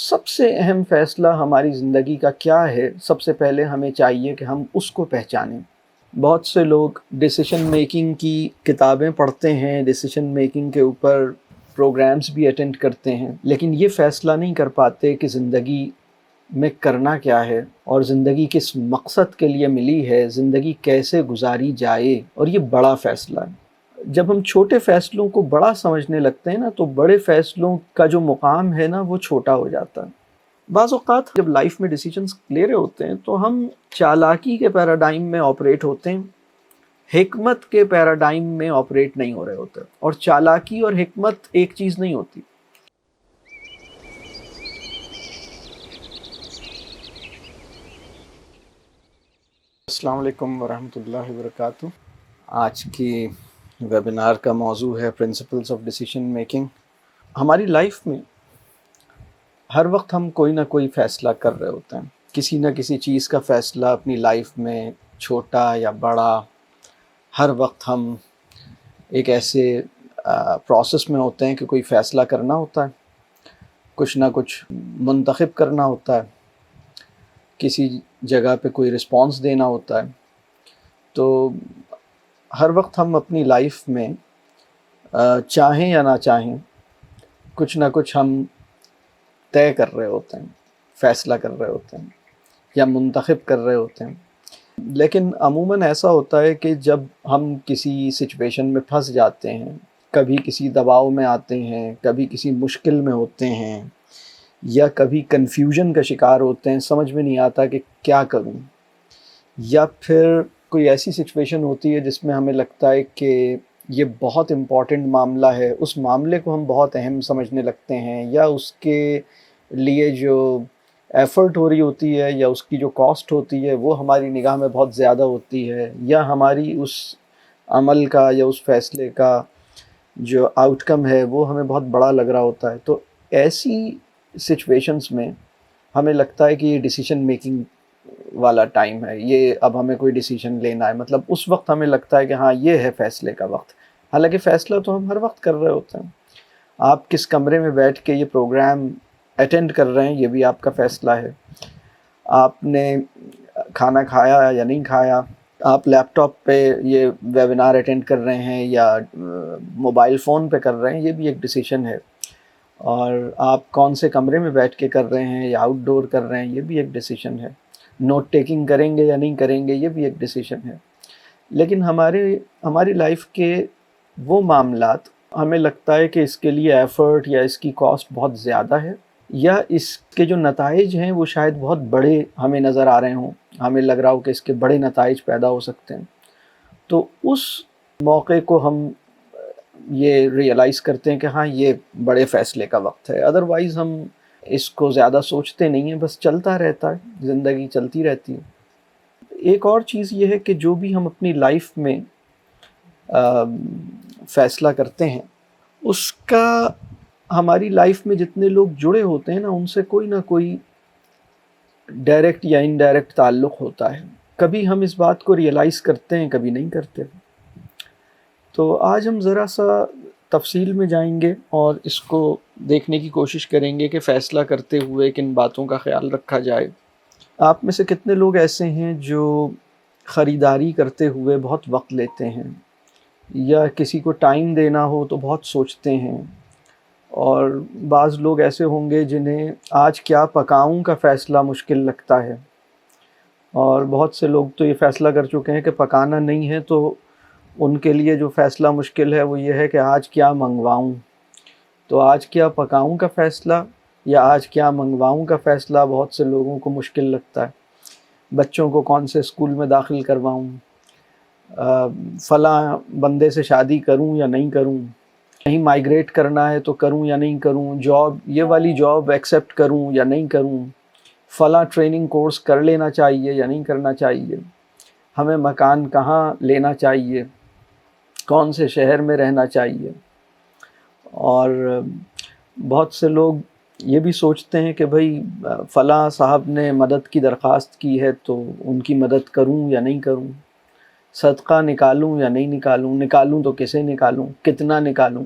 سب سے اہم فیصلہ ہماری زندگی کا کیا ہے، سب سے پہلے ہمیں چاہیے کہ ہم اس کو پہچانیں۔ بہت سے لوگ ڈیسیشن میکنگ کی کتابیں پڑھتے ہیں، ڈیسیشن میکنگ کے اوپر پروگرامز بھی اٹینڈ کرتے ہیں، لیکن یہ فیصلہ نہیں کر پاتے کہ زندگی میں کرنا کیا ہے اور زندگی کس مقصد کے لیے ملی ہے، زندگی کیسے گزاری جائے، اور یہ بڑا فیصلہ ہے۔ جب ہم چھوٹے فیصلوں کو بڑا سمجھنے لگتے ہیں نا، تو بڑے فیصلوں کا جو مقام ہے نا وہ چھوٹا ہو جاتا ہے۔ بعض اوقات جب لائف میں ڈیسیجنز لے رہے ہوتے ہیں تو ہم چالاکی کے پیراڈائم میں آپریٹ ہوتے ہیں، حکمت کے پیراڈائم میں آپریٹ نہیں ہو رہے ہوتے، اور چالاکی اور حکمت ایک چیز نہیں ہوتی۔ السلام علیکم ورحمۃ اللہ وبرکاتہ۔ آج کی ویبینار کا موضوع ہے پرنسپلز آف ڈیسیشن میکنگ۔ ہماری لائف میں ہر وقت ہم کوئی نہ کوئی فیصلہ کر رہے ہوتے ہیں، کسی نہ کسی چیز کا فیصلہ اپنی لائف میں، چھوٹا یا بڑا، ہر وقت ہم ایک ایسے پروسیس میں ہوتے ہیں کہ کوئی فیصلہ کرنا ہوتا ہے، کچھ نہ کچھ منتخب کرنا ہوتا ہے، کسی جگہ پہ کوئی رسپانس دینا ہوتا ہے۔ تو ہر وقت ہم اپنی لائف میں چاہیں یا نہ چاہیں کچھ نہ کچھ ہم طے کر رہے ہوتے ہیں، فیصلہ کر رہے ہوتے ہیں یا منتخب کر رہے ہوتے ہیں۔ لیکن عموماً ایسا ہوتا ہے کہ جب ہم کسی سچویشن میں پھنس جاتے ہیں، کبھی کسی دباؤ میں آتے ہیں، کبھی کسی مشکل میں ہوتے ہیں، یا کبھی کنفیوژن کا شکار ہوتے ہیں، سمجھ میں نہیں آتا کہ کیا کروں، یا پھر کوئی ایسی سچویشن ہوتی ہے جس میں ہمیں لگتا ہے کہ یہ بہت امپورٹنٹ معاملہ ہے، اس معاملے کو ہم بہت اہم سمجھنے لگتے ہیں، یا اس کے لیے جو ایفرٹ ہو رہی ہوتی ہے یا اس کی جو کاسٹ ہوتی ہے وہ ہماری نگاہ میں بہت زیادہ ہوتی ہے، یا ہماری اس عمل کا یا اس فیصلے کا جو آؤٹ کم ہے وہ ہمیں بہت بڑا لگ رہا ہوتا ہے۔ تو ایسی سچویشنز میں ہمیں لگتا ہے کہ یہ ڈیسیشن میکنگ والا ٹائم ہے، یہ اب ہمیں کوئی ڈیسیجن لینا ہے، مطلب اس وقت ہمیں لگتا ہے کہ ہاں یہ ہے فیصلے کا وقت۔ حالانکہ فیصلہ تو ہم ہر وقت کر رہے ہوتے ہیں۔ آپ کس کمرے میں بیٹھ کے یہ پروگرام اٹینڈ کر رہے ہیں، یہ بھی آپ کا فیصلہ ہے۔ آپ نے کھانا کھایا یا نہیں کھایا، آپ لیپ ٹاپ پہ یہ ویبینار اٹینڈ کر رہے ہیں یا موبائل فون پہ کر رہے ہیں، یہ بھی ایک ڈیسیشن ہے۔ اور آپ کون سے کمرے میں بیٹھ کے کر رہے ہیں یا آؤٹ ڈور کر رہے ہیں، یہ بھی ایک ڈیسیشن ہے۔ نوٹ ٹیکنگ کریں گے یا نہیں کریں گے، یہ بھی ایک ڈیسیشن ہے۔ لیکن ہماری لائف کے وہ معاملات ہمیں لگتا ہے کہ اس کے لیے ایفرٹ یا اس کی کاسٹ بہت زیادہ ہے، یا اس کے جو نتائج ہیں وہ شاید بہت بڑے ہمیں نظر آ رہے ہوں، ہمیں لگ رہا ہو کہ اس کے بڑے نتائج پیدا ہو سکتے ہیں۔ تو اس موقع کو ہم یہ ریئلائز کرتے ہیں کہ ہاں یہ بڑے فیصلے کا وقت ہے۔ ادروائز ہم اس کو زیادہ سوچتے نہیں ہیں، بس چلتا رہتا ہے، زندگی چلتی رہتی ہے۔ ایک اور چیز یہ ہے کہ جو بھی ہم اپنی لائف میں فیصلہ کرتے ہیں، اس کا ہماری لائف میں جتنے لوگ جڑے ہوتے ہیں نا، ان سے کوئی نہ کوئی ڈائریکٹ یا انڈائریکٹ تعلق ہوتا ہے۔ کبھی ہم اس بات کو ریئلائز کرتے ہیں، کبھی نہیں کرتے۔ تو آج ہم ذرا سا تفصیل میں جائیں گے اور اس کو دیکھنے کی کوشش کریں گے کہ فیصلہ کرتے ہوئے کن باتوں کا خیال رکھا جائے۔ آپ میں سے کتنے لوگ ایسے ہیں جو خریداری کرتے ہوئے بہت وقت لیتے ہیں، یا کسی کو ٹائم دینا ہو تو بہت سوچتے ہیں؟ اور بعض لوگ ایسے ہوں گے جنہیں آج کیا پکاؤں کا فیصلہ مشکل لگتا ہے، اور بہت سے لوگ تو یہ فیصلہ کر چکے ہیں کہ پکانا نہیں ہے، تو ان کے لیے جو فیصلہ مشکل ہے وہ یہ ہے کہ آج کیا منگواؤں۔ تو آج کیا پکاؤں کا فیصلہ یا آج کیا منگواؤں کا فیصلہ بہت سے لوگوں کو مشکل لگتا ہے۔ بچوں کو کون سے اسکول میں داخل کرواؤں، فلاں بندے سے شادی کروں یا نہیں کروں، کہیں مائیگریٹ کرنا ہے تو کروں یا نہیں کروں، جاب یہ والی جاب ایکسیپٹ کروں یا نہیں کروں، فلاں ٹریننگ کورس کر لینا چاہیے یا نہیں کرنا چاہیے، ہمیں مکان کہاں لینا چاہیے، کون سے شہر میں رہنا چاہیے۔ اور بہت سے لوگ یہ بھی سوچتے ہیں کہ بھئی فلاں صاحب نے مدد کی درخواست کی ہے تو ان کی مدد کروں یا نہیں کروں، صدقہ نکالوں یا نہیں نکالوں تو کسے نکالوں، کتنا نکالوں۔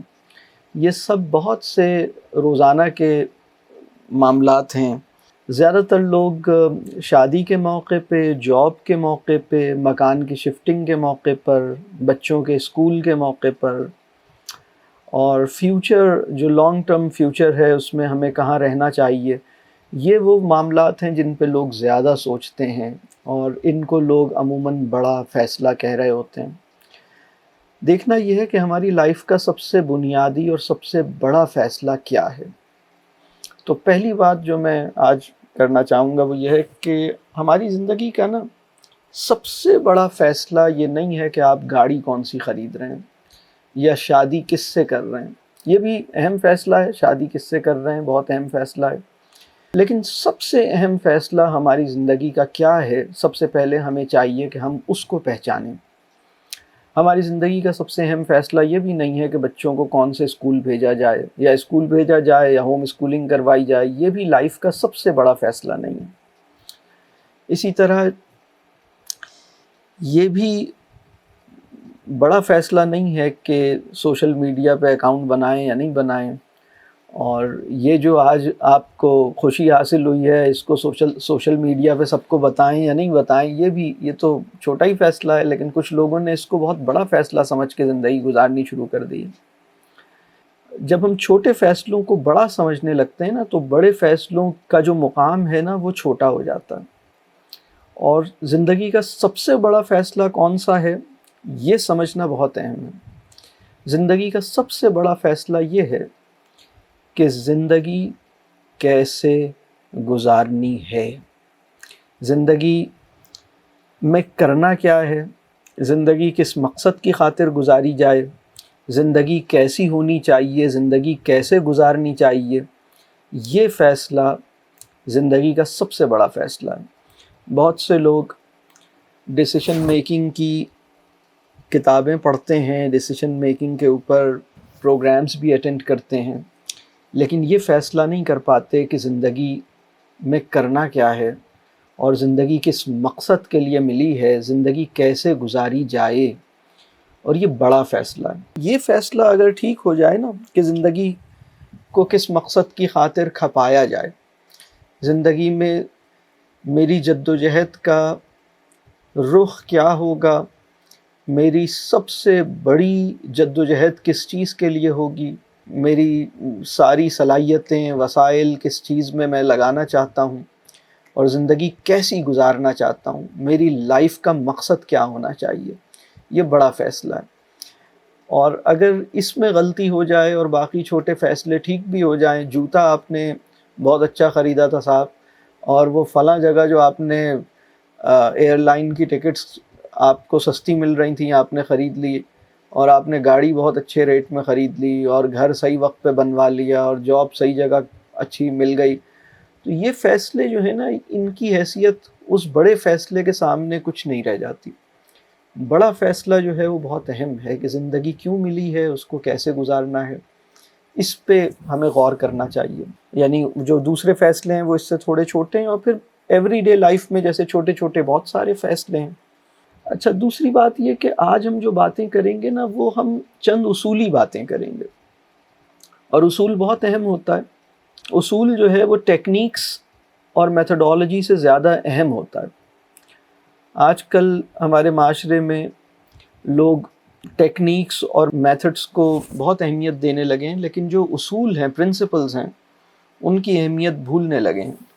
یہ سب بہت سے روزانہ کے معاملات ہیں. زیادہ تر لوگ شادی کے موقع پہ، جاب کے موقع پہ، مکان کی شفٹنگ کے موقع پر، بچوں کے اسکول کے موقع پر، اور فیوچر جو لانگ ٹرم فیوچر ہے اس میں ہمیں کہاں رہنا چاہیے، یہ وہ معاملات ہیں جن پہ لوگ زیادہ سوچتے ہیں اور ان کو لوگ عموماً بڑا فیصلہ کہہ رہے ہوتے ہیں. دیکھنا یہ ہے کہ ہماری لائف کا سب سے بنیادی اور سب سے بڑا فیصلہ کیا ہے. تو پہلی بات جو میں آج کرنا چاہوں گا وہ یہ ہے کہ ہماری زندگی کا نا سب سے بڑا فیصلہ یہ نہیں ہے کہ آپ گاڑی کون سی خرید رہے ہیں یا شادی کس سے کر رہے ہیں. یہ بھی اہم فیصلہ ہے، شادی کس سے کر رہے ہیں بہت اہم فیصلہ ہے، لیکن سب سے اہم فیصلہ ہماری زندگی کا کیا ہے، سب سے پہلے ہمیں چاہیے کہ ہم اس کو پہچانیں. ہماری زندگی کا سب سے اہم فیصلہ یہ بھی نہیں ہے کہ بچوں کو کون سے اسکول بھیجا جائے، یا اسکول بھیجا جائے یا ہوم اسکولنگ کروائی جائے، یہ بھی لائف کا سب سے بڑا فیصلہ نہیں ہے. اسی طرح یہ بھی بڑا فیصلہ نہیں ہے کہ سوشل میڈیا پہ اکاؤنٹ بنائیں یا نہیں بنائیں، اور یہ جو آج آپ کو خوشی حاصل ہوئی ہے اس کو سوشل میڈیا پہ سب کو بتائیں یا نہیں بتائیں. یہ تو چھوٹا ہی فیصلہ ہے، لیکن کچھ لوگوں نے اس کو بہت بڑا فیصلہ سمجھ کے زندگی گزارنی شروع کر دی ہے. جب ہم چھوٹے فیصلوں کو بڑا سمجھنے لگتے ہیں نا تو بڑے فیصلوں کا جو مقام ہے نا وہ چھوٹا ہو جاتا ہے. اور زندگی کا سب سے بڑا فیصلہ کون سا ہے یہ سمجھنا بہت اہم ہے. زندگی کا سب سے بڑا فیصلہ یہ ہے کہ زندگی کیسے گزارنی ہے، زندگی میں کرنا کیا ہے، زندگی کس مقصد کی خاطر گزاری جائے، زندگی کیسی ہونی چاہیے، زندگی کیسے گزارنی چاہیے. یہ فیصلہ زندگی کا سب سے بڑا فیصلہ ہے. بہت سے لوگ ڈیسیشن میکنگ کی کتابیں پڑھتے ہیں، ڈیسیشن میکنگ کے اوپر پروگرامز بھی اٹینڈ کرتے ہیں، لیکن یہ فیصلہ نہیں کر پاتے کہ زندگی میں کرنا کیا ہے اور زندگی کس مقصد کے لیے ملی ہے، زندگی کیسے گزاری جائے. اور یہ بڑا فیصلہ ہے. یہ فیصلہ اگر ٹھیک ہو جائے نا کہ زندگی کو کس مقصد کی خاطر کھپایا جائے، زندگی میں میری جدوجہد کا رخ کیا ہوگا، میری سب سے بڑی جدوجہد کس چیز کے لیے ہوگی، میری ساری صلاحیتیں وسائل کس چیز میں لگانا چاہتا ہوں، اور زندگی کیسی گزارنا چاہتا ہوں، میری لائف کا مقصد کیا ہونا چاہیے، یہ بڑا فیصلہ ہے. اور اگر اس میں غلطی ہو جائے اور باقی چھوٹے فیصلے ٹھیک بھی ہو جائیں، جوتا آپ نے بہت اچھا خریدا تھا صاحب، اور وہ فلاں جگہ جو آپ نے ایئر لائن کی ٹکٹس آپ کو سستی مل رہی تھیں آپ نے خرید لی، اور آپ نے گاڑی بہت اچھے ریٹ میں خرید لی، اور گھر صحیح وقت پہ بنوا لیا، اور جاب صحیح جگہ اچھی مل گئی. تو یہ فیصلے جو ہے نا ان کی حیثیت اس بڑے فیصلے کے سامنے کچھ نہیں رہ جاتی. بڑا فیصلہ جو ہے وہ بہت اہم ہے کہ زندگی کیوں ملی ہے، اس کو کیسے گزارنا ہے، اس پہ ہمیں غور کرنا چاہیے. یعنی جو دوسرے فیصلے ہیں وہ اس سے تھوڑے چھوٹے ہیں، اور پھر ایوری ڈے لائف میں جیسے چھوٹے چھوٹے بہت سارے فیصلے ہیں. اچھا، دوسری بات یہ کہ آج ہم جو باتیں کریں گے نا وہ ہم چند اصولی باتیں کریں گے، اور اصول بہت اہم ہوتا ہے. اصول جو ہے وہ ٹیکنیکس اور میتھڈالوجی سے زیادہ اہم ہوتا ہے. آج کل ہمارے معاشرے میں لوگ ٹیکنیکس اور میتھڈس کو بہت اہمیت دینے لگے ہیں، لیکن جو اصول ہیں، پرنسپلز ہیں، ان کی اہمیت بھولنے لگے ہیں.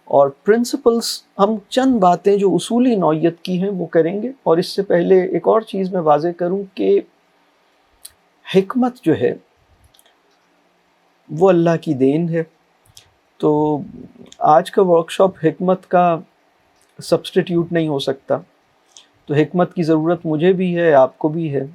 اور پرنسپلز ہم چند باتیں جو اصولی نوعیت کی ہیں وہ کریں گے. اور اس سے پہلے ایک اور چیز میں واضح کروں کہ حکمت جو ہے وہ اللہ کی دین ہے. تو آج کا ورکشاپ حکمت کا سبسٹیٹیوٹ نہیں ہو سکتا. تو حکمت کی ضرورت مجھے بھی ہے، آپ کو بھی ہے،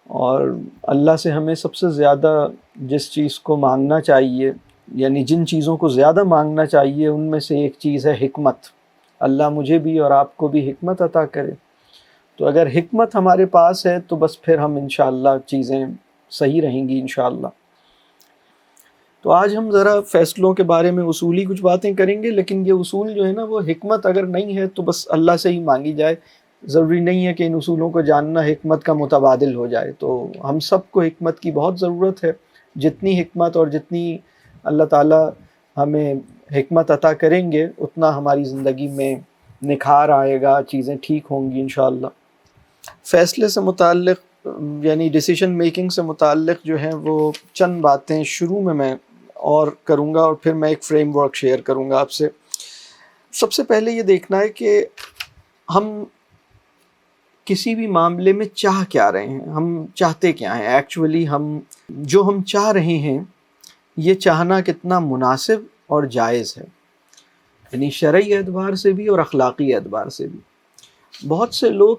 اور اللہ سے ہمیں سب سے زیادہ جس چیز کو مانگنا چاہیے، یعنی جن چیزوں کو زیادہ مانگنا چاہیے ان میں سے ایک چیز ہے حکمت. اللہ مجھے بھی اور آپ کو بھی حکمت عطا کرے. تو اگر حکمت ہمارے پاس ہے تو بس پھر ہم انشاءاللہ چیزیں صحیح رہیں گی انشاءاللہ. تو آج ہم ذرا فیصلوں کے بارے میں اصولی کچھ باتیں کریں گے، لیکن یہ اصول جو ہے نا وہ حکمت اگر نہیں ہے تو بس اللہ سے ہی مانگی جائے. ضروری نہیں ہے کہ ان اصولوں کو جاننا حکمت کا متبادل ہو جائے. تو ہم سب کو حکمت کی بہت ضرورت ہے. جتنی حکمت اور جتنی اللہ تعالیٰ ہمیں حکمت عطا کریں گے اتنا ہماری زندگی میں نکھار آئے گا، چیزیں ٹھیک ہوں گی انشاءاللہ۔ فیصلے سے متعلق یعنی ڈیسیشن میکنگ سے متعلق جو ہیں وہ چند باتیں شروع میں اور کروں گا، اور پھر میں ایک فریم ورک شیئر کروں گا آپ سے۔ سب سے پہلے یہ دیکھنا ہے کہ ہم کسی بھی معاملے میں چاہ کیا رہے ہیں، ہم چاہتے کیا ہیں ایکچولی، جو ہم چاہ رہے ہیں یہ چاہنا کتنا مناسب اور جائز ہے، یعنی شرعی اعتبار سے بھی اور اخلاقی اعتبار سے بھی۔ بہت سے لوگ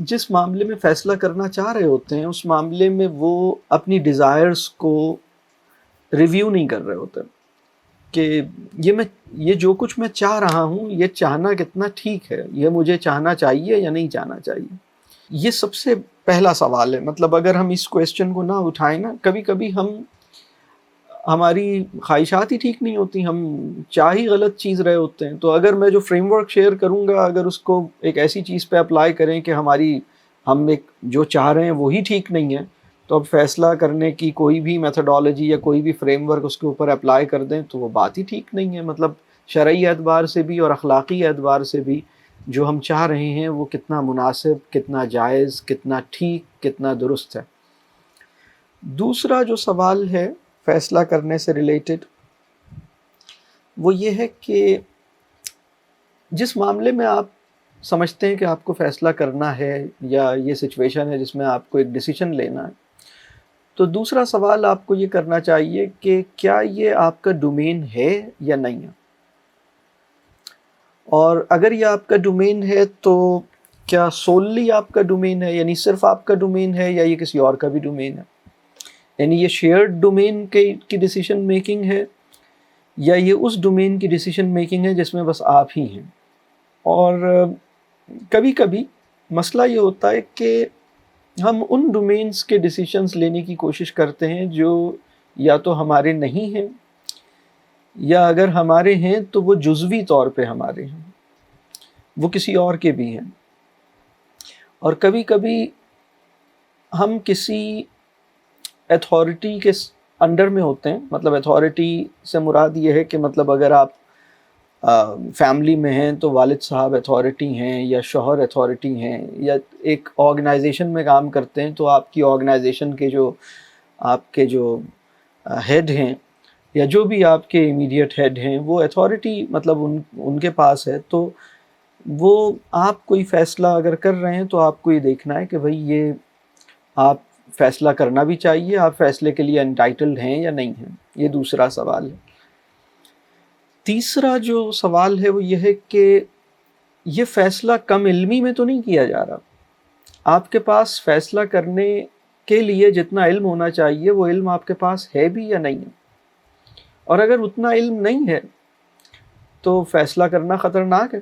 جس معاملے میں فیصلہ کرنا چاہ رہے ہوتے ہیں اس معاملے میں وہ اپنی ڈیزائرز کو ریویو نہیں کر رہے ہوتے کہ یہ جو کچھ میں چاہ رہا ہوں یہ چاہنا کتنا ٹھیک ہے، یہ مجھے چاہنا چاہیے یا نہیں چاہنا چاہیے۔ یہ سب سے پہلا سوال ہے۔ مطلب اگر ہم اس کویسچن کو نہ اٹھائیں نا، کبھی کبھی ہماری خواہشات ہی ٹھیک نہیں ہوتی، ہم چاہ ہی غلط چیز رہے ہوتے ہیں۔ تو اگر میں جو فریم ورک شیئر کروں گا اگر اس کو ایک ایسی چیز پہ اپلائی کریں کہ ہم جو چاہ رہے ہیں وہی ٹھیک نہیں ہے، تو اب فیصلہ کرنے کی کوئی بھی میتھڈالوجی یا کوئی بھی فریم ورک اس کے اوپر اپلائی کر دیں تو وہ بات ہی ٹھیک نہیں ہے۔ مطلب شرعی اعتبار سے بھی اور اخلاقی اعتبار سے بھی جو ہم چاہ رہے ہیں وہ کتنا مناسب، کتنا جائز، کتنا ٹھیک، کتنا درست ہے۔ دوسرا جو سوال ہے فیصلہ کرنے سے ریلیٹڈ وہ یہ ہے کہ جس معاملے میں آپ سمجھتے ہیں کہ آپ کو فیصلہ کرنا ہے یا یہ سچویشن ہے جس میں آپ کو ایک ڈیسیشن لینا ہے، تو دوسرا سوال آپ کو یہ کرنا چاہیے کہ کیا یہ آپ کا ڈومین ہے یا نہیں ہے، اور اگر یہ آپ کا ڈومین ہے تو کیا سوللی آپ کا ڈومین ہے، یعنی صرف آپ کا ڈومین ہے، یا یہ کسی اور کا بھی ڈومین ہے، یعنی یہ شیئرڈ ڈومین کی ڈیسیشن میکنگ ہے یا یہ اس ڈومین کی ڈیسیشن میکنگ ہے جس میں بس آپ ہی ہیں۔ اور کبھی کبھی مسئلہ یہ ہوتا ہے کہ ہم ان ڈومینز کے ڈیسیشنز لینے کی کوشش کرتے ہیں جو یا تو ہمارے نہیں ہیں، یا اگر ہمارے ہیں تو وہ جزوی طور پہ ہمارے ہیں، وہ کسی اور کے بھی ہیں۔ اور کبھی کبھی ہم کسی ایتھارٹی کے انڈر میں ہوتے ہیں، مطلب ایتھارٹی سے مراد یہ ہے کہ مطلب اگر آپ فیملی میں ہیں تو والد صاحب ایتھارٹی ہیں، یا شوہر ایتھارٹی ہیں، یا ایک آرگنائزیشن میں کام کرتے ہیں تو آپ کی آرگنائزیشن کے آپ کے جو ہیڈ ہیں یا جو بھی آپ کے امیڈیٹ ہیڈ ہیں وہ ایتھارٹی مطلب ان کے پاس ہے، تو وہ آپ کوئی فیصلہ اگر کر رہے ہیں تو آپ کو یہ دیکھنا ہے کہ بھئی یہ آپ فیصلہ کرنا بھی چاہیے، آپ فیصلے کے لیے انٹائٹلڈ ہیں یا نہیں ہیں۔ یہ دوسرا سوال ہے۔ تیسرا جو سوال ہے وہ یہ ہے کہ یہ فیصلہ کم علمی میں تو نہیں کیا جا رہا، آپ کے پاس فیصلہ کرنے کے لیے جتنا علم ہونا چاہیے وہ علم آپ کے پاس ہے بھی یا نہیں ہے، اور اگر اتنا علم نہیں ہے تو فیصلہ کرنا خطرناک ہے۔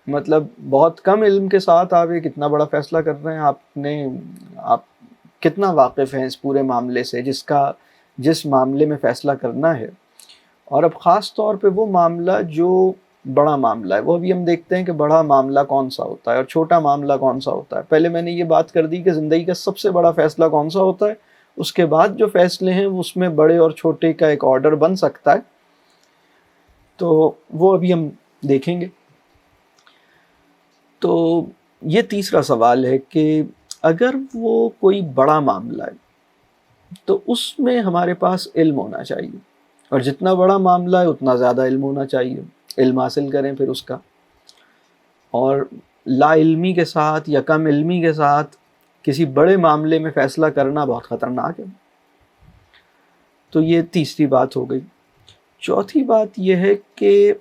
مطلب بہت کم علم کے ساتھ آپ ایک اتنا بڑا فیصلہ کر رہے ہیں، آپ کتنا واقف ہیں اس پورے معاملے سے جس معاملے میں فیصلہ کرنا ہے، اور اب خاص طور پہ وہ معاملہ جو بڑا معاملہ ہے۔ وہ ابھی ہم دیکھتے ہیں کہ بڑا معاملہ کون سا ہوتا ہے اور چھوٹا معاملہ کون سا ہوتا ہے۔ پہلے میں نے یہ بات کر دی کہ زندگی کا سب سے بڑا فیصلہ کون سا ہوتا ہے، اس کے بعد جو فیصلے ہیں اس میں بڑے اور چھوٹے کا ایک آرڈر بن سکتا ہے، تو وہ ابھی ہم دیکھیں گے۔ تو یہ تیسرا سوال ہے کہ اگر وہ کوئی بڑا معاملہ ہے تو اس میں ہمارے پاس علم ہونا چاہیے، اور جتنا بڑا معاملہ ہے اتنا زیادہ علم ہونا چاہیے، علم حاصل کریں پھر اس کا۔ اور لا علمی کے ساتھ یا کم علمی کے ساتھ کسی بڑے معاملے میں فیصلہ کرنا بہت خطرناک ہے۔ تو یہ تیسری بات ہو گئی۔ چوتھی بات یہ ہے کہ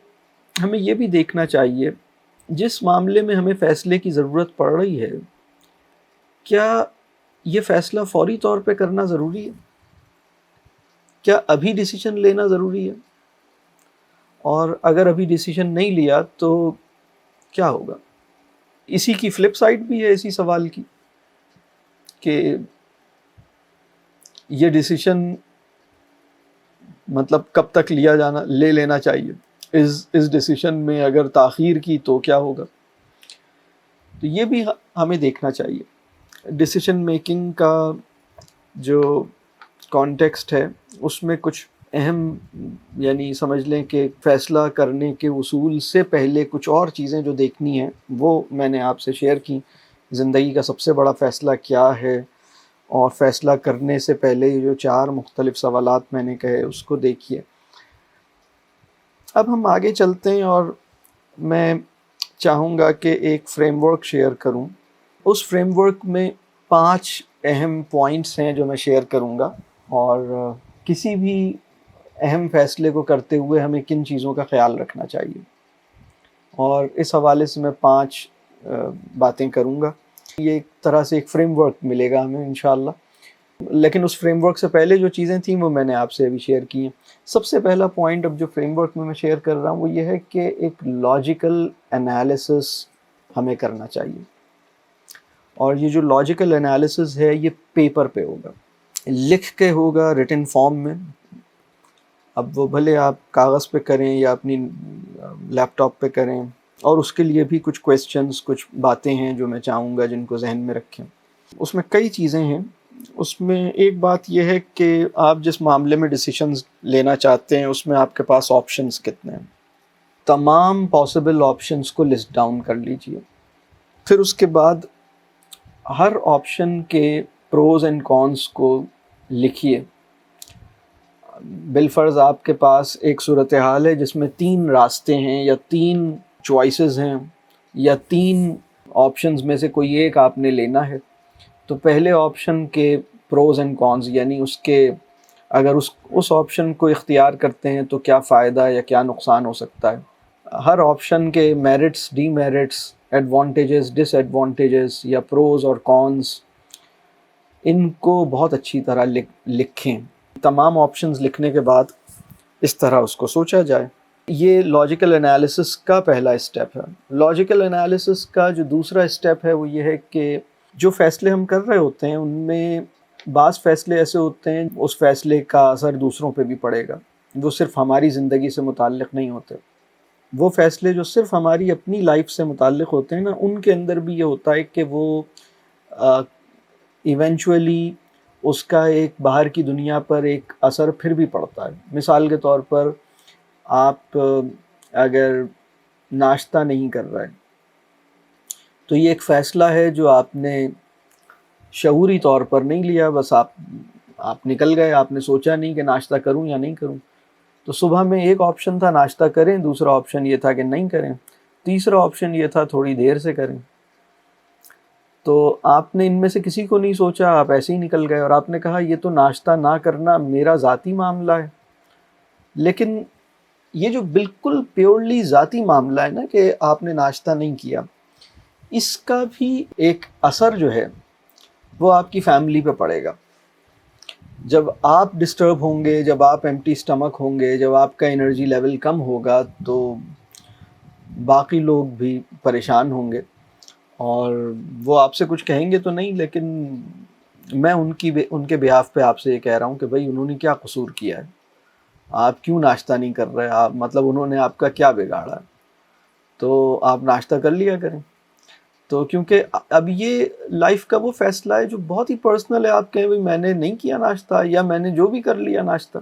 ہمیں یہ بھی دیکھنا چاہیے جس معاملے میں ہمیں فیصلے کی ضرورت پڑ رہی ہے کیا یہ فیصلہ فوری طور پہ کرنا ضروری ہے، کیا ابھی ڈیسیشن لینا ضروری ہے، اور اگر ابھی ڈیسیشن نہیں لیا تو کیا ہوگا۔ اسی کی فلپ سائڈ بھی ہے اسی سوال کی کہ یہ ڈیسیشن مطلب کب تک لے لینا چاہیے، اس ڈیسیشن میں اگر تاخیر کی تو کیا ہوگا۔ تو یہ بھی ہمیں دیکھنا چاہیے۔ ڈیسیشن میکنگ کا جو کانٹیکسٹ ہے اس میں کچھ اہم یعنی سمجھ لیں کہ فیصلہ کرنے کے اصول سے پہلے کچھ اور چیزیں جو دیکھنی ہیں وہ میں نے آپ سے شیئر کی. زندگی کا سب سے بڑا فیصلہ کیا ہے، اور فیصلہ کرنے سے پہلے یہ جو 4 مختلف سوالات میں نے کہے اس کو دیکھیے. اب ہم آگے چلتے ہیں اور میں چاہوں گا کہ ایک فریم ورک شیئر کروں. اس فریم ورک میں 5 اہم پوائنٹس ہیں جو میں شیئر کروں گا، اور کسی بھی اہم فیصلے کو کرتے ہوئے ہمیں کن چیزوں کا خیال رکھنا چاہیے، اور اس حوالے سے میں 5 باتیں کروں گا. یہ ایک طرح سے ایک فریم ورک ملے گا ہمیں انشاءاللہ. لیکن اس فریم ورک سے پہلے جو چیزیں تھیں وہ میں نے آپ سے ابھی شیئر کی ہیں. سب سے پہلا پوائنٹ اب جو فریم ورک میں شیئر کر رہا ہوں وہ یہ ہے کہ ایک لاجیکل انالیسس ہمیں کرنا چاہیے. اور یہ جو لاجیکل انالیسس ہے یہ پیپر پہ ہوگا، لکھ کے ہوگا، ریٹن فارم میں. اب وہ بھلے آپ کاغذ پہ کریں یا اپنی لیپ ٹاپ پہ کریں، اور اس کے لیے بھی کچھ کویسچنز، کچھ باتیں ہیں جو میں چاہوں گا جن کو ذہن میں رکھیں. اس میں کئی چیزیں ہیں. اس میں ایک بات یہ ہے کہ آپ جس معاملے میں ڈیسیشنز لینا چاہتے ہیں اس میں آپ کے پاس آپشنز کتنے ہیں. تمام پاسبل آپشنز کو لسٹ ڈاؤن کر لیجئے. پھر اس کے بعد ہر آپشن کے پروز اینڈ کونس کو لکھیے. بالفرض آپ کے پاس ایک صورتحال ہے جس میں 3 راستے ہیں یا 3 چوائسز ہیں یا 3 آپشنز میں سے کوئی ایک آپ نے لینا ہے، تو پہلے آپشن کے پروز اینڈ کونز یعنی اس کے اگر اس آپشن کو اختیار کرتے ہیں تو کیا فائدہ یا کیا نقصان ہو سکتا ہے. ہر آپشن کے میرٹس، ڈی میرٹس، ایڈوانٹیجز، ڈس ایڈوانٹیجز یا پروز اور کونز، ان کو بہت اچھی طرح لکھیں. تمام آپشنز لکھنے کے بعد اس طرح اس کو سوچا جائے. یہ لاجیکل انالیسس کا پہلا اسٹیپ ہے. لاجیکل انالیسس کا جو دوسرا اسٹیپ ہے وہ یہ ہے کہ جو فیصلے ہم کر رہے ہوتے ہیں ان میں بعض فیصلے ایسے ہوتے ہیں اس فیصلے کا اثر دوسروں پہ بھی پڑے گا، وہ صرف ہماری زندگی سے متعلق نہیں ہوتے. وہ فیصلے جو صرف ہماری اپنی لائف سے متعلق ہوتے ہیں نا، ان کے اندر بھی یہ ہوتا ہے کہ وہ ایونچولی اس کا ایک باہر کی دنیا پر ایک اثر پھر بھی پڑتا ہے. مثال کے طور پر آپ اگر ناشتہ نہیں کر رہے تو یہ ایک فیصلہ ہے جو آپ نے شعوری طور پر نہیں لیا، بس آپ نکل گئے، آپ نے سوچا نہیں کہ ناشتہ کروں یا نہیں کروں. تو صبح میں ایک آپشن تھا ناشتہ کریں، دوسرا آپشن یہ تھا کہ نہیں کریں، تیسرا آپشن یہ تھا تھوڑی دیر سے کریں. تو آپ نے ان میں سے کسی کو نہیں سوچا، آپ ایسے ہی نکل گئے اور آپ نے کہا یہ تو ناشتہ نہ کرنا میرا ذاتی معاملہ ہے. لیکن یہ جو بالکل پیورلی ذاتی معاملہ ہے نا کہ آپ نے ناشتہ نہیں کیا، اس کا بھی ایک اثر جو ہے وہ آپ کی فیملی پہ پڑے گا. جب آپ ڈسٹرب ہوں گے، جب آپ ایمٹی اسٹمک ہوں گے، جب آپ کا انرجی لیول کم ہوگا تو باقی لوگ بھی پریشان ہوں گے، اور وہ آپ سے کچھ کہیں گے تو نہیں، لیکن میں ان کے بیہاف پہ آپ سے یہ کہہ رہا ہوں کہ بھائی انہوں نے کیا قصور کیا ہے، آپ کیوں ناشتہ نہیں کر رہے، آپ مطلب انہوں نے آپ کا کیا بگاڑا، تو آپ ناشتہ کر لیا کریں. تو کیونکہ اب یہ لائف کا وہ فیصلہ ہے جو بہت ہی پرسنل ہے. آپ کہیں بھائی میں نے نہیں کیا ناشتہ یا میں نے جو بھی کر لیا ناشتہ.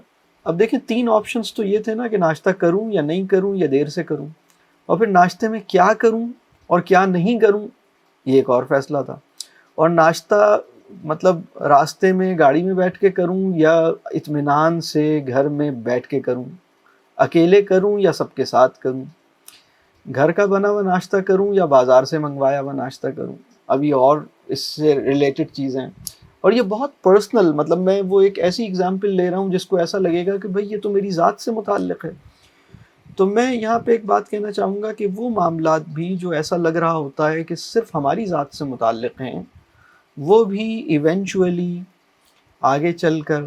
اب دیکھیں 3 آپشنز تو یہ تھے نا کہ ناشتہ کروں یا نہیں کروں یا دیر سے کروں، اور پھر ناشتے میں کیا کروں اور کیا نہیں کروں یہ ایک اور فیصلہ تھا. اور ناشتہ مطلب راستے میں گاڑی میں بیٹھ کے کروں یا اطمینان سے گھر میں بیٹھ کے کروں، اکیلے کروں یا سب کے ساتھ کروں، گھر کا بنا ہوا ناشتہ کروں یا بازار سے منگوایا ہوا ناشتہ کروں. اب یہ اور اس سے ریلیٹڈ چیزیں ہیں، اور یہ بہت پرسنل، مطلب میں وہ ایک ایسی اگزامپل لے رہا ہوں جس کو ایسا لگے گا کہ بھائی یہ تو میری ذات سے متعلق ہے. تو میں یہاں پہ ایک بات کہنا چاہوں گا کہ وہ معاملات بھی جو ایسا لگ رہا ہوتا ہے کہ صرف ہماری ذات سے متعلق ہیں، وہ بھی ایونچولی آگے چل کر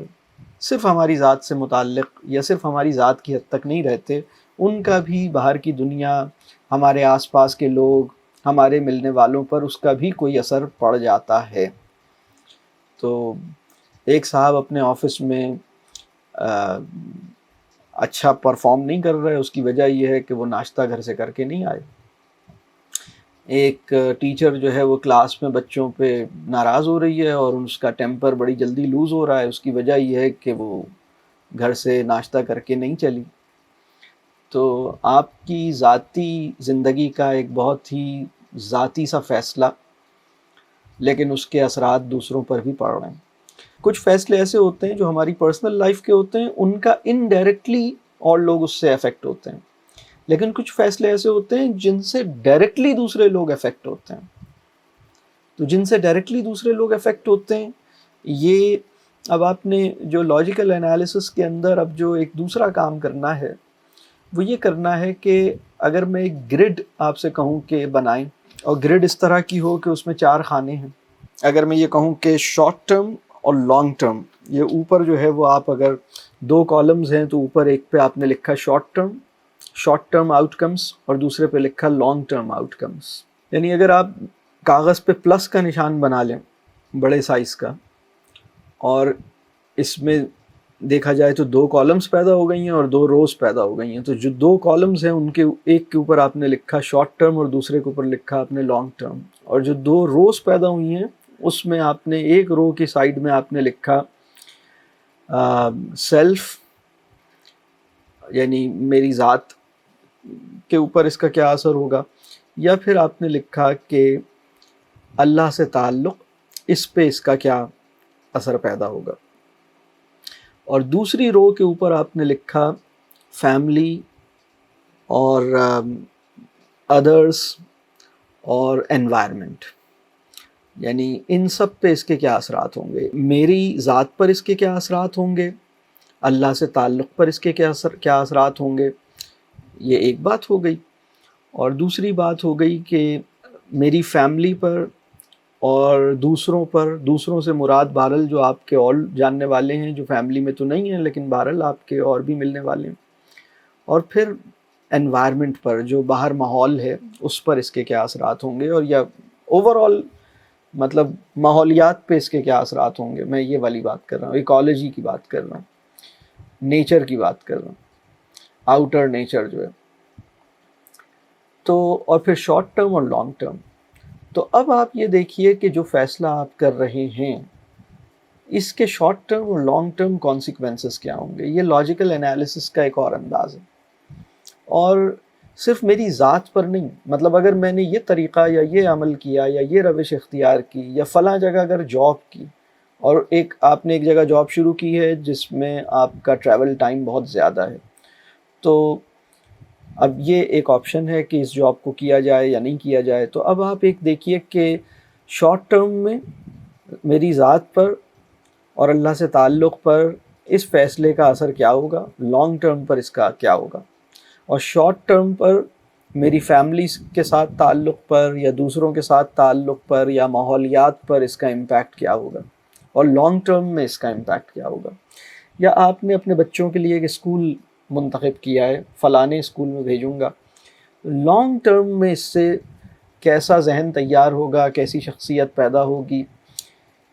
صرف ہماری ذات سے متعلق یا صرف ہماری ذات کی حد تک نہیں رہتے. ان کا بھی باہر کی دنیا، ہمارے آس پاس کے لوگ، ہمارے ملنے والوں پر اس کا بھی کوئی اثر پڑ جاتا ہے. تو ایک صاحب اپنے آفس میں اچھا پرفارم نہیں کر رہے، اس کی وجہ یہ ہے کہ وہ ناشتہ گھر سے کر کے نہیں آئے. ایک ٹیچر جو ہے وہ کلاس میں بچوں پہ ناراض ہو رہی ہے اور اس کا ٹیمپر بڑی جلدی لوز ہو رہا ہے، اس کی وجہ یہ ہے کہ وہ گھر سے ناشتہ کر کے نہیں چلی، تو آپ کی ذاتی زندگی کا ایک بہت ہی ذاتی سا فیصلہ، لیکن اس کے اثرات دوسروں پر بھی پڑ رہے ہیں۔ کچھ فیصلے ایسے ہوتے ہیں جو ہماری پرسنل لائف کے ہوتے ہیں، ان کا انڈائریکٹلی اور لوگ اس سے افیکٹ ہوتے ہیں، لیکن کچھ فیصلے ایسے ہوتے ہیں جن سے ڈائریکٹلی دوسرے لوگ افیکٹ ہوتے ہیں۔ تو جن سے ڈائریکٹلی دوسرے لوگ افیکٹ ہوتے ہیں، یہ اب آپ نے جو لاجیکل انالیسس کے اندر اب جو ایک دوسرا کام کرنا ہے وہ یہ کرنا ہے کہ اگر میں ایک گرڈ آپ سے کہوں کہ بنائیں، اور گرڈ اس طرح کی ہو کہ اس میں 4 خانے ہیں، اگر میں یہ کہوں کہ شارٹ ٹرم اور لانگ ٹرم، یہ اوپر جو ہے وہ آپ اگر 2 کالمز ہیں تو اوپر ایک پہ آپ نے لکھا شارٹ ٹرم آؤٹ کمز اور دوسرے پہ لکھا لانگ ٹرم آؤٹ کمز۔ یعنی اگر آپ کاغذ پہ پلس کا نشان بنا لیں بڑے سائز کا، اور اس میں دیکھا جائے تو 2 کالمز پیدا ہو گئی ہیں اور 2 روز پیدا ہو گئی ہیں، تو جو 2 کالمز ہیں ان کے ایک کے اوپر آپ نے لکھا شارٹ ٹرم اور دوسرے کے اوپر لکھا آپ نے لانگ ٹرم، اور جو 2 روز پیدا ہوئی ہیں اس میں آپ نے ایک رو کی سائڈ میں آپ نے لکھا سیلف، یعنی میری ذات کے اوپر اس کا کیا اثر ہوگا، یا پھر آپ نے لکھا کہ اللہ سے تعلق، اس پہ اس کا کیا اثر پیدا ہوگا، اور دوسری رو کے اوپر آپ نے لکھا فیملی اور ادرس اور انوائرمنٹ، یعنی ان سب پہ اس کے کیا اثرات ہوں گے، میری ذات پر اس کے کیا اثرات ہوں گے، اللہ سے تعلق پر اس کے کیا اثرات ہوں گے۔ یہ ایک بات ہو گئی، اور دوسری بات ہو گئی کہ میری فیملی پر اور دوسروں سے مراد بہرحال جو آپ کے اور جاننے والے ہیں، جو فیملی میں تو نہیں ہیں لیکن بہرحال آپ کے اور بھی ملنے والے ہیں، اور پھر انوائرمنٹ پر، جو باہر ماحول ہے اس پر اس کے کیا اثرات ہوں گے، اور یا اوور آل مطلب ماحولیات پہ اس کے کیا اثرات ہوں گے۔ میں یہ والی بات کر رہا ہوں، ایکالوجی کی بات کر رہا ہوں، نیچر کی بات کر رہا ہوں، آؤٹر نیچر جو ہے۔ تو اور پھر شارٹ ٹرم اور لانگ ٹرم۔ تو اب آپ یہ دیکھیے کہ جو فیصلہ آپ کر رہے ہیں اس کے شارٹ ٹرم اور لانگ ٹرم کانسیکوینسز کیا ہوں گے۔ یہ لاجیکل انالیسس کا ایک اور انداز ہے، اور صرف میری ذات پر نہیں، مطلب اگر میں نے یہ طریقہ یا یہ عمل کیا یا یہ روش اختیار کی یا فلاں جگہ اگر جاب کی، اور آپ نے ایک جگہ جاب شروع کی ہے جس میں آپ کا ٹریول ٹائم بہت زیادہ ہے، تو اب یہ ایک آپشن ہے کہ اس جاب کو کیا جائے یا نہیں کیا جائے۔ تو اب آپ ایک دیکھیے کہ شارٹ ٹرم میں میری ذات پر اور اللہ سے تعلق پر اس فیصلے کا اثر کیا ہوگا، لانگ ٹرم پر اس کا کیا ہوگا، اور شارٹ ٹرم پر میری فیملی کے ساتھ تعلق پر یا دوسروں کے ساتھ تعلق پر یا ماحولیات پر اس کا امپیکٹ کیا ہوگا، اور لانگ ٹرم میں اس کا امپیکٹ کیا ہوگا۔ یا آپ نے اپنے بچوں کے لیے ایک اسکول منتخب کیا ہے، فلانے اسکول میں بھیجوں گا، لانگ ٹرم میں اس سے کیسا ذہن تیار ہوگا، کیسی شخصیت پیدا ہوگی،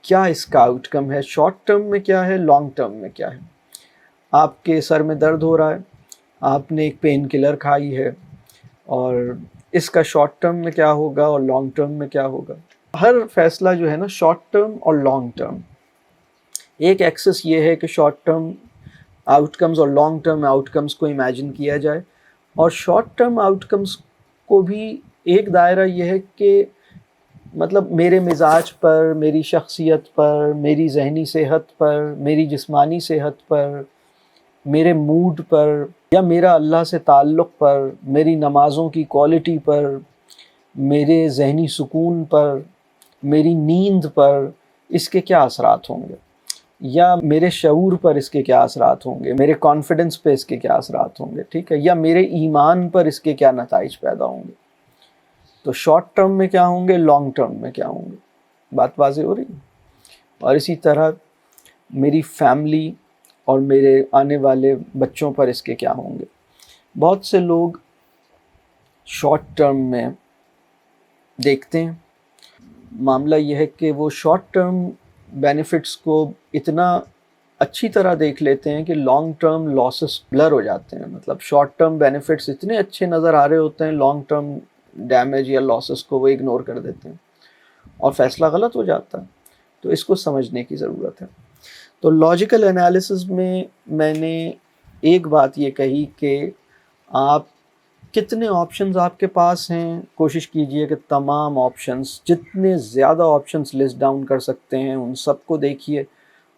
کیا اس کا آؤٹ کم ہے، شارٹ ٹرم میں کیا ہے، لانگ ٹرم میں کیا ہے۔ آپ کے سر میں درد ہو رہا ہے، آپ نے ایک پین کلر کھائی ہے، اور اس کا شارٹ ٹرم میں کیا ہوگا اور لانگ ٹرم میں کیا ہوگا۔ ہر فیصلہ جو ہے نا شارٹ ٹرم اور لانگ ٹرم، ایک ایکسس یہ ہے کہ شارٹ ٹرم آؤٹ کمز اور لانگ ٹرم آؤٹ کمز کو امیجن کیا جائے، اور شارٹ ٹرم آؤٹ کمز کو بھی ایک دائرہ یہ ہے کہ مطلب میرے مزاج پر، میری شخصیت پر، میری ذہنی صحت پر، میری جسمانی صحت پر، میرے موڈ پر، یا میرا اللہ سے تعلق پر، میری نمازوں کی کوالٹی پر، میرے ذہنی سکون پر، میری نیند پر اس کے کیا اثرات ہوں گے، یا میرے شعور پر اس کے کیا اثرات ہوں گے، میرے کانفیڈنس پہ اس کے کیا اثرات ہوں گے، ٹھیک ہے، یا میرے ایمان پر اس کے کیا نتائج پیدا ہوں گے۔ تو شارٹ ٹرم میں کیا ہوں گے، لانگ ٹرم میں کیا ہوں گے، بات واضح ہو رہی ہے۔ اور اسی طرح میری فیملی اور میرے آنے والے بچوں پر اس کے کیا ہوں گے۔ بہت سے لوگ شارٹ ٹرم میں دیکھتے ہیں، معاملہ یہ ہے کہ وہ شارٹ ٹرم بینیفٹس کو اتنا اچھی طرح دیکھ لیتے ہیں کہ لانگ ٹرم لاسز بلر ہو جاتے ہیں، مطلب شارٹ ٹرم بینیفٹس اتنے اچھے نظر آ رہے ہوتے ہیں، لانگ ٹرم ڈیمیج یا لاسز کو وہ اگنور کر دیتے ہیں اور فیصلہ غلط ہو جاتا ہے۔ تو اس کو سمجھنے کی ضرورت ہے۔ تو لاجیکل انالیسس میں میں نے ایک بات یہ کہی کہ آپ کتنے آپشنز آپ کے پاس ہیں، کوشش کیجئے کہ تمام آپشنز، جتنے زیادہ آپشنز لسٹ ڈاؤن کر سکتے ہیں ان سب کو دیکھیے،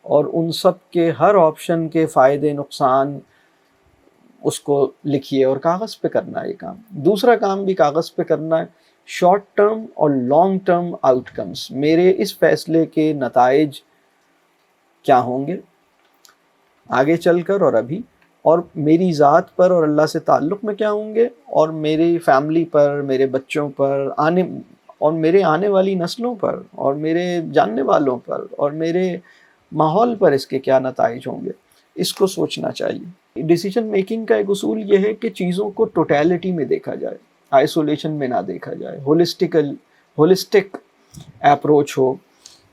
اور ان سب کے ہر آپشن کے فائدے نقصان اس کو لکھیے، اور کاغذ پہ کرنا ہے یہ کام۔ دوسرا کام بھی کاغذ پہ کرنا ہے، شارٹ ٹرم اور لانگ ٹرم آؤٹ کمز، میرے اس فیصلے کے نتائج کیا ہوں گے آگے چل کر اور ابھی، اور میری ذات پر اور اللہ سے تعلق میں کیا ہوں گے، اور میری فیملی پر، میرے بچوں پر، میرے آنے والی نسلوں پر، اور میرے جاننے والوں پر، اور میرے ماحول پر اس کے کیا نتائج ہوں گے، اس کو سوچنا چاہیے۔ ڈیسیجن میکنگ کا ایک اصول یہ ہے کہ چیزوں کو ٹوٹیلٹی میں دیکھا جائے، آئسولیشن میں نہ دیکھا جائے، ہولسٹک اپروچ ہو،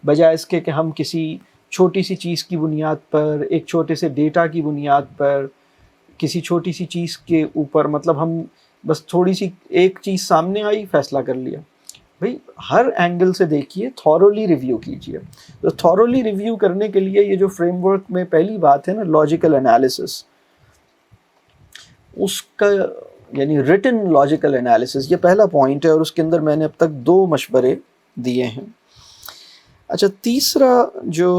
بجائے اس کے کہ ہم کسی چھوٹی سی چیز کی بنیاد پر، ایک چھوٹے سے ڈیٹا کی بنیاد پر، کسی چھوٹی سی چیز کے اوپر، مطلب ہم بس تھوڑی سی ایک چیز سامنے آئی فیصلہ کر لیا۔ بھئی ہر اینگل سے دیکھیے، تھورولی ریویو کیجیے۔ تو تھورولی ریویو کرنے کے لیے یہ جو فریم ورک میں پہلی بات ہے نا، لاجیکل انالیسس، اس کا یعنی ریٹن لاجیکل انالیسس، یہ پہلا پوائنٹ ہے، اور اس کے اندر میں نے اب تک 2 مشورے دیے ہیں۔ اچھا، تیسرا جو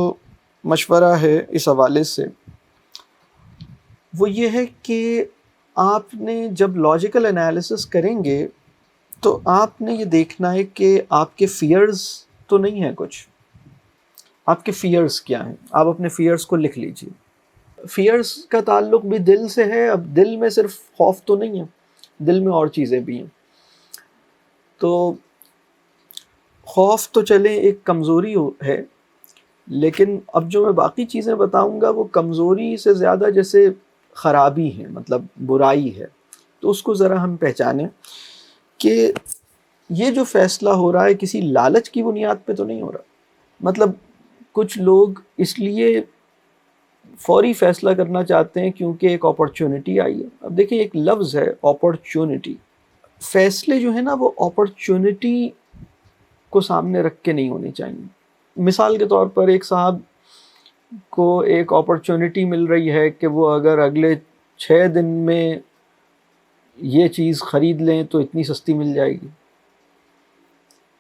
مشورہ ہے اس حوالے سے وہ یہ ہے کہ آپ نے جب لاجیکل انالیسس کریں گے تو آپ نے یہ دیکھنا ہے کہ آپ کے فیئرز تو نہیں ہیں کچھ، آپ کے فیئرز کیا ہیں، آپ اپنے فیئرز کو لکھ لیجئے۔ فیئرز کا تعلق بھی دل سے ہے، اب دل میں صرف خوف تو نہیں ہے، دل میں اور چیزیں بھی ہیں۔ تو خوف تو چلیں ایک کمزوری ہے، لیکن اب جو میں باقی چیزیں بتاؤں گا وہ کمزوری سے زیادہ جیسے خرابی ہے، مطلب برائی ہے۔ تو اس کو ذرا ہم پہچانیں کہ یہ جو فیصلہ ہو رہا ہے کسی لالچ کی بنیاد پہ تو نہیں ہو رہا۔ مطلب کچھ لوگ اس لیے فوری فیصلہ کرنا چاہتے ہیں کیونکہ ایک اپرچونٹی آئی ہے۔ اب دیکھیں، ایک لفظ ہے اپرچونٹی، فیصلے جو ہیں نا وہ اپرچونٹی کو سامنے رکھ کے نہیں ہونے چاہیے۔ مثال کے طور پر ایک صاحب کو ایک اپرچونٹی مل رہی ہے کہ وہ اگر اگلے 6 دن میں یہ چیز خرید لیں تو اتنی سستی مل جائے گی،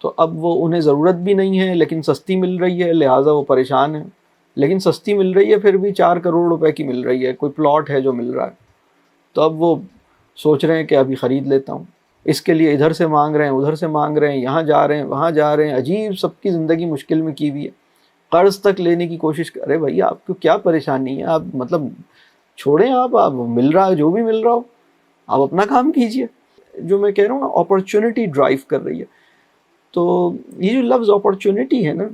تو اب وہ انہیں ضرورت بھی نہیں ہے لیکن سستی مل رہی ہے، لہٰذا وہ پریشان ہیں۔ لیکن سستی مل رہی ہے پھر بھی 4 کروڑ روپے کی مل رہی ہے، کوئی پلاٹ ہے جو مل رہا ہے، تو اب وہ سوچ رہے ہیں کہ ابھی خرید لیتا ہوں۔ اس کے لیے ادھر سے مانگ رہے ہیں، ادھر سے مانگ رہے ہیں، یہاں جا رہے ہیں، وہاں جا رہے ہیں، عجیب، سب کی زندگی مشکل میں کی ہوئی ہے، قرض تک لینے کی کوشش کر رہے۔ بھائی آپ کو کیا پریشانی ہے؟ آپ مطلب چھوڑیں، آپ مل رہا ہے جو بھی مل رہا ہو، آپ اپنا کام کیجئے۔ جو میں کہہ رہا ہوں نا، اپرچونٹی ڈرائیو کر رہی ہے۔ تو یہ جو لفظ اپرچونٹی ہے نا،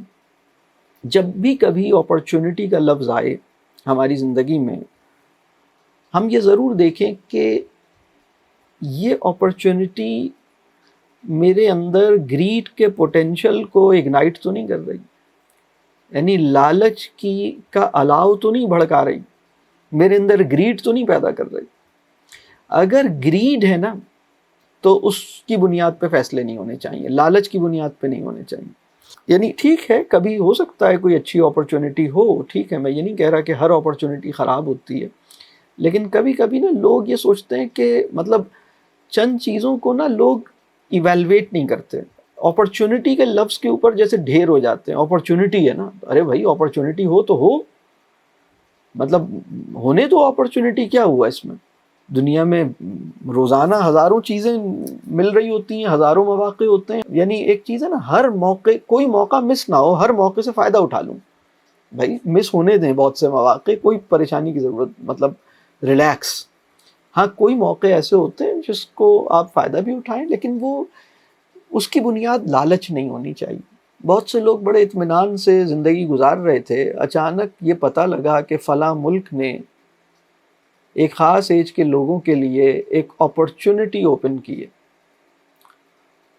جب بھی کبھی اپرچونٹی کا لفظ آئے ہماری زندگی میں، ہم یہ ضرور دیکھیں کہ یہ اپرچونٹی میرے اندر گریڈ کے پوٹینشل کو اگنائٹ تو نہیں کر رہی، یعنی لالچ کا الاؤ تو نہیں بھڑکا رہی، میرے اندر گریڈ تو نہیں پیدا کر رہی۔ اگر گریڈ ہے نا تو اس کی بنیاد پہ فیصلے نہیں ہونے چاہیے، لالچ کی بنیاد پہ نہیں ہونے چاہیے۔ یعنی ٹھیک ہے، کبھی ہو سکتا ہے کوئی اچھی اپرچونٹی ہو، ٹھیک ہے، میں یہ نہیں کہہ رہا کہ ہر اپرچونٹی خراب ہوتی ہے، لیکن کبھی کبھی نا لوگ یہ سوچتے ہیں کہ مطلب چند چیزوں کو نا لوگ ایویلویٹ نہیں کرتے، اپرچونٹی کے لفظ کے اوپر جیسے ڈھیر ہو جاتے ہیں۔ اپرچونٹی ہے نا، ارے بھائی اپرچونٹی ہو تو ہو، مطلب ہونے تو اپرچونٹی کیا ہوا اس میں؟ دنیا میں روزانہ ہزاروں چیزیں مل رہی ہوتی ہیں، ہزاروں مواقع ہوتے ہیں، یعنی ایک چیز ہے نا، ہر موقع، کوئی موقع مس نہ ہو، ہر موقع سے فائدہ اٹھا لوں۔ بھائی مس ہونے دیں بہت سے مواقع، کوئی پریشانی کی ضرورت، مطلب ریلیکس۔ ہاں کوئی موقع ایسے ہوتے ہیں جس کو آپ فائدہ بھی اٹھائیں، لیکن وہ اس کی بنیاد لالچ نہیں ہونی چاہیے۔ بہت سے لوگ بڑے اطمینان سے زندگی گزار رہے تھے، اچانک یہ پتہ لگا کہ فلاں ملک نے ایک خاص ایج کے لوگوں کے لیے ایک اپرچونٹی اوپن کی ہے،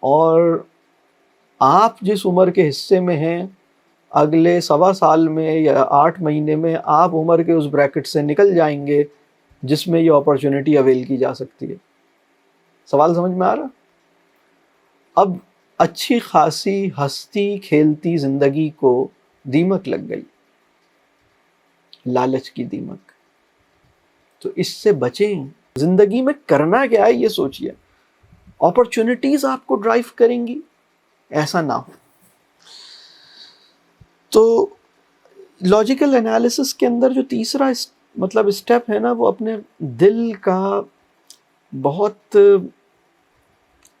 اور آپ جس عمر کے حصے میں ہیں، اگلے 1.25 سال میں یا 8 مہینے میں آپ عمر کے اس بریکٹ سے نکل جائیں گے جس میں یہ اپرچونٹی اویل کی جا سکتی ہے۔ سوال سمجھ میں آ رہا؟ اب اچھی خاصی ہستی کھیلتی زندگی کو دیمک لگ گئی، لالچ کی دیمک. تو اس سے بچیں. زندگی میں کرنا کیا ہے یہ سوچیے. اپرچونٹیز آپ کو ڈرائیو کریں گی, ایسا نہ ہو. تو لاجیکل انالیسس کے اندر جو تیسرا مطلب اسٹیپ ہے نا, وہ اپنے دل کا بہت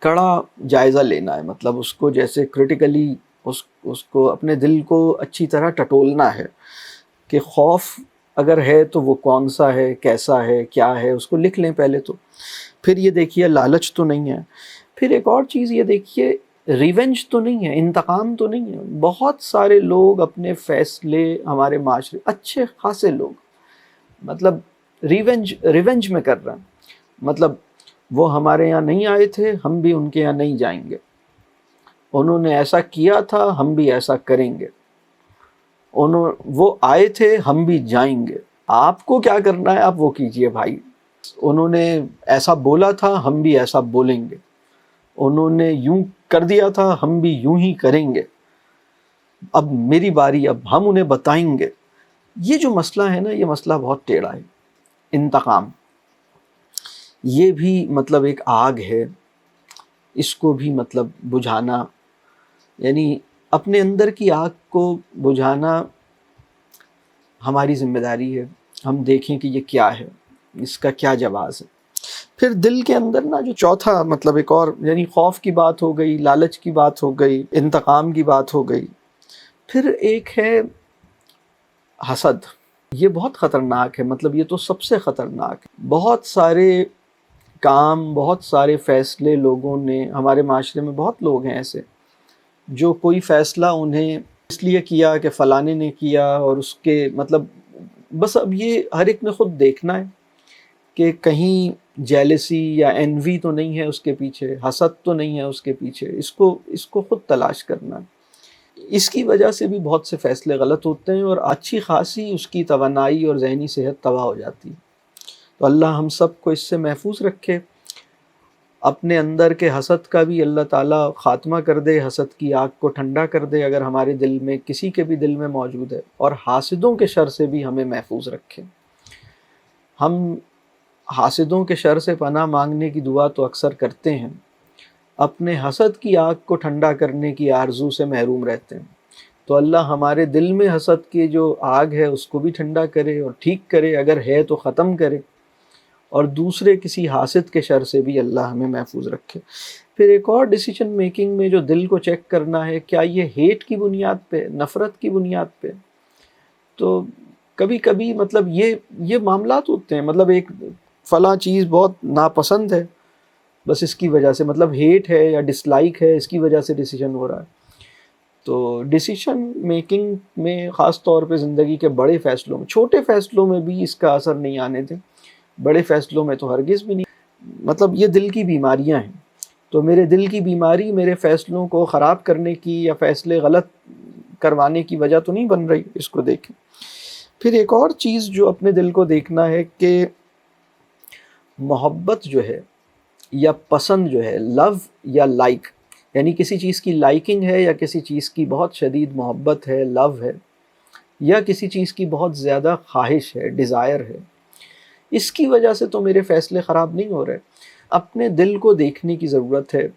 کڑا جائزہ لینا ہے. مطلب اس کو جیسے کرٹیکلی اس کو اپنے دل کو اچھی طرح ٹٹولنا ہے کہ خوف اگر ہے تو وہ کون سا ہے, کیسا ہے, کیا ہے, اس کو لکھ لیں پہلے تو. پھر یہ دیکھیے لالچ تو نہیں ہے. پھر ایک اور چیز یہ دیکھیے, ریونج تو نہیں ہے, انتقام تو نہیں ہے. بہت سارے لوگ اپنے فیصلے ہمارے معاشرے, اچھے خاصے لوگ مطلب ریونج میں کر رہے ہیں. مطلب وہ ہمارے یہاں نہیں آئے تھے, ہم بھی ان کے یہاں نہیں جائیں گے. انہوں نے ایسا کیا تھا, ہم بھی ایسا کریں گے. وہ آئے تھے, ہم بھی جائیں گے. آپ کو کیا کرنا ہے آپ وہ کیجئے بھائی. انہوں نے ایسا بولا تھا, ہم بھی ایسا بولیں گے. انہوں نے یوں کر دیا تھا, ہم بھی یوں ہی کریں گے. اب میری باری, اب ہم انہیں بتائیں گے. یہ جو مسئلہ ہے نا, یہ مسئلہ بہت ٹیڑھا ہے. انتقام یہ بھی مطلب ایک آگ ہے, اس کو بھی مطلب بجھانا, یعنی اپنے اندر کی آگ کو بجھانا ہماری ذمہ داری ہے. ہم دیکھیں کہ یہ کیا ہے, اس کا کیا جواز ہے. پھر دل کے اندر نا جو چوتھا مطلب ایک اور, یعنی خوف کی بات ہو گئی, لالچ کی بات ہو گئی, انتقام کی بات ہو گئی. پھر ایک ہے حسد. یہ بہت خطرناک ہے, مطلب یہ تو سب سے خطرناک ہے. بہت سارے کام, بہت سارے فیصلے لوگوں نے, ہمارے معاشرے میں بہت لوگ ہیں ایسے جو کوئی فیصلہ انہیں اس لیے کیا کہ فلانے نے کیا, اور اس کے مطلب بس اب یہ ہر ایک نے خود دیکھنا ہے کہ کہیں جیلسی یا انوی تو نہیں ہے اس کے پیچھے, حسد تو نہیں ہے اس کے پیچھے. اس کو خود تلاش کرنا ہے. اس کی وجہ سے بھی بہت سے فیصلے غلط ہوتے ہیں, اور اچھی خاصی اس کی توانائی اور ذہنی صحت تباہ ہو جاتی ہے. تو اللہ ہم سب کو اس سے محفوظ رکھے. اپنے اندر کے حسد کا بھی اللہ تعالیٰ خاتمہ کر دے, حسد کی آگ کو ٹھنڈا کر دے اگر ہمارے دل میں, کسی کے بھی دل میں موجود ہے. اور حاسدوں کے شر سے بھی ہمیں محفوظ رکھے. ہم حاسدوں کے شر سے پناہ مانگنے کی دعا تو اکثر کرتے ہیں, اپنے حسد کی آگ کو ٹھنڈا کرنے کی آرزو سے محروم رہتے ہیں. تو اللہ ہمارے دل میں حسد کی جو آگ ہے اس کو بھی ٹھنڈا کرے اور ٹھیک کرے, اگر ہے تو ختم کرے, اور دوسرے کسی حاسد کے شر سے بھی اللہ ہمیں محفوظ رکھے. پھر ایک اور ڈیسیجن میکنگ میں جو دل کو چیک کرنا ہے, کیا یہ ہیٹ کی بنیاد پہ, نفرت کی بنیاد پہ. تو کبھی کبھی مطلب یہ معاملات ہوتے ہیں, مطلب ایک فلاں چیز بہت ناپسند ہے, بس اس کی وجہ سے مطلب ہیٹ ہے یا ڈس لائک ہے, اس کی وجہ سے ڈیسیجن ہو رہا ہے. تو ڈیسیجن میکنگ میں خاص طور پہ زندگی کے بڑے فیصلوں میں, چھوٹے فیصلوں میں بھی اس کا اثر نہیں آنے دیں, بڑے فیصلوں میں تو ہرگز بھی نہیں. مطلب یہ دل کی بیماریاں ہیں. تو میرے دل کی بیماری میرے فیصلوں کو خراب کرنے کی یا فیصلے غلط کروانے کی وجہ تو نہیں بن رہی, اس کو دیکھیں. پھر ایک اور چیز جو اپنے دل کو دیکھنا ہے کہ محبت جو ہے یا پسند جو ہے, لو یا لائک, یعنی کسی چیز کی لائکنگ ہے یا کسی چیز کی بہت شدید محبت ہے, لو ہے, یا کسی چیز کی بہت زیادہ خواہش ہے, ڈیزائر ہے, اس کی وجہ سے تو میرے فیصلے خراب نہیں ہو رہے. اپنے دل کو دیکھنے کی ضرورت ہے.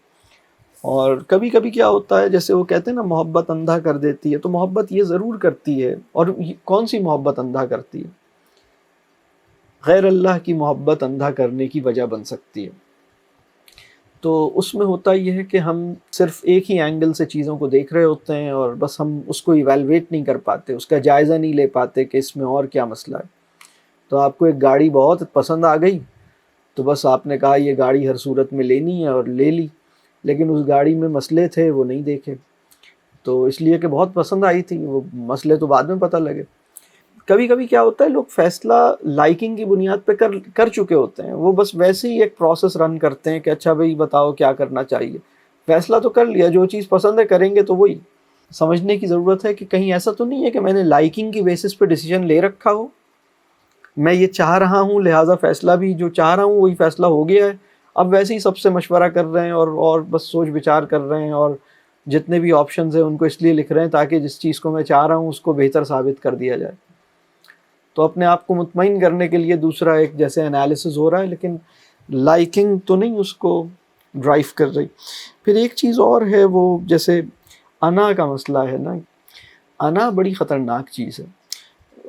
اور کبھی کبھی کیا ہوتا ہے, جیسے وہ کہتے ہیں نا محبت اندھا کر دیتی ہے, تو محبت یہ ضرور کرتی ہے. اور کون سی محبت اندھا کرتی ہے؟ غیر اللہ کی محبت اندھا کرنے کی وجہ بن سکتی ہے. تو اس میں ہوتا یہ ہے کہ ہم صرف ایک ہی اینگل سے چیزوں کو دیکھ رہے ہوتے ہیں, اور بس ہم اس کو ایویلویٹ نہیں کر پاتے, اس کا جائزہ نہیں لے پاتے کہ اس میں اور کیا مسئلہ ہے. تو آپ کو ایک گاڑی بہت پسند آ گئی, تو بس آپ نے کہا یہ گاڑی ہر صورت میں لینی ہے اور لے لی, لیکن اس گاڑی میں مسئلے تھے وہ نہیں دیکھے. تو اس لیے کہ بہت پسند آئی تھی, وہ مسئلے تو بعد میں پتہ لگے. کبھی کبھی کیا ہوتا ہے, لوگ فیصلہ لائکنگ کی بنیاد پہ کر چکے ہوتے ہیں, وہ بس ویسے ہی ایک پروسیس رن کرتے ہیں کہ اچھا بھائی بتاؤ کیا کرنا چاہیے. فیصلہ تو کر لیا, جو چیز پسند ہے کریں گے. تو وہی سمجھنے کی ضرورت ہے کہ کہیں ایسا تو نہیں ہے کہ میں نے لائکنگ کی بیسس پہ ڈیسیجن لے رکھا ہو, میں یہ چاہ رہا ہوں لہٰذا فیصلہ بھی جو چاہ رہا ہوں وہی فیصلہ ہو گیا ہے. اب ویسے ہی سب سے مشورہ کر رہے ہیں اور بس سوچ بچار کر رہے ہیں, اور جتنے بھی آپشنز ہیں ان کو اس لیے لکھ رہے ہیں تاکہ جس چیز کو میں چاہ رہا ہوں اس کو بہتر ثابت کر دیا جائے. تو اپنے آپ کو مطمئن کرنے کے لیے دوسرا ایک جیسے انالیسز ہو رہا ہے، لیکن لائکنگ تو نہیں اس کو ڈرائیو کر رہی۔ پھر ایک چیز اور ہے، وہ جیسے انا کا مسئلہ ہے نا، انا بڑی خطرناک چیز ہے۔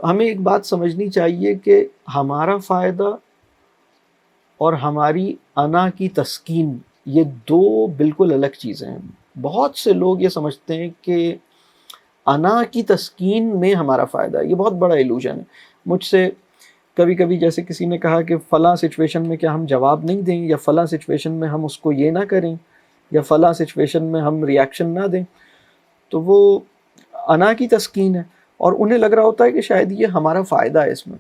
ہمیں ایک بات سمجھنی چاہیے کہ ہمارا فائدہ اور ہماری انا کی تسکین یہ دو بالکل الگ چیزیں ہیں۔ بہت سے لوگ یہ سمجھتے ہیں کہ انا کی تسکین میں ہمارا فائدہ ہے، یہ بہت بڑا ایلوژن ہے۔ مجھ سے کبھی کبھی جیسے کسی نے کہا کہ فلاں سچویشن میں کیا ہم جواب نہیں دیں، یا فلاں سچویشن میں ہم اس کو یہ نہ کریں، یا فلاں سچویشن میں ہم ریاکشن نہ دیں، تو وہ انا کی تسکین ہے، اور انہیں لگ رہا ہوتا ہے کہ شاید یہ ہمارا فائدہ ہے اس میں۔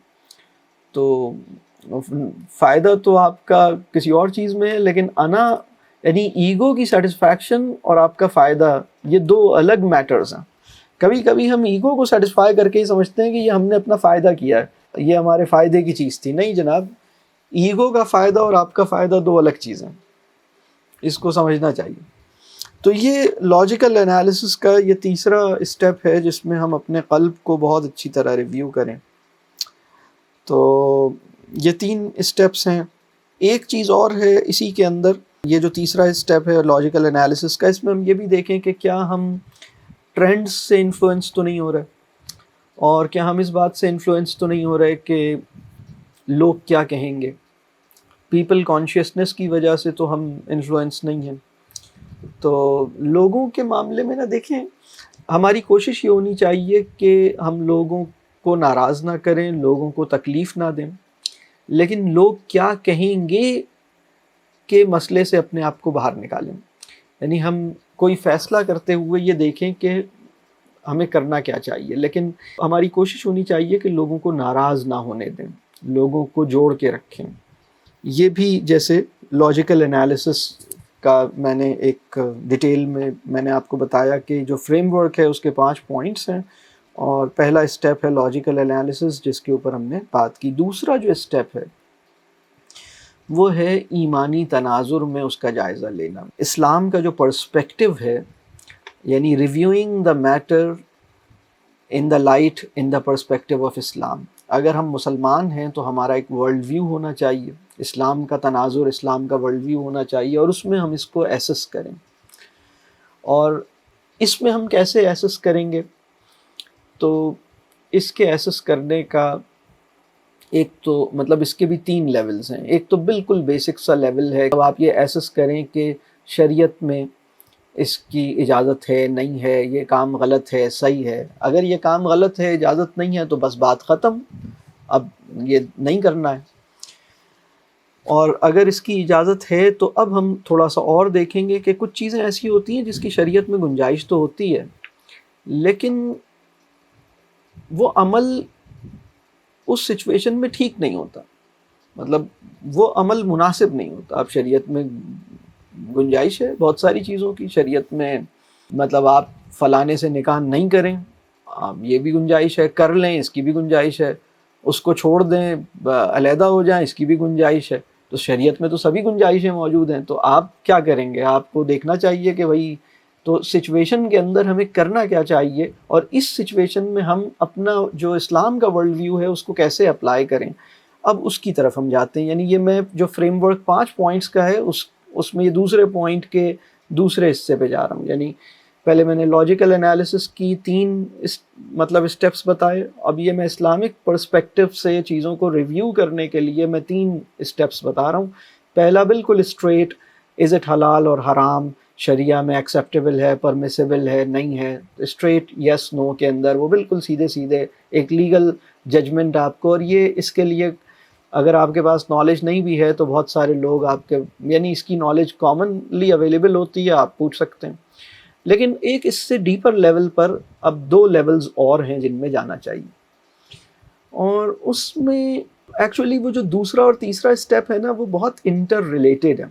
تو فائدہ تو آپ کا کسی اور چیز میں ہے، لیکن انا یعنی ایگو کی سیٹسفیکشن اور آپ کا فائدہ یہ دو الگ میٹرز ہیں۔ کبھی کبھی ہم ایگو کو سیٹسفائی کر کے ہی سمجھتے ہیں کہ یہ ہم نے اپنا فائدہ کیا ہے، یہ ہمارے فائدے کی چیز تھی۔ نہیں جناب، ایگو کا فائدہ اور آپ کا فائدہ دو الگ چیزیں ہیں، اس کو سمجھنا چاہیے۔ تو یہ لاجیکل انالیسس کا یہ تیسرا اسٹیپ ہے جس میں ہم اپنے قلب کو بہت اچھی طرح ریویو کریں۔ تو یہ 3 اسٹیپس ہیں۔ ایک چیز اور ہے اسی کے اندر، یہ جو تیسرا اسٹیپ ہے لاجیکل انالیسس کا، اس میں ہم یہ بھی دیکھیں کہ کیا ہم ٹرینڈز سے انفلوئنس تو نہیں ہو رہے، اور کیا ہم اس بات سے انفلوئنس تو نہیں ہو رہے کہ لوگ کیا کہیں گے۔ پیپل کانشیسنس کی وجہ سے تو ہم انفلوئنس نہیں ہیں۔ تو لوگوں کے معاملے میں نہ دیکھیں، ہماری کوشش یہ ہونی چاہیے کہ ہم لوگوں کو ناراض نہ کریں، لوگوں کو تکلیف نہ دیں، لیکن لوگ کیا کہیں گے کہ مسئلے سے اپنے آپ کو باہر نکالیں۔ یعنی ہم کوئی فیصلہ کرتے ہوئے یہ دیکھیں کہ ہمیں کرنا کیا چاہیے، لیکن ہماری کوشش ہونی چاہیے کہ لوگوں کو ناراض نہ ہونے دیں، لوگوں کو جوڑ کے رکھیں۔ یہ بھی جیسے لاجیکل انالیسس کا میں نے ایک ڈیٹیل میں نے آپ کو بتایا کہ جو فریم ورک ہے اس کے 5 پوائنٹس ہیں، اور پہلا اسٹیپ ہے لاجیکل انالیسس جس کے اوپر ہم نے بات کی۔ دوسرا جو اسٹیپ ہے وہ ہے ایمانی تناظر میں اس کا جائزہ لینا۔ اسلام کا جو پرسپیکٹو ہے، یعنی reviewing the matter in the light in the perspective of Islam. اگر ہم مسلمان ہیں تو ہمارا ایک ورلڈ ویو ہونا چاہیے، اسلام کا تناظر، اسلام کا ورلڈ ویو ہونا چاہیے، اور اس میں ہم اس کو ایسس کریں۔ اور اس میں ہم کیسے ایسس کریں گے؟ تو اس کے ایسس کرنے کا ایک تو مطلب اس کے بھی 3 لیولز ہیں۔ ایک تو بالکل بیسک سا لیول ہے، اب آپ یہ ایسس کریں کہ شریعت میں اس کی اجازت ہے نہیں ہے، یہ کام غلط ہے صحیح ہے۔ اگر یہ کام غلط ہے، اجازت نہیں ہے، تو بس بات ختم، اب یہ نہیں کرنا ہے۔ اور اگر اس کی اجازت ہے تو اب ہم تھوڑا سا اور دیکھیں گے کہ کچھ چیزیں ایسی ہوتی ہیں جس کی شریعت میں گنجائش تو ہوتی ہے، لیکن وہ عمل اس سچویشن میں ٹھیک نہیں ہوتا، مطلب وہ عمل مناسب نہیں ہوتا۔ اب شریعت میں گنجائش ہے بہت ساری چیزوں کی، شریعت میں مطلب آپ فلانے سے نکاح نہیں کریں، آپ یہ بھی گنجائش ہے، کر لیں اس کی بھی گنجائش ہے، اس کو چھوڑ دیں علیحدہ ہو جائیں اس کی بھی گنجائش ہے۔ تو شریعت میں تو سبھی گنجائشیں موجود ہیں، تو آپ کیا کریں گے؟ آپ کو دیکھنا چاہیے کہ بھائی تو سچویشن کے اندر ہمیں کرنا کیا چاہیے، اور اس سچویشن میں ہم اپنا جو اسلام کا ورلڈ ویو ہے اس کو کیسے اپلائی کریں۔ اب اس کی طرف ہم جاتے ہیں، یعنی یہ میں جو فریم ورک 5 پوائنٹس کا ہے اس میں یہ دوسرے پوائنٹ کے دوسرے حصے پہ جا رہا ہوں۔ یعنی پہلے میں نے لاجیکل انالیسس کی 3 مطلب اسٹیپس بتائے، اب یہ میں اسلامک پرسپیکٹو سے چیزوں کو ریویو کرنے کے لیے میں 3 اسٹیپس بتا رہا ہوں۔ پہلا بالکل اسٹریٹ، از اٹ حلال اور حرام، شریعہ میں ایکسیپٹیبل ہے، پرمیسیبل ہے، نہیں ہے، اسٹریٹ یس نو کے اندر وہ بالکل سیدھے سیدھے ایک لیگل ججمنٹ آپ کو۔ اور یہ اس کے لیے اگر آپ کے پاس نالج نہیں بھی ہے تو بہت سارے لوگ آپ کے یعنی اس کی نالج کامنلی اویلیبل ہوتی ہے، آپ پوچھ سکتے ہیں۔ لیکن ایک اس سے ڈیپر لیول پر اب 2 لیولز اور ہیں جن میں جانا چاہیے، اور اس میں ایکچولی وہ جو دوسرا اور تیسرا اسٹیپ ہے نا وہ بہت انٹر ریلیٹڈ ہے،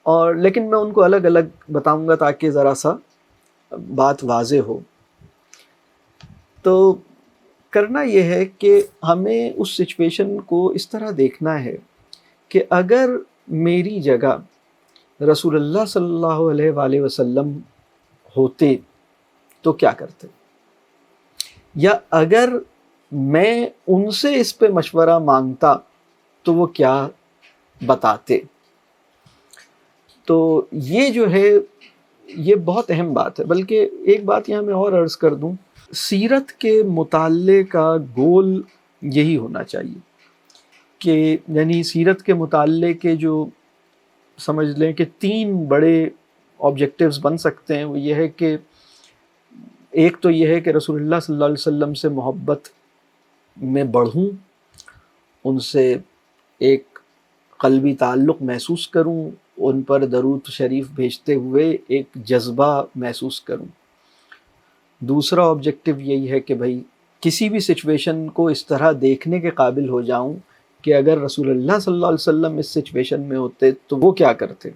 اور لیکن میں ان کو الگ الگ بتاؤں گا تاکہ ذرا سا بات واضح ہو۔ تو کرنا یہ ہے کہ ہمیں اس سچویشن کو اس طرح دیکھنا ہے کہ اگر میری جگہ رسول اللہ صلی اللہ علیہ وآلہ وسلم ہوتے تو کیا کرتے، یا اگر میں ان سے اس پہ مشورہ مانگتا تو وہ کیا بتاتے. تو یہ جو ہے یہ بہت اہم بات ہے. بلکہ ایک بات یہاں میں اور عرض کر دوں، سیرت کے مطالعے کا گول یہی ہونا چاہیے کہ یعنی سیرت کے مطالعے کے جو سمجھ لیں کہ 3 بڑے آبجیکٹیوز بن سکتے ہیں. وہ یہ ہے کہ ایک تو یہ ہے کہ رسول اللہ صلی اللہ علیہ وسلم سے محبت میں بڑھوں، ان سے ایک قلبی تعلق محسوس کروں، ان پر درود شریف بھیجتے ہوئے ایک جذبہ محسوس کروں. دوسرا آبجیکٹیو یہی ہے کہ بھائی کسی بھی سچویشن کو اس طرح دیکھنے کے قابل ہو جاؤں کہ اگر رسول اللہ صلی اللہ علیہ وسلم اس سچویشن میں ہوتے تو وہ کیا کرتے،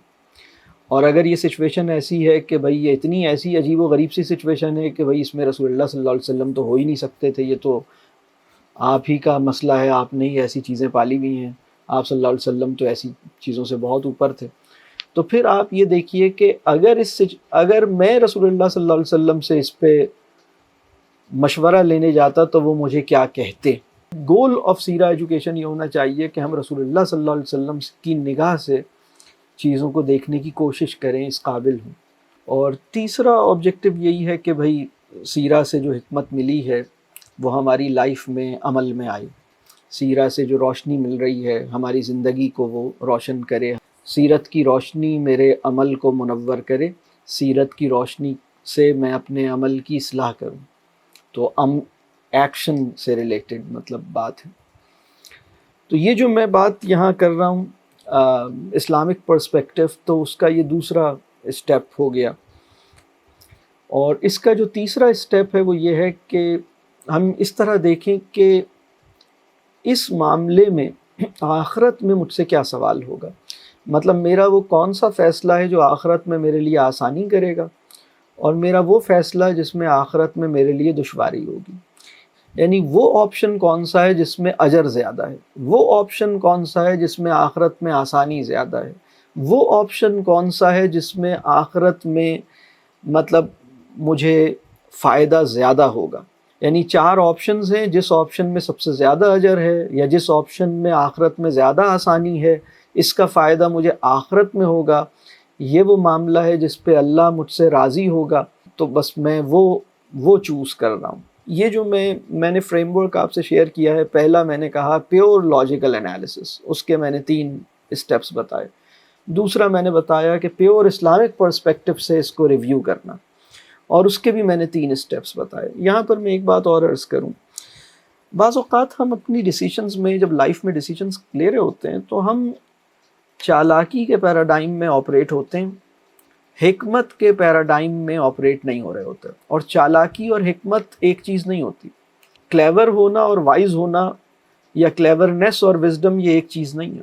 اور اگر یہ سچویشن ایسی ہے کہ بھائی یہ اتنی ایسی عجیب و غریب سی سچویشن ہے کہ بھائی اس میں رسول اللہ صلی اللہ علیہ وسلم تو ہو ہی نہیں سکتے تھے، یہ تو آپ ہی کا مسئلہ ہے، آپ نے ہی ایسی چیزیں پالی ہوئی ہیں، آپ صلی اللہ علیہ وسلم تو ایسی چیزوں سے بہت اوپر تھے. تو پھر آپ یہ دیکھیے کہ اگر میں رسول اللہ صلی اللہ علیہ وسلم سے اس پہ مشورہ لینے جاتا تو وہ مجھے کیا کہتے. گول آف سیرہ ایجوکیشن یہ ہونا چاہیے کہ ہم رسول اللہ صلی اللہ علیہ وسلم کی نگاہ سے چیزوں کو دیکھنے کی کوشش کریں، اس قابل ہوں. اور تیسرا آبجیکٹیو یہی ہے کہ بھائی سیرہ سے جو حکمت ملی ہے وہ ہماری لائف میں عمل میں آئے. سیرہ سے جو روشنی مل رہی ہے ہماری زندگی کو وہ روشن کرے. سیرت کی روشنی میرے عمل کو منور کرے، سیرت کی روشنی سے میں اپنے عمل کی اصلاح کروں. تو ایکشن سے ریلیٹڈ مطلب بات ہے. تو یہ جو میں بات یہاں کر رہا ہوں اسلامک پرسپیکٹیو، تو اس کا یہ دوسرا اسٹیپ ہو گیا. اور اس کا جو تیسرا اسٹیپ ہے وہ یہ ہے کہ ہم اس طرح دیکھیں کہ اس معاملے میں آخرت میں مجھ سے کیا سوال ہوگا. مطلب میرا وہ کون سا فیصلہ ہے جو آخرت میں میرے لیے آسانی کرے گا، اور میرا وہ فیصلہ جس میں آخرت میں میرے لیے دشواری ہوگی. یعنی وہ آپشن کون سا ہے جس میں اجر زیادہ ہے، وہ آپشن کون سا ہے جس میں آخرت میں آسانی زیادہ ہے، وہ آپشن کون سا ہے جس میں آخرت میں مطلب مجھے فائدہ زیادہ ہوگا. یعنی 4 آپشنز ہیں، جس آپشن میں سب سے زیادہ اجر ہے یا جس آپشن میں آخرت میں زیادہ آسانی ہے، اس کا فائدہ مجھے آخرت میں ہوگا، یہ وہ معاملہ ہے جس پہ اللہ مجھ سے راضی ہوگا. تو بس میں وہ چوز کر رہا ہوں. یہ جو میں نے فریم ورک آپ سے شیئر کیا ہے، پہلا میں نے کہا پیور لاجیکل انالیسس، اس کے میں نے 3 اسٹیپس بتائے. دوسرا میں نے بتایا کہ پیور اسلامک پرسپیکٹیو سے اس کو ریویو کرنا، اور اس کے بھی میں نے 3 اسٹیپس بتائے. یہاں پر میں ایک بات اور عرض کروں، بعض اوقات ہم اپنی ڈیسیشنز میں جب لائف میں ڈیسیشنز لے رہے ہوتے ہیں تو ہم چالاکی کے پیراڈائم میں آپریٹ ہوتے ہیں، حکمت کے پیراڈائم میں آپریٹ نہیں ہو رہے ہوتے. اور چالاکی اور حکمت ایک چیز نہیں ہوتی. کلیور ہونا اور وائز ہونا یا کلیورنیس اور وزڈم یہ ایک چیز نہیں ہے.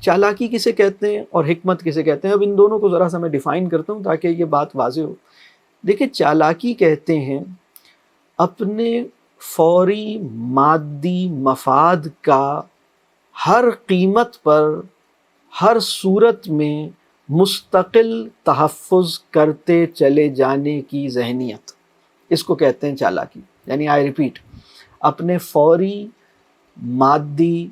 چالاکی کسے کہتے ہیں اور حکمت کسے کہتے ہیں، اب ان دونوں کو ذرا سا میں ڈیفائن کرتا ہوں تاکہ یہ بات واضح ہو. دیکھیں، چالاکی کہتے ہیں اپنے فوری مادی مفاد کا ہر قیمت پر ہر صورت میں مستقل تحفظ کرتے چلے جانے کی ذہنیت، اس کو کہتے ہیں چالاکی. یعنی آئی ریپیٹ، اپنے فوری مادی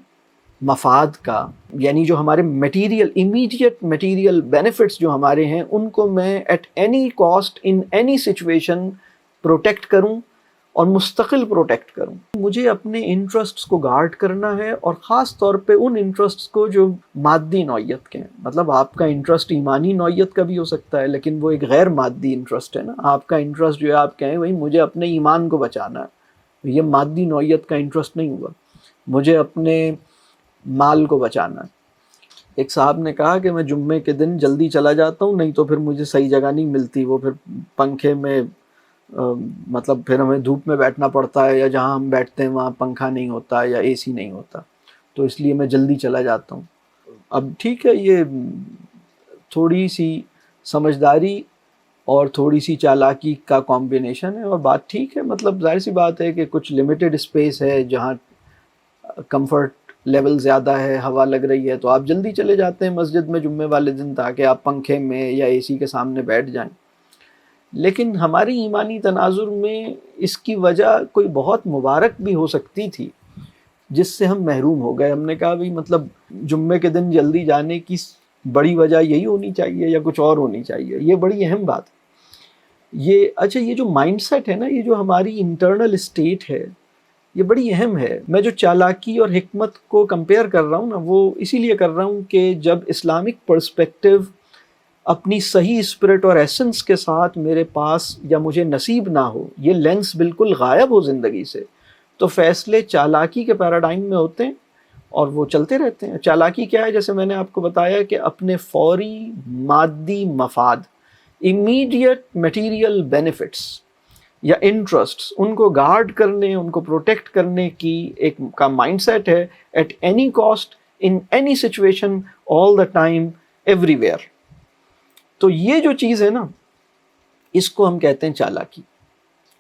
مفاد کا، یعنی جو ہمارے میٹیریل امیڈیٹ میٹیریل بینیفٹس جو ہمارے ہیں، ان کو میں at any cost in any situation protect کروں اور مستقل پروٹیکٹ کروں. مجھے اپنے انٹرسٹس کو گارڈ کرنا ہے، اور خاص طور پہ ان انٹرسٹس کو جو مادی نوعیت کے ہیں. مطلب آپ کا انٹرسٹ ایمانی نوعیت کا بھی ہو سکتا ہے، لیکن وہ ایک غیر مادی انٹرسٹ ہے نا. آپ کا انٹرسٹ جو ہے، آپ کہیں بھائی مجھے اپنے ایمان کو بچانا ہے، یہ مادی نوعیت کا انٹرسٹ نہیں ہوا. مجھے اپنے مال کو بچانا ہے. ایک صاحب نے کہا کہ میں جمعے کے دن جلدی چلا جاتا ہوں، نہیں تو پھر مجھے صحیح جگہ نہیں ملتی. وہ پھر پنکھے میں مطلب پھر ہمیں دھوپ میں بیٹھنا پڑتا ہے، یا جہاں ہم بیٹھتے ہیں وہاں پنکھا نہیں ہوتا یا اے سی نہیں ہوتا، تو اس لیے میں جلدی چلا جاتا ہوں. اب ٹھیک ہے، یہ تھوڑی سی سمجھداری اور تھوڑی سی چالاکی کا کمبینیشن ہے، اور بات ٹھیک ہے. مطلب ظاہر سی بات ہے کہ کچھ لمیٹڈ اسپیس ہے جہاں کمفرٹ لیول زیادہ ہے، ہوا لگ رہی ہے، تو آپ جلدی چلے جاتے ہیں مسجد میں جمعے والے دن تاکہ آپ پنکھے میں یا اے سی کے سامنے بیٹھ جائیں. لیکن ہماری ایمانی تناظر میں اس کی وجہ کوئی بہت مبارک بھی ہو سکتی تھی جس سے ہم محروم ہو گئے. ہم نے کہا بھئی مطلب جمعے کے دن جلدی جانے کی بڑی وجہ یہی ہونی چاہیے یا کچھ اور ہونی چاہیے. یہ بڑی اہم بات ہے. یہ جو مائنڈ سیٹ ہے نا، یہ جو ہماری انٹرنل اسٹیٹ ہے، یہ بڑی اہم ہے. میں جو چالاکی اور حکمت کو کمپیئر کر رہا ہوں نا، وہ اسی لیے کر رہا ہوں کہ جب اسلامک پرسپیکٹو اپنی صحیح اسپرٹ اور ایسنس کے ساتھ میرے پاس یا مجھے نصیب نہ ہو، یہ لینس بالکل غائب ہو زندگی سے، تو فیصلے چالاکی کے پیراڈائم میں ہوتے ہیں اور وہ چلتے رہتے ہیں. چالاکی کیا ہے؟ جیسے میں نے آپ کو بتایا کہ اپنے فوری مادی مفاد، امیڈیٹ میٹیریل بینیفٹس یا انٹرسٹس، ان کو گارڈ کرنے، ان کو پروٹیکٹ کرنے کی ایک کا مائنڈ سیٹ ہے، at any cost, in any situation, all the time, everywhere. تو یہ جو چیز ہے نا، اس کو ہم کہتے ہیں چالاکی.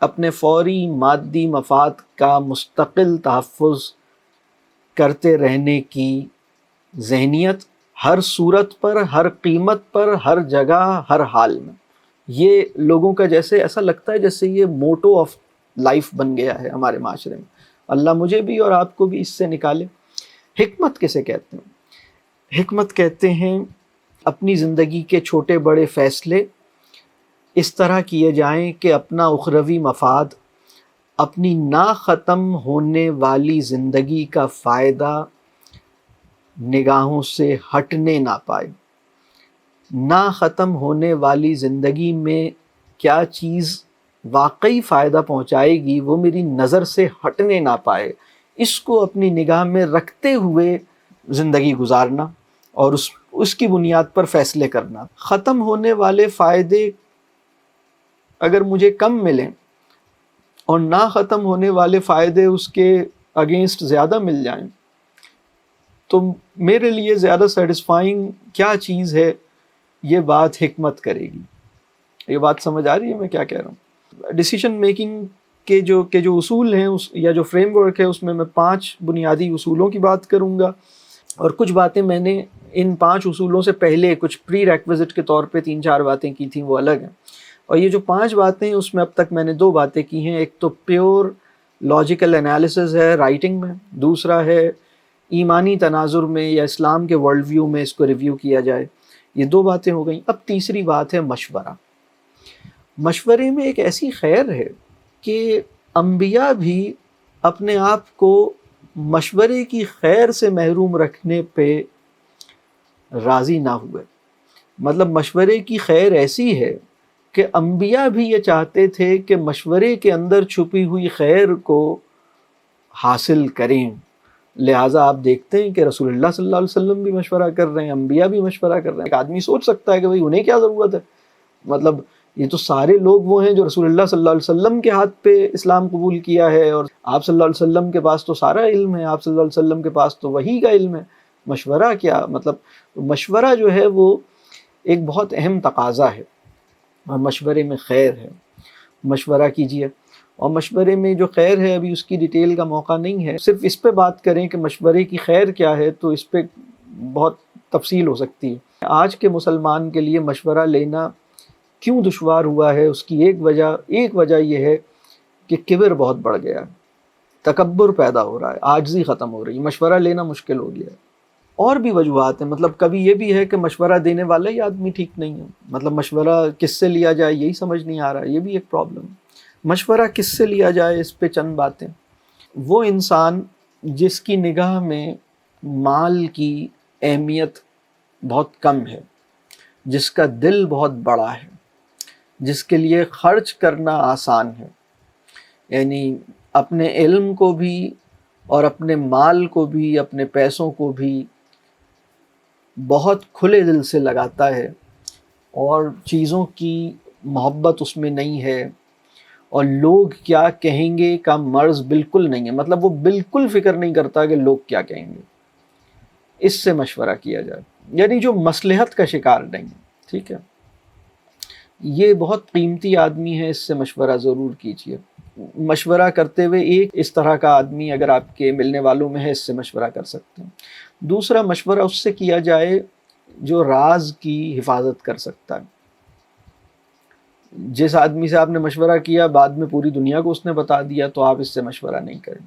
اپنے فوری مادی مفاد کا مستقل تحفظ کرتے رہنے کی ذہنیت، ہر صورت پر، ہر قیمت پر، ہر جگہ، ہر حال میں. یہ لوگوں کا جیسے ایسا لگتا ہے جیسے یہ موٹو آف لائف بن گیا ہے ہمارے معاشرے میں. اللہ مجھے بھی اور آپ کو بھی اس سے نکالے. حکمت کسے کہتے ہیں؟ حکمت کہتے ہیں اپنی زندگی کے چھوٹے بڑے فیصلے اس طرح کیے جائیں کہ اپنا اخروی مفاد، اپنی نا ختم ہونے والی زندگی کا فائدہ نگاہوں سے ہٹنے نہ پائے. نا ختم ہونے والی زندگی میں کیا چیز واقعی فائدہ پہنچائے گی وہ میری نظر سے ہٹنے نہ پائے، اس کو اپنی نگاہ میں رکھتے ہوئے زندگی گزارنا اور اس کی بنیاد پر فیصلے کرنا. ختم ہونے والے فائدے اگر مجھے کم ملیں اور نہ ختم ہونے والے فائدے اس کے اگینسٹ زیادہ مل جائیں، تو میرے لیے زیادہ سیٹسفائنگ کیا چیز ہے، یہ بات حکمت کرے گی. یہ بات سمجھ آ رہی ہے میں کیا کہہ رہا ہوں؟ ڈیسیشن میکنگ کے جو اصول ہیں یا جو فریم ورک ہے، اس میں 5 بنیادی اصولوں کی بات کروں گا، اور کچھ باتیں میں نے ان 5 اصولوں سے پہلے کچھ پری ریکویزٹ کے طور پہ 3-4 باتیں کی تھیں، وہ الگ ہیں. اور یہ جو 5 باتیں اس میں اب تک میں نے 2 باتیں کی ہیں. ایک تو پیور لاجیکل انالیسز ہے رائٹنگ میں، دوسرا ہے ایمانی تناظر میں یا اسلام کے ورلڈ ویو میں اس کو ریویو کیا جائے. یہ 2 باتیں ہو گئیں. اب تیسری بات ہے مشورہ. مشورے میں ایک ایسی خیر ہے کہ انبیاء بھی اپنے آپ کو مشورے کی خیر سے محروم رکھنے پہ راضی نہ ہوئے. مطلب مشورے کی خیر ایسی ہے کہ انبیاء بھی یہ چاہتے تھے کہ مشورے کے اندر چھپی ہوئی خیر کو حاصل کریں. لہٰذا آپ دیکھتے ہیں کہ رسول اللہ صلی اللہ علیہ وسلم بھی مشورہ کر رہے ہیں، انبیاء بھی مشورہ کر رہے ہیں. ایک آدمی سوچ سکتا ہے کہ بھئی انہیں کیا ضرورت ہے، مطلب یہ تو سارے لوگ وہ ہیں جو رسول اللہ صلی اللہ علیہ وسلم کے ہاتھ پہ اسلام قبول کیا ہے، اور آپ صلی اللہ علیہ وسلم کے پاس تو سارا علم ہے، آپ صلی اللہ علیہ وسلم کے پاس تو وحی کا علم ہے. مشورہ کیا مطلب؟ مشورہ جو ہے وہ ایک بہت اہم تقاضا ہے، اور مشورے میں خیر ہے. مشورہ کیجیے. اور مشورے میں جو خیر ہے ابھی اس کی ڈیٹیل کا موقع نہیں ہے، صرف اس پہ بات کریں کہ مشورے کی خیر کیا ہے تو اس پہ بہت تفصیل ہو سکتی ہے. آج کے مسلمان کے لیے مشورہ لینا کیوں دشوار ہوا ہے، اس کی ایک وجہ یہ ہے کہ کبر بہت بڑھ گیا ہے، تکبر پیدا ہو رہا ہے، عاجزی ختم ہو رہی ہے، مشورہ لینا مشکل ہو گیا ہے. اور بھی وجوہات ہیں. مطلب کبھی یہ بھی ہے کہ مشورہ دینے والا ہی آدمی ٹھیک نہیں ہے. مطلب مشورہ کس سے لیا جائے یہی سمجھ نہیں آ رہا ہے، یہ بھی ایک پرابلم ہے. مشورہ کس سے لیا جائے اس پہ چند باتیں. وہ انسان جس کی نگاہ میں مال کی اہمیت بہت کم ہے، جس کا دل بہت بڑا ہے، جس کے لیے خرچ کرنا آسان ہے، یعنی اپنے علم کو بھی اور اپنے مال کو بھی، اپنے پیسوں کو بھی بہت کھلے دل سے لگاتا ہے، اور چیزوں کی محبت اس میں نہیں ہے، اور لوگ کیا کہیں گے کا مرض بالکل نہیں ہے. مطلب وہ بالکل فکر نہیں کرتا کہ لوگ کیا کہیں گے. اس سے مشورہ کیا جائے، یعنی جو مصلحت کا شکار نہیں ہے. ٹھیک ہے، یہ بہت قیمتی آدمی ہے، اس سے مشورہ ضرور کیجیے. مشورہ کرتے ہوئے ایک اس طرح کا آدمی اگر آپ کے ملنے والوں میں ہے، اس سے مشورہ کر سکتے ہیں. دوسرا مشورہ اس سے کیا جائے جو راز کی حفاظت کر سکتا ہے. جس آدمی سے آپ نے مشورہ کیا بعد میں پوری دنیا کو اس نے بتا دیا، تو آپ اس سے مشورہ نہیں کریں۔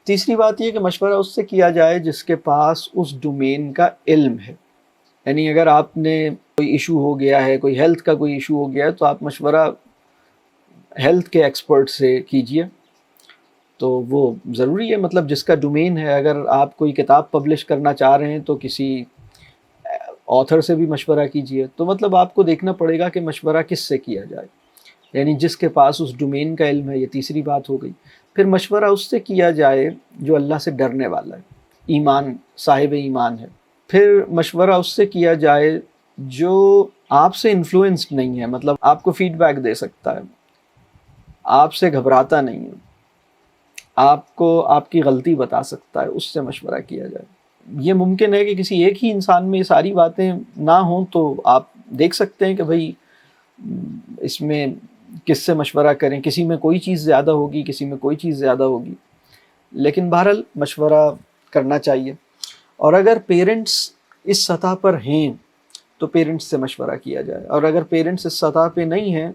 تیسری بات یہ کہ مشورہ اس سے کیا جائے جس کے پاس اس ڈومین کا علم ہے، یعنی اگر آپ نے کوئی ایشو ہو گیا ہے، کوئی ہیلتھ کا کوئی ایشو ہو گیا ہے، تو آپ مشورہ ہیلتھ کے ایکسپرٹ سے کیجئے، تو وہ ضروری ہے، مطلب جس کا ڈومین ہے۔ اگر آپ کوئی کتاب پبلش کرنا چاہ رہے ہیں تو کسی آتھر سے بھی مشورہ کیجئے، تو مطلب آپ کو دیکھنا پڑے گا کہ مشورہ کس سے کیا جائے، یعنی جس کے پاس اس ڈومین کا علم ہے۔ یہ تیسری بات ہو گئی۔ پھر مشورہ اس سے کیا جائے جو اللہ سے ڈرنے والا ہے، ایمان، صاحب ایمان ہے۔ پھر مشورہ اس سے کیا جائے جو آپ سے انفلوئنسڈ نہیں ہے، مطلب آپ کو فیڈ بیک دے سکتا ہے، آپ سے گھبراتا نہیں ہے، آپ کو آپ کی غلطی بتا سکتا ہے، اس سے مشورہ کیا جائے۔ یہ ممکن ہے کہ کسی ایک ہی انسان میں یہ ساری باتیں نہ ہوں، تو آپ دیکھ سکتے ہیں کہ بھئی اس میں کس سے مشورہ کریں، کسی میں کوئی چیز زیادہ ہوگی، کسی میں کوئی چیز زیادہ ہوگی، لیکن بہرحال مشورہ کرنا چاہیے۔ اور اگر پیرنٹس اس سطح پر ہیں تو پیرنٹس سے مشورہ کیا جائے، اور اگر پیرنٹس اس سطح پہ نہیں ہیں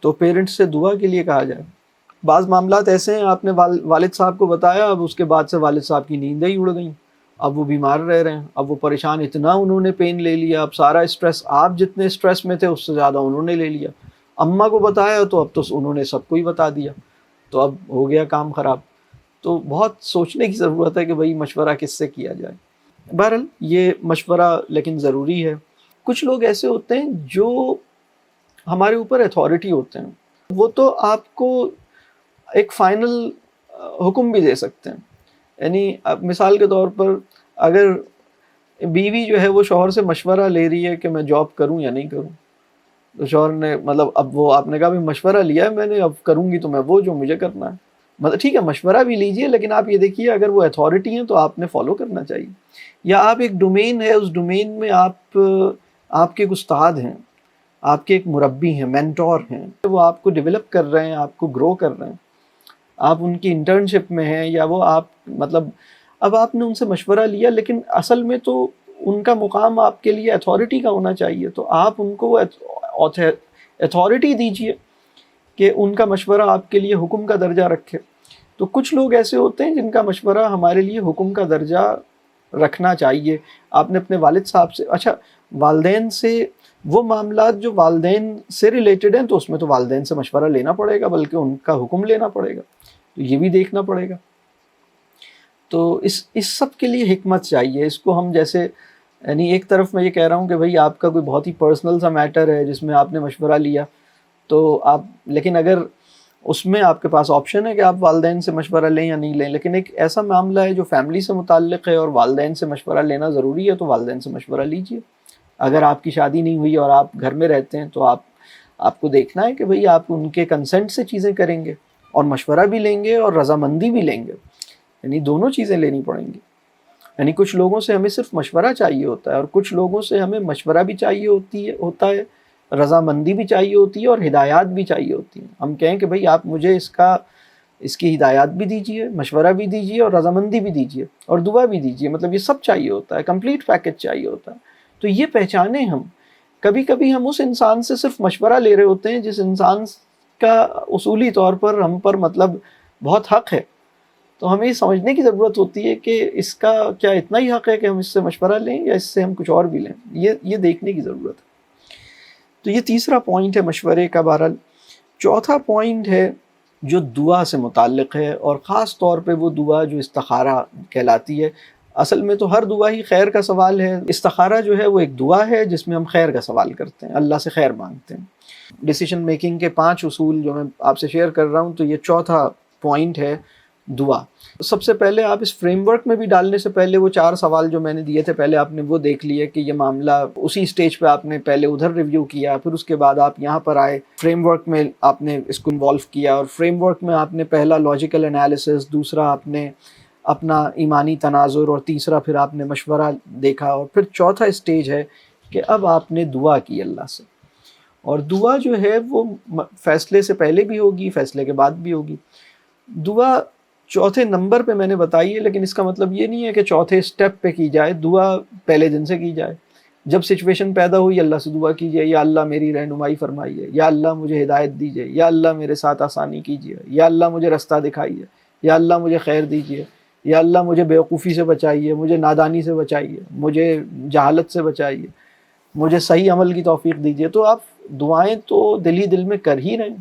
تو پیرنٹس سے دعا کے لیے کہا جائے۔ بعض معاملات ایسے ہیں، آپ نے والد صاحب کو بتایا، اب اس کے بعد سے والد صاحب کی نیندیں ہی اڑ گئیں، اب وہ بیمار رہ رہے ہیں، اب وہ پریشان، اتنا انہوں نے پین لے لیا، اب سارا اسٹریس، آپ جتنے اسٹریس میں تھے اس سے زیادہ انہوں نے لے لیا۔ اماں کو بتایا تو اب تو انہوں نے سب کو ہی بتا دیا، تو اب ہو گیا کام خراب۔ تو بہت سوچنے کی ضرورت ہے کہ بھئی مشورہ کس سے کیا جائے۔ بہرحال یہ مشورہ لیکن ضروری ہے۔ کچھ لوگ ایسے ہوتے ہیں جو ہمارے اوپر اتھارٹی ہوتے ہیں، وہ تو آپ کو ایک فائنل حکم بھی دے سکتے ہیں، یعنی اب مثال کے طور پر اگر بیوی جو ہے وہ شوہر سے مشورہ لے رہی ہے کہ میں جاب کروں یا نہیں کروں، تو شوہر نے مطلب اب وہ آپ نے کہا بھی مشورہ لیا ہے میں نے، اب کروں گی تو میں وہ جو مجھے کرنا ہے، مطلب ٹھیک ہے مشورہ بھی لیجئے، لیکن آپ یہ دیکھیے اگر وہ اتھارٹی ہیں تو آپ نے فالو کرنا چاہیے۔ یا آپ ایک ڈومین ہے، اس ڈومین میں آپ کے ایک استاد ہیں، آپ کے ایک مربی ہیں، مینٹور ہیں، وہ آپ کو ڈیولپ کر رہے ہیں، آپ کو گرو کر رہے ہیں، آپ ان کی انٹرنشپ میں ہیں، یا وہ آپ مطلب اب آپ نے ان سے مشورہ لیا، لیکن اصل میں تو ان کا مقام آپ کے لیے اتھارٹی کا ہونا چاہیے، تو آپ ان کو اتھارٹی دیجئے کہ ان کا مشورہ آپ کے لیے حکم کا درجہ رکھے۔ تو کچھ لوگ ایسے ہوتے ہیں جن کا مشورہ ہمارے لیے حکم کا درجہ رکھنا چاہیے۔ آپ نے اپنے والد صاحب سے، اچھا والدین سے وہ معاملات جو والدین سے ریلیٹڈ ہیں تو اس میں تو والدین سے مشورہ لینا پڑے گا، بلکہ ان کا حکم لینا پڑے گا، تو یہ بھی دیکھنا پڑے گا۔ تو اس سب کے لیے حکمت چاہیے۔ اس کو ہم جیسے یعنی ایک طرف میں یہ کہہ رہا ہوں کہ بھئی آپ کا کوئی بہت ہی پرسنل سا میٹر ہے جس میں آپ نے مشورہ لیا، تو آپ، لیکن اگر اس میں آپ کے پاس آپشن ہے کہ آپ والدین سے مشورہ لیں یا نہیں لیں، لیکن ایک ایسا معاملہ ہے جو فیملی سے متعلق ہے اور والدین سے مشورہ لینا ضروری ہے، تو والدین سے مشورہ لیجئے۔ اگر آپ کی شادی نہیں ہوئی اور آپ گھر میں رہتے ہیں تو آپ کو دیکھنا ہے کہ بھئی آپ ان کے کنسنٹ سے چیزیں کریں گے، اور مشورہ بھی لیں گے اور رضامندی بھی لیں گے، یعنی دونوں چیزیں لینی پڑیں گی۔ یعنی کچھ لوگوں سے ہمیں صرف مشورہ چاہیے ہوتا ہے، اور کچھ لوگوں سے ہمیں مشورہ بھی چاہیے ہوتا ہے، رضامندی بھی چاہیے ہوتی ہے، اور ہدایات بھی چاہیے ہوتی ہیں۔ ہم کہیں کہ بھئی آپ مجھے اس کی ہدایات بھی دیجیے، مشورہ بھی دیجیے، اور رضامندی بھی دیجیے، اور دعا بھی دیجیے، مطلب یہ سب چاہیے ہوتا ہے، کمپلیٹ پیکج چاہیے ہوتا ہے۔ تو یہ پہچانیں ہم۔ کبھی کبھی ہم اس انسان سے صرف مشورہ لے رہے ہوتے ہیں جس انسان کا اصولی طور پر ہم پر مطلب بہت حق ہے، تو ہمیں یہ سمجھنے کی ضرورت ہوتی ہے کہ اس کا کیا اتنا ہی حق ہے کہ ہم اس سے مشورہ لیں، یا اس سے ہم کچھ اور بھی لیں، یہ دیکھنے کی ضرورت ہے۔ تو یہ تیسرا پوائنٹ ہے مشورے کا۔ بہرحال چوتھا پوائنٹ ہے جو دعا سے متعلق ہے، اور خاص طور پہ وہ دعا جو استخارہ کہلاتی ہے۔ اصل میں تو ہر دعا ہی خیر کا سوال ہے، استخارہ جو ہے وہ ایک دعا ہے جس میں ہم خیر کا سوال کرتے ہیں، اللہ سے خیر مانگتے ہیں۔ ڈیسیشن میکنگ کے 5 اصول جو میں آپ سے شیئر کر رہا ہوں، تو یہ چوتھا پوائنٹ ہے دعا۔ سب سے پہلے آپ اس فریم ورک میں بھی ڈالنے سے پہلے وہ 4 سوال جو میں نے دیے تھے، پہلے آپ نے وہ دیکھ لیے کہ یہ معاملہ اسی سٹیج پہ آپ نے پہلے ادھر ریویو کیا، پھر اس کے بعد آپ یہاں پر آئے، فریم ورک میں آپ نے اس کو انوالو کیا، اور فریم ورک میں آپ نے پہلا لاجیکل انالیسس، دوسرا آپ نے اپنا ایمانی تناظر، اور تیسرا پھر آپ نے مشورہ دیکھا، اور پھر چوتھا سٹیج ہے کہ اب آپ نے دعا کی اللہ سے۔ اور دعا جو ہے وہ فیصلے سے پہلے بھی ہوگی، فیصلے کے بعد بھی ہوگی۔ دعا چوتھے نمبر پہ میں نے بتائی ہے، لیکن اس کا مطلب یہ نہیں ہے کہ چوتھے سٹیپ پہ کی جائے، دعا پہلے دن سے کی جائے، جب سچویشن پیدا ہوئی اللہ سے دعا کیجیے، یا اللہ میری رہنمائی فرمائیے، یا اللہ مجھے ہدایت دیجیے، یا اللہ میرے ساتھ آسانی کیجیے، یا اللہ مجھے رستہ دکھائیے، یا اللہ مجھے خیر دیجیے، یا اللہ مجھے بیوقوفی سے بچائیے، مجھے نادانی سے بچائیے، مجھے جہالت سے بچائیے، مجھے صحیح عمل کی توفیق دیجیے۔ تو آپ دعائیں تو دل ہی دل میں کر ہی رہے ہیں،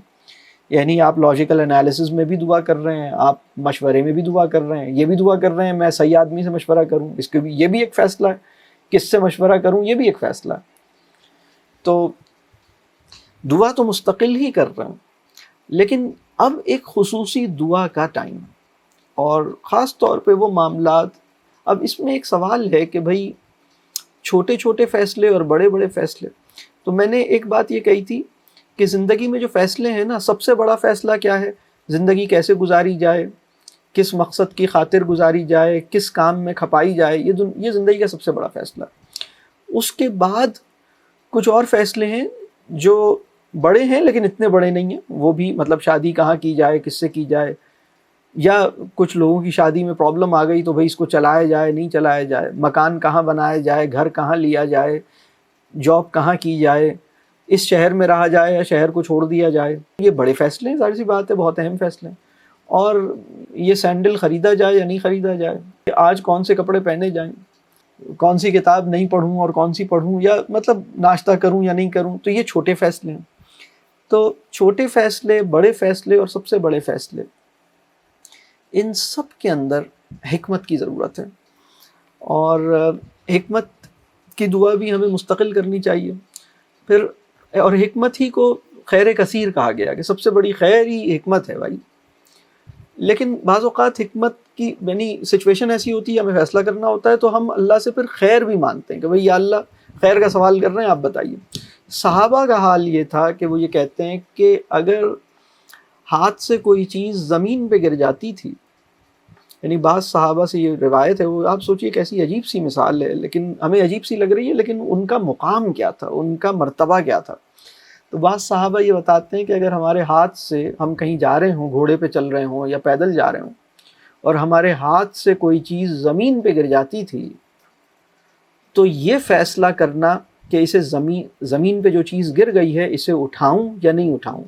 یعنی آپ لاجیکل انالیسس میں بھی دعا کر رہے ہیں، آپ مشورے میں بھی دعا کر رہے ہیں، یہ بھی دعا کر رہے ہیں میں صحیح آدمی سے مشورہ کروں، اس کے بھی یہ بھی ایک فیصلہ ہے، کس سے مشورہ کروں یہ بھی ایک فیصلہ ہے۔ تو دعا تو مستقل ہی کر رہے ہیں، لیکن اب ایک خصوصی دعا کا ٹائم ہے، اور خاص طور پہ وہ معاملات، اب اس میں ایک سوال ہے کہ بھائی چھوٹے چھوٹے فیصلے اور بڑے بڑے فیصلے، تو میں نے ایک بات یہ کہی تھی کہ زندگی میں جو فیصلے ہیں نا، سب سے بڑا فیصلہ کیا ہے؟ زندگی کیسے گزاری جائے، کس مقصد کی خاطر گزاری جائے، کس کام میں کھپائی جائے، یہ زندگی کا سب سے بڑا فیصلہ ہے۔ اس کے بعد کچھ اور فیصلے ہیں جو بڑے ہیں لیکن اتنے بڑے نہیں ہیں، وہ بھی مطلب شادی کہاں کی جائے، کس سے کی جائے، یا کچھ لوگوں کی شادی میں پرابلم آ گئی تو بھائی اس کو چلایا جائے نہیں چلایا جائے، مکان کہاں بنایا جائے، گھر کہاں لیا جائے، جاب کہاں کی جائے، اس شہر میں رہا جائے یا شہر کو چھوڑ دیا جائے۔ یہ بڑے فیصلے ہیں، ظاہر سی بات ہے، بہت اہم فیصلے ہیں۔ اور یہ سینڈل خریدا جائے یا نہیں خریدا جائے، آج کون سے کپڑے پہنے جائیں، کون سی کتاب نہیں پڑھوں اور کون سی پڑھوں، یا مطلب ناشتہ کروں یا نہیں کروں، تو یہ چھوٹے فیصلے ہیں۔ تو چھوٹے فیصلے، بڑے فیصلے اور سب سے بڑے فیصلے، ان سب کے اندر حکمت کی ضرورت ہے، اور حکمت کی دعا بھی ہمیں مستقل کرنی چاہیے۔ پھر اور حکمت ہی کو خیر کثیر کہا گیا کہ سب سے بڑی خیر ہی حکمت ہے بھائی۔ لیکن بعض اوقات حکمت کی یعنی سچویشن ایسی ہوتی ہے، ہمیں فیصلہ کرنا ہوتا ہے تو ہم اللہ سے پھر خیر بھی مانگتے ہیں کہ بھئی یا اللہ خیر کا سوال کر رہے ہیں، آپ بتائیے۔ صحابہ کا حال یہ تھا کہ وہ یہ کہتے ہیں کہ اگر ہاتھ سے کوئی چیز زمین پہ گر جاتی تھی، یعنی بعض صحابہ سے یہ روایت ہے، وہ آپ سوچئے کیسی عجیب سی مثال ہے، لیکن ہمیں عجیب سی لگ رہی ہے، لیکن ان کا مقام کیا تھا، ان کا مرتبہ کیا تھا۔ تو بعض صحابہ یہ بتاتے ہیں کہ اگر ہمارے ہاتھ سے ہم کہیں جا رہے ہوں، گھوڑے پہ چل رہے ہوں یا پیدل جا رہے ہوں، اور ہمارے ہاتھ سے کوئی چیز زمین پہ گر جاتی تھی، تو یہ فیصلہ کرنا کہ اسے زمین پہ جو چیز گر گئی ہے اسے اٹھاؤں یا نہیں اٹھاؤں،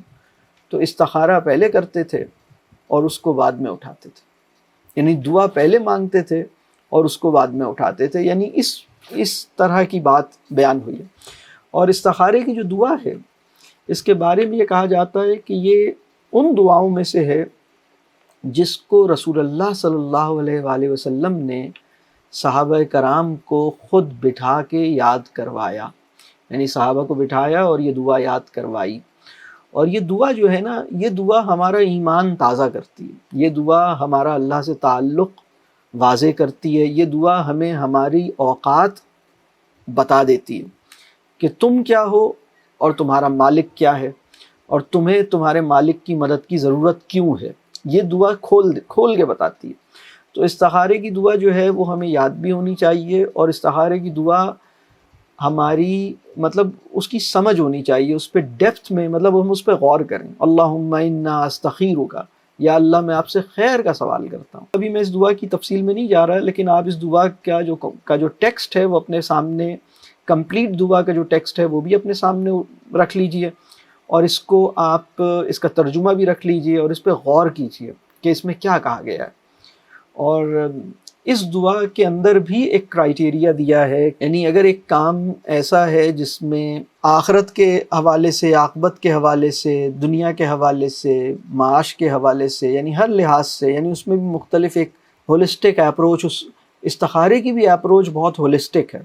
تو استخارہ پہلے کرتے تھے اور اس کو بعد میں اٹھاتے تھے، یعنی دعا پہلے مانگتے تھے اور اس کو بعد میں اٹھاتے تھے، یعنی اس طرح کی بات بیان ہوئی ہے۔ اور استخارے کی جو دعا ہے، اس کے بارے میں یہ کہا جاتا ہے کہ یہ ان دعاؤں میں سے ہے جس کو رسول اللہ صلی اللہ علیہ وآلہ وسلم نے صحابہ کرام کو خود بٹھا کے یاد کروایا، یعنی صحابہ کو بٹھایا اور یہ دعا یاد کروائی۔ اور یہ دعا جو ہے نا، یہ دعا ہمارا ایمان تازہ کرتی ہے، یہ دعا ہمارا اللہ سے تعلق واضح کرتی ہے، یہ دعا ہمیں ہماری اوقات بتا دیتی ہے کہ تم کیا ہو اور تمہارا مالک کیا ہے، اور تمہیں تمہارے مالک کی مدد کی ضرورت کیوں ہے، یہ دعا کھول کے بتاتی ہے۔ تو استخارے کی دعا جو ہے وہ ہمیں یاد بھی ہونی چاہیے، اور استخارے کی دعا ہماری مطلب اس کی سمجھ ہونی چاہیے، اس پہ ڈیپتھ میں مطلب ہم اس پہ غور کریں۔ اللہم انا استخیرک، یا اللہ میں آپ سے خیر کا سوال کرتا ہوں۔ ابھی میں اس دعا کی تفصیل میں نہیں جا رہا، لیکن آپ اس دعا کا جو ٹیکسٹ ہے وہ اپنے سامنے، کمپلیٹ دعا کا جو ٹیکسٹ ہے وہ بھی اپنے سامنے رکھ لیجئے، اور اس کو آپ اس کا ترجمہ بھی رکھ لیجئے اور اس پہ غور کیجئے کہ اس میں کیا کہا گیا ہے۔ اور اس دعا کے اندر بھی ایک کرائیٹیریا دیا ہے، یعنی اگر ایک کام ایسا ہے جس میں آخرت کے حوالے سے، عاقبت کے حوالے سے، دنیا کے حوالے سے، معاش کے حوالے سے، یعنی ہر لحاظ سے، یعنی اس میں بھی مختلف ایک ہولسٹک اپروچ، اس استخارے کی بھی اپروچ بہت ہولسٹک ہے،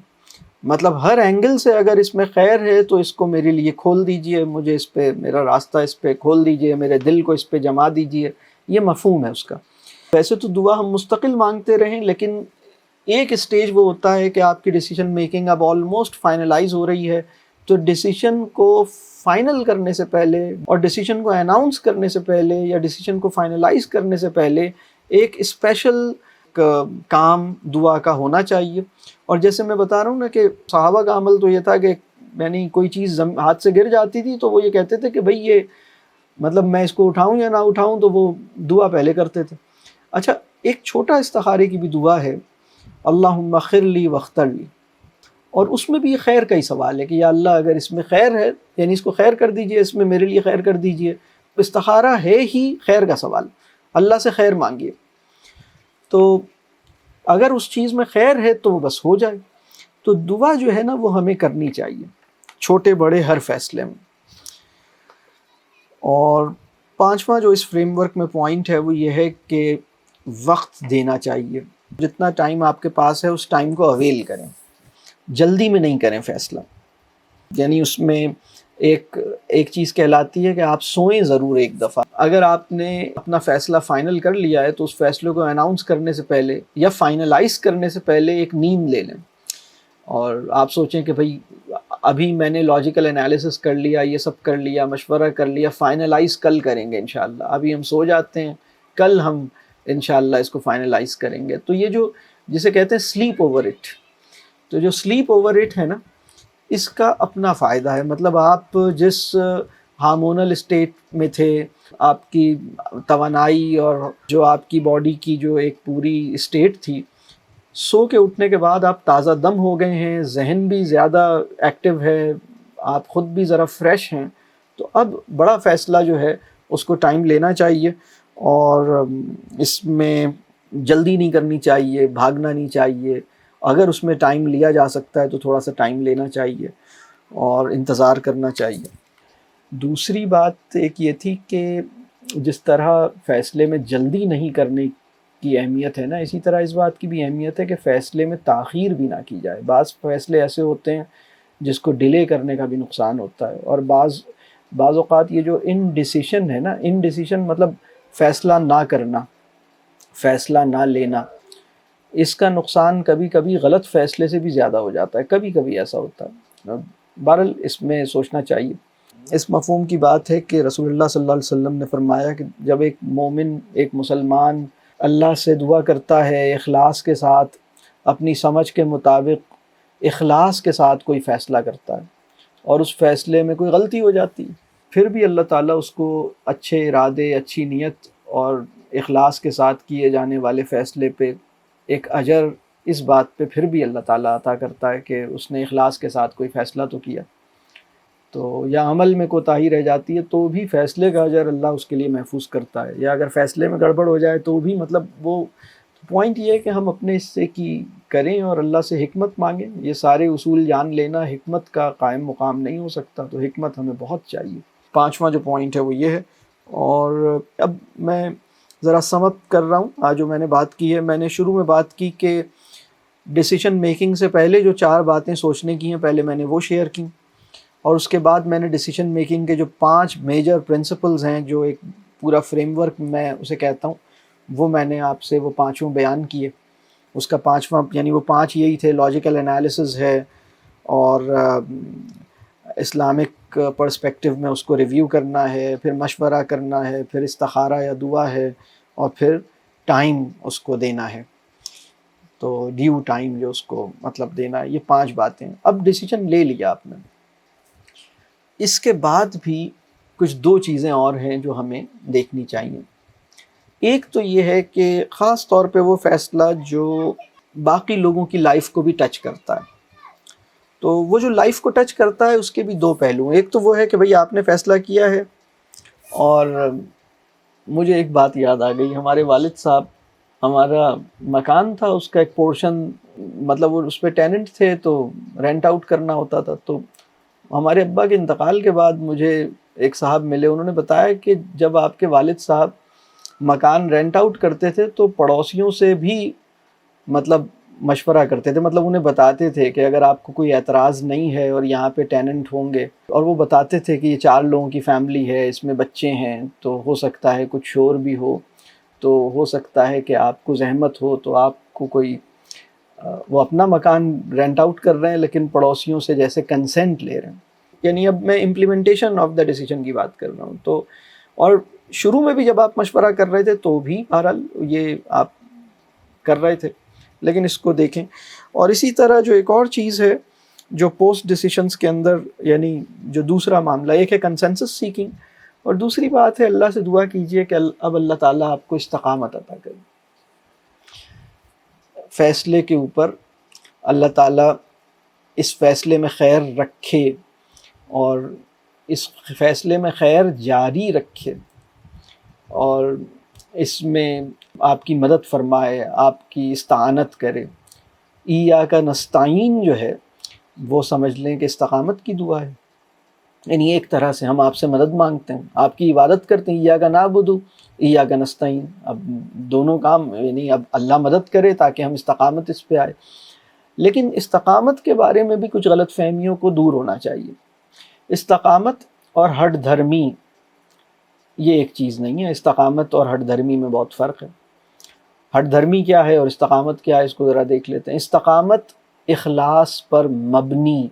مطلب ہر اینگل سے اگر اس میں خیر ہے تو اس کو میرے لیے کھول دیجئے، مجھے اس پہ میرا راستہ اس پہ کھول دیجئے، میرے دل کو اس پہ جما دیجئے، یہ مفہوم ہے اس کا۔ ویسے تو دعا ہم مستقل مانگتے رہیں، لیکن ایک اسٹیج وہ ہوتا ہے کہ آپ کی ڈیسیشن میکنگ اب آلموسٹ فائنلائز ہو رہی ہے، تو ڈیسیشن کو فائنل کرنے سے پہلے اور ڈیسیشن کو اناؤنس کرنے سے پہلے یا ڈیسیشن کو فائنلائز کرنے سے پہلے ایک اسپیشل کام دعا کا ہونا چاہیے۔ اور جیسے میں بتا رہا ہوں نا کہ صحابہ کا عمل تو یہ تھا کہ یعنی کوئی چیز ہاتھ سے گر جاتی تھی تو وہ یہ کہتے تھے کہ بھئی یہ مطلب میں اس کو اٹھاؤں یا نہ اٹھاؤں، تو وہ دعا پہلے کرتے تھے۔ اچھا، ایک چھوٹا استخارے کی بھی دعا ہے، اللہم اغفر لی واختر لی، اور اس میں بھی یہ خیر کا ہی سوال ہے کہ یا اللہ اگر اس میں خیر ہے یعنی اس کو خیر کر دیجئے، اس میں میرے لیے خیر کر دیجئے. استخارہ ہے ہی خیر کا سوال، اللہ سے خیر مانگیے. تو اگر اس چیز میں خیر ہے تو وہ بس ہو جائے. تو دعا جو ہے نا وہ ہمیں کرنی چاہیے چھوٹے بڑے ہر فیصلے میں. اور پانچواں جو اس فریم ورک میں پوائنٹ ہے وہ یہ ہے کہ وقت دینا چاہیے. جتنا ٹائم آپ کے پاس ہے اس ٹائم کو اویل کریں، جلدی میں نہیں کریں فیصلہ. یعنی اس میں ایک چیز کہلاتی ہے کہ آپ سوئیں ضرور ایک دفعہ. اگر آپ نے اپنا فیصلہ فائنل کر لیا ہے تو اس فیصلے کو اناؤنس کرنے سے پہلے یا فائنلائز کرنے سے پہلے ایک نیند لے لیں، اور آپ سوچیں کہ بھئی ابھی میں نے لاجیکل انالیسس کر لیا، یہ سب کر لیا، مشورہ کر لیا، فائنلائز کل کریں گے انشاءاللہ. ابھی ہم سو جاتے ہیں، کل ہم انشاءاللہ اس کو فائنلائز کریں گے. تو یہ جو جسے کہتے ہیں سلیپ اوور اٹ، تو جو سلیپ اوور اٹ ہے نا اس کا اپنا فائدہ ہے. مطلب آپ جس ہارمونل اسٹیٹ میں تھے، آپ کی توانائی اور جو آپ کی باڈی کی جو ایک پوری اسٹیٹ تھی، سو کے اٹھنے کے بعد آپ تازہ دم ہو گئے ہیں، ذہن بھی زیادہ ایکٹیو ہے، آپ خود بھی ذرا فریش ہیں. تو اب بڑا فیصلہ جو ہے اس کو ٹائم لینا چاہیے، اور اس میں جلدی نہیں کرنی چاہیے، بھاگنا نہیں چاہیے. اگر اس میں ٹائم لیا جا سکتا ہے تو تھوڑا سا ٹائم لینا چاہیے اور انتظار کرنا چاہیے. دوسری بات ایک یہ تھی کہ جس طرح فیصلے میں جلدی نہیں کرنے کی اہمیت ہے نا، اسی طرح اس بات کی بھی اہمیت ہے کہ فیصلے میں تاخیر بھی نہ کی جائے. بعض فیصلے ایسے ہوتے ہیں جس کو ڈیلے کرنے کا بھی نقصان ہوتا ہے، اور بعض اوقات یہ جو انڈیسیشن ہے نا، انڈیسیشن مطلب فیصلہ نہ کرنا، فیصلہ نہ لینا، اس کا نقصان کبھی کبھی غلط فیصلے سے بھی زیادہ ہو جاتا ہے. کبھی کبھی ایسا ہوتا ہے. بہرحال اس میں سوچنا چاہیے. اس مفہوم کی بات ہے کہ رسول اللہ صلی اللہ علیہ وسلم نے فرمایا کہ جب ایک مومن، ایک مسلمان اللہ سے دعا کرتا ہے اخلاص کے ساتھ، اپنی سمجھ کے مطابق اخلاص کے ساتھ کوئی فیصلہ کرتا ہے، اور اس فیصلے میں کوئی غلطی ہو جاتی ہے، پھر بھی اللہ تعالیٰ اس کو اچھے ارادے، اچھی نیت اور اخلاص کے ساتھ کیے جانے والے فیصلے پہ ایک اجر اس بات پہ پھر بھی اللہ تعالیٰ عطا کرتا ہے کہ اس نے اخلاص کے ساتھ کوئی فیصلہ تو کیا. تو یا عمل میں کوتاہی رہ جاتی ہے تو بھی فیصلے کا اجر اللہ اس کے لیے محفوظ کرتا ہے، یا اگر فیصلے میں گڑبڑ ہو جائے تو بھی مطلب وہ پوائنٹ یہ ہے کہ ہم اپنے حصے کی کریں اور اللہ سے حکمت مانگیں. یہ سارے اصول جان لینا حکمت کا قائم مقام نہیں ہو سکتا، تو حکمت ہمیں بہت چاہیے. پانچواں جو پوائنٹ ہے وہ یہ ہے. اور اب میں ذرا سم اپ کر رہا ہوں آج جو میں نے بات کی ہے. میں نے شروع میں بات کی کہ ڈیسیشن میکنگ سے پہلے جو 4 باتیں سوچنے کی ہیں پہلے میں نے وہ شیئر کی، اور اس کے بعد میں نے ڈیسیشن میکنگ کے جو 5 میجر پرنسپلز ہیں، جو ایک پورا فریم ورک میں اسے کہتا ہوں، وہ میں نے آپ سے وہ 5 بیان کیے. اس کا 5واں یعنی وہ 5 یہی تھے: لاجیکل انالیسز ہے، اور اسلامک پرسپیکٹیو میں اس کو ریویو کرنا ہے، پھر مشورہ کرنا ہے، پھر استخارہ یا دعا ہے، اور پھر ٹائم اس کو دینا ہے. تو ڈیو ٹائم جو اس کو مطلب دینا ہے. یہ 5 باتیں. اب ڈیسیجن لے لیا آپ نے، اس کے بعد بھی کچھ 2 چیزیں اور ہیں جو ہمیں دیکھنی چاہیے. ایک تو یہ ہے کہ خاص طور پہ وہ فیصلہ جو باقی لوگوں کی لائف کو بھی ٹچ کرتا ہے. تو وہ جو لائف کو ٹچ کرتا ہے اس کے بھی 2 پہلو ہیں. ایک تو وہ ہے کہ بھئی آپ نے فیصلہ کیا ہے، اور مجھے ایک بات یاد آ گئی. ہمارے والد صاحب، ہمارا مکان تھا، اس کا ایک پورشن مطلب وہ اس پہ ٹیننٹ تھے تو رینٹ آؤٹ کرنا ہوتا تھا. تو ہمارے ابا کے انتقال کے بعد مجھے ایک صاحب ملے، انہوں نے بتایا کہ جب آپ کے والد صاحب مکان رینٹ آؤٹ کرتے تھے تو پڑوسیوں سے بھی مطلب مشورہ کرتے تھے. مطلب انہیں بتاتے تھے کہ اگر آپ کو کوئی اعتراض نہیں ہے اور یہاں پہ ٹیننٹ ہوں گے، اور وہ بتاتے تھے کہ یہ 4 لوگوں کی فیملی ہے، اس میں بچے ہیں، تو ہو سکتا ہے کچھ شور بھی ہو ہو سکتا ہے کہ آپ کو زحمت ہو، تو آپ کو کوئی وہ اپنا مکان رینٹ آؤٹ کر رہے ہیں لیکن پڑوسیوں سے جیسے کنسنٹ لے رہے ہیں. یعنی اب میں امپلیمنٹیشن آف دا ڈیسیجن کی بات کر رہا ہوں. تو اور شروع میں بھی جب آپ مشورہ کر رہے تھے تو بھی بہرحال یہ آپ کر رہے تھے، لیکن اس کو دیکھیں. اور اسی طرح جو ایک اور چیز ہے جو پوسٹ ڈیسیشنز کے اندر، یعنی جو دوسرا معاملہ، ایک ہے کنسنسس سیکنگ، اور دوسری بات ہے اللہ سے دعا کیجئے کہ اب اللہ تعالیٰ آپ کو استقامت عطا کرے. فیصلے کے اوپر اللہ تعالیٰ اس فیصلے میں خیر رکھے اور اس فیصلے میں خیر جاری رکھے اور اس میں آپ کی مدد فرمائے، آپ کی استعانت کرے۔ ایاک نستعین جو ہے وہ سمجھ لیں کہ استقامت کی دعا ہے، یعنی ایک طرح سے ہم آپ سے مدد مانگتے ہیں، آپ کی عبادت کرتے ہیں، ایاک نعبد ایاک نستعین۔ اب دونوں کام، یعنی اب اللہ مدد کرے تاکہ ہم استقامت اس پہ آئے۔ لیکن استقامت کے بارے میں بھی کچھ غلط فہمیوں کو دور ہونا چاہیے۔ استقامت اور ہٹ دھرمی یہ ایک چیز نہیں ہے، استقامت اور ہٹ دھرمی میں بہت فرق ہے۔ ہٹ دھرمی کیا ہے اور استقامت کیا ہے، اس کو ذرا دیکھ لیتے ہیں۔ استقامت اخلاص پر مبنی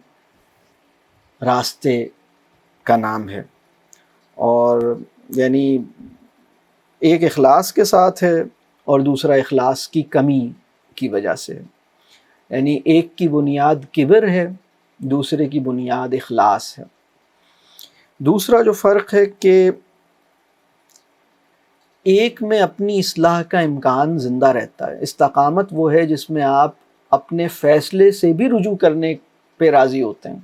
راستے کا نام ہے، اور یعنی ایک اخلاص کے ساتھ ہے اور دوسرا اخلاص کی کمی کی وجہ سے ہے۔ یعنی ایک کی بنیاد کبر ہے، دوسرے کی بنیاد اخلاص ہے۔ دوسرا جو فرق ہے کہ ایک میں اپنی اصلاح کا امکان زندہ رہتا ہے۔ استقامت وہ ہے جس میں آپ اپنے فیصلے سے بھی رجوع کرنے پہ راضی ہوتے ہیں۔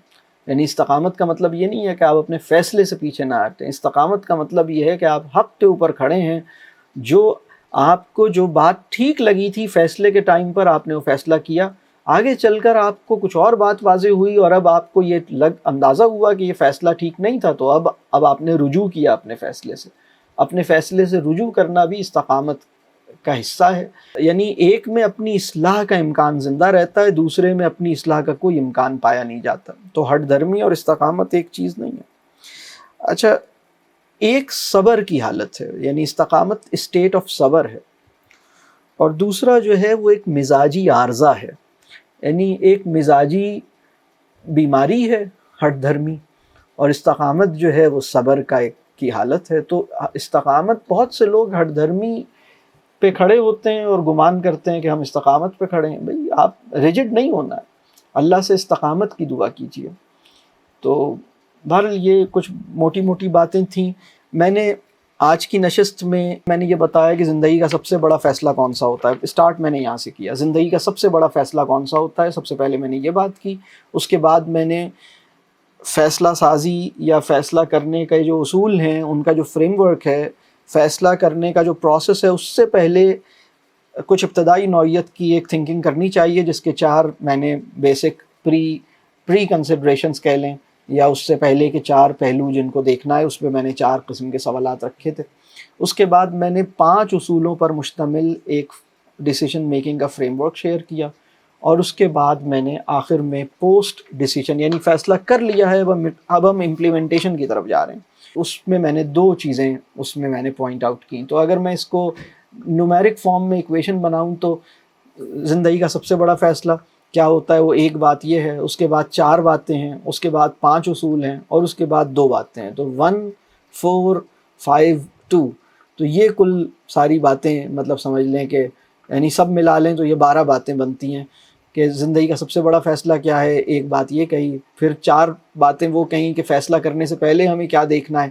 یعنی استقامت کا مطلب یہ نہیں ہے کہ آپ اپنے فیصلے سے پیچھے نہ ہٹیں، استقامت کا مطلب یہ ہے کہ آپ حق کے اوپر کھڑے ہیں، جو آپ کو جو بات ٹھیک لگی تھی فیصلے کے ٹائم پر آپ نے وہ فیصلہ کیا، آگے چل کر آپ کو کچھ اور بات واضح ہوئی اور اب آپ کو یہ اندازہ ہوا کہ یہ فیصلہ ٹھیک نہیں تھا، تو اب آپ نے رجوع کیا اپنے فیصلے سے۔ اپنے فیصلے سے رجوع کرنا بھی استقامت کا حصہ ہے۔ یعنی ایک میں اپنی اصلاح کا امکان زندہ رہتا ہے، دوسرے میں اپنی اصلاح کا کوئی امکان پایا نہیں جاتا۔ تو ہٹ دھرمی اور استقامت ایک چیز نہیں ہے۔ اچھا، ایک صبر کی حالت ہے، یعنی استقامت اسٹیٹ آف صبر ہے، اور دوسرا جو ہے وہ ایک مزاجی عارضہ ہے، یعنی ایک مزاجی بیماری ہے ہٹ دھرمی، اور استقامت جو ہے وہ صبر کا ایک کی حالت ہے۔ تو استقامت، بہت سے لوگ ہٹ دھرمی پہ کھڑے ہوتے ہیں اور گمان کرتے ہیں کہ ہم استقامت پہ کھڑے ہیں۔ بھئی آپ ریجڈ نہیں ہونا ہے، اللہ سے استقامت کی دعا کیجیے۔ تو بہرحال یہ کچھ موٹی موٹی باتیں تھیں۔ میں نے آج کی نشست میں نے یہ بتایا کہ زندگی کا سب سے بڑا فیصلہ کون سا ہوتا ہے۔ اسٹارٹ میں نے یہاں سے کیا، زندگی کا سب سے بڑا فیصلہ کون سا ہوتا ہے، سب سے پہلے میں نے یہ بات کی۔ اس کے بعد میں نے فیصلہ سازی یا فیصلہ کرنے کے جو اصول ہیں ان کا جو فریم ورک ہے، فیصلہ کرنے کا جو پروسیس ہے، اس سے پہلے کچھ ابتدائی نوعیت کی ایک تھنکنگ کرنی چاہیے، جس کے 4 میں نے بیسک پری کنسیڈریشنز کہہ لیں، یا اس سے پہلے کے 4 پہلو جن کو دیکھنا ہے، اس پہ میں نے 4 قسم کے سوالات رکھے تھے۔ اس کے بعد میں نے 5 اصولوں پر مشتمل ایک ڈیسیشن میکنگ کا فریم ورک شیئر کیا، اور اس کے بعد میں نے آخر میں پوسٹ ڈیسیشن، یعنی فیصلہ کر لیا ہے، اب ہم امپلیمنٹیشن کی طرف جا رہے ہیں، اس میں میں نے 2 چیزیں اس میں نے پوائنٹ آؤٹ کی۔ تو اگر میں اس کو نیومیرک فارم میں ایکویشن بناؤں تو زندگی کا سب سے بڑا فیصلہ کیا ہوتا ہے، وہ ایک بات یہ ہے، اس کے بعد 4 باتیں ہیں، اس کے بعد 5 اصول ہیں، اور اس کے بعد 2 باتیں ہیں۔ تو 1 4 5 2، تو یہ کل ساری باتیں مطلب سمجھ لیں کہ یعنی سب ملا لیں تو یہ 12 باتیں بنتی ہیں کہ زندگی کا سب سے بڑا فیصلہ کیا ہے۔ ایک بات یہ کہی، پھر 4 باتیں وہ کہیں کہ فیصلہ کرنے سے پہلے ہمیں کیا دیکھنا ہے،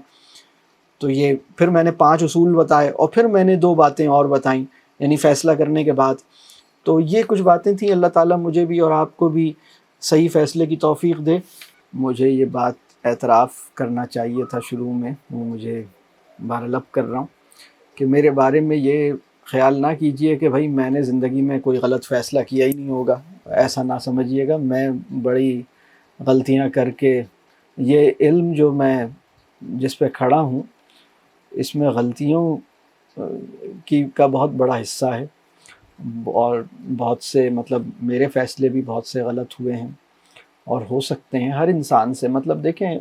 تو یہ پھر میں نے 5 اصول بتائے، اور پھر میں نے 2 باتیں اور بتائیں، یعنی فیصلہ کرنے کے بعد۔ تو یہ کچھ باتیں تھیں۔ اللہ تعالیٰ مجھے بھی اور آپ کو بھی صحیح فیصلے کی توفیق دے۔ مجھے یہ بات اعتراف کرنا چاہیے تھا شروع میں، وہ مجھے بہرحال اب کر رہا ہوں، کہ میرے بارے میں یہ خیال نہ کیجئے کہ بھائی میں نے زندگی میں کوئی غلط فیصلہ کیا ہی نہیں ہوگا، ایسا نہ سمجھیے گا۔ میں بڑی غلطیاں کر کے، یہ علم جو میں جس پہ کھڑا ہوں، اس میں غلطیوں کا بہت بڑا حصہ ہے، اور بہت سے مطلب میرے فیصلے بھی بہت سے غلط ہوئے ہیں اور ہو سکتے ہیں ہر انسان سے۔ مطلب دیکھیں،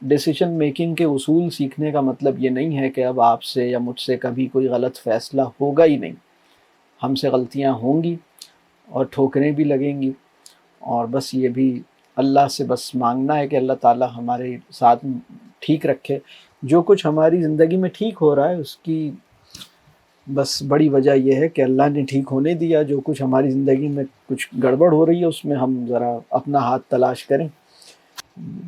ڈیسیشن میکنگ کے اصول سیکھنے کا مطلب یہ نہیں ہے کہ اب آپ سے یا مجھ سے کبھی کوئی غلط فیصلہ ہوگا ہی نہیں۔ ہم سے غلطیاں ہوں گی اور ٹھوکریں بھی لگیں گی، اور بس یہ بھی اللہ سے بس مانگنا ہے کہ اللہ تعالیٰ ہمارے ساتھ ٹھیک رکھے۔ جو کچھ ہماری زندگی میں ٹھیک ہو رہا ہے اس کی بس بڑی وجہ یہ ہے کہ اللہ نے ٹھیک ہونے دیا۔ جو کچھ ہماری زندگی میں کچھ گڑبڑ ہو رہی ہے اس میں ہم ذرا اپنا ہاتھ تلاش کریں۔